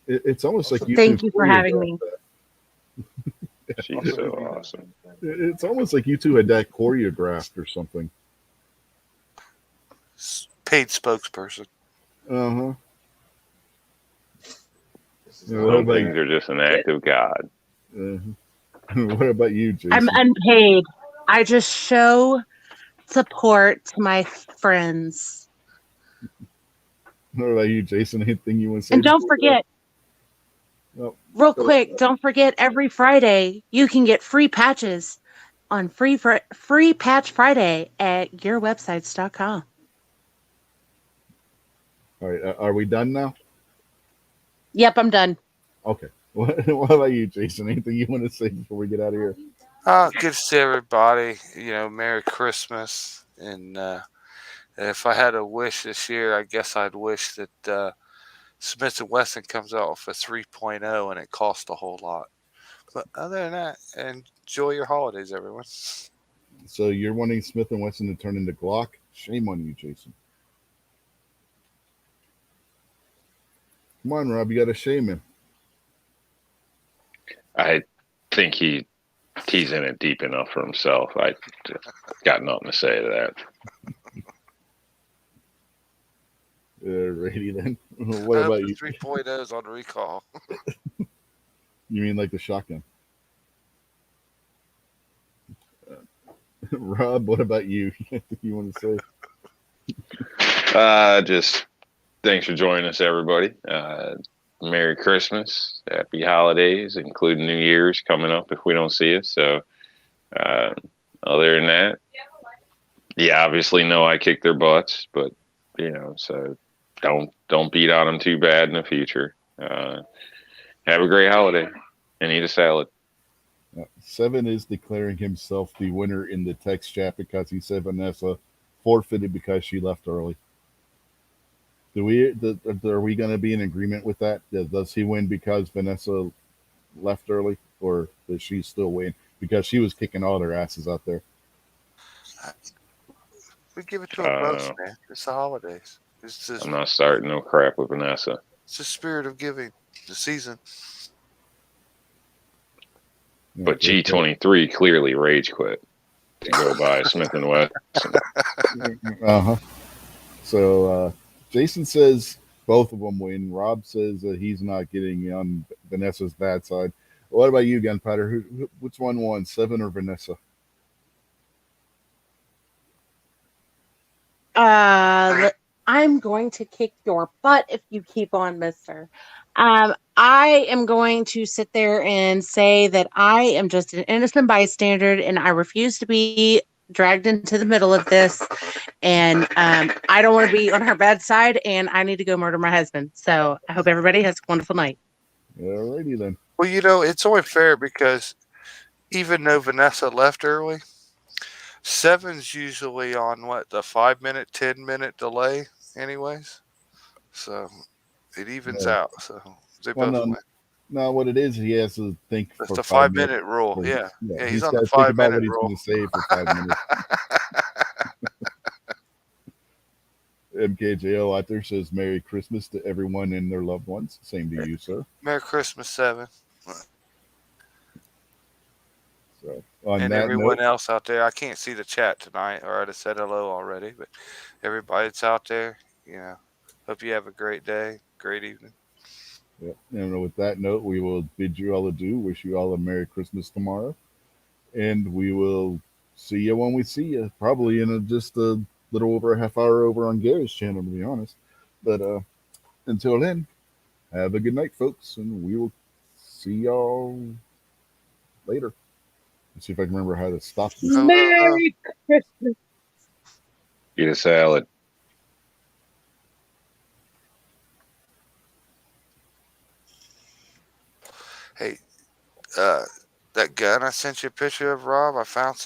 It's almost like you. Thank two you for having me. She's so awesome. It's almost like you two had that choreographed or something. Paid spokesperson. Uh-huh. Some things are just an act of God. What about you, Jason? I'm unpaid. I just show support to my friends. What about you, Jason? Anything you want to say? And don't forget, real quick, don't forget every Friday you can get free patches on Free Patch Friday at yourwebsites.com. All right, are we done now? Yep, I'm done. Okay. What about you, Jason? Anything you want to say before we get out of here? Good to see everybody. Merry Christmas. And if I had a wish this year, I guess I'd wish that Smith & Wesson comes out with a 3.0 and it costs a whole lot. But other than that, enjoy your holidays, everyone. So you're wanting Smith & Wesson to turn into Glock? Shame on you, Jason. Come on, Rob. You got to shame him. I think he's in it deep enough for himself. I got nothing to say to that. Alrighty then. What about you? 3.0s on recall. You mean like the shotgun? Rob, what about you? Anything you want to say? Just thanks for joining us, everybody. Merry Christmas, Happy Holidays, including New Year's coming up if we don't see us. So, other than that, yeah, obviously know I kicked their butts, but so don't beat on them too bad in the future. Have a great holiday and eat a salad. Seven is declaring himself the winner in the text chat because he said Vanessa forfeited because she left early. Are we going to be in agreement with that? Does he win because Vanessa left early, or does she still win because she was kicking all their asses out there? We give it to them both, man. It's the holidays. I'm not starting no crap with Vanessa. It's the spirit of giving. The season. But G23 clearly rage quit to go by Smith and Wesson. So Jason says both of them win. Rob says that he's not getting on Vanessa's bad side. What about you, Gunpowder? Which one won, Seven or Vanessa? I'm going to kick your butt if you keep on, mister. I am going to sit there and say that I am just an innocent bystander and I refuse to be dragged into the middle of this. And I don't want to be on her bad side and I need to go murder my husband. So I hope everybody has a wonderful night. Alrighty then. Well, it's only fair because even though Vanessa left early, Seven's usually on the 5-minute, 10-minute delay, anyways. So it evens out. So they both win. No, what it is, he has to think. That's for the 5 5-minute rule. Yeah, he's on the think about 5-minute what he's rule. going to say for 5 minutes. MKJO out there says Merry Christmas to everyone and their loved ones. Same to you, sir. Merry Christmas, Seven. So, and everyone else out there. I can't see the chat tonight, or I'd have said hello already. But everybody that's out there, hope you have a great day, great evening. Yeah. And with that note, we will bid you all adieu. Wish you all a Merry Christmas tomorrow. And we will see you when we see you. Probably in just a little over a half hour over on Gary's channel, to be honest. But until then, have a good night, folks. And we will see y'all later. Let's see if I can remember how to stop this. Merry Christmas. Eat a salad. Hey, that gun I sent you a picture of, Rob, I found some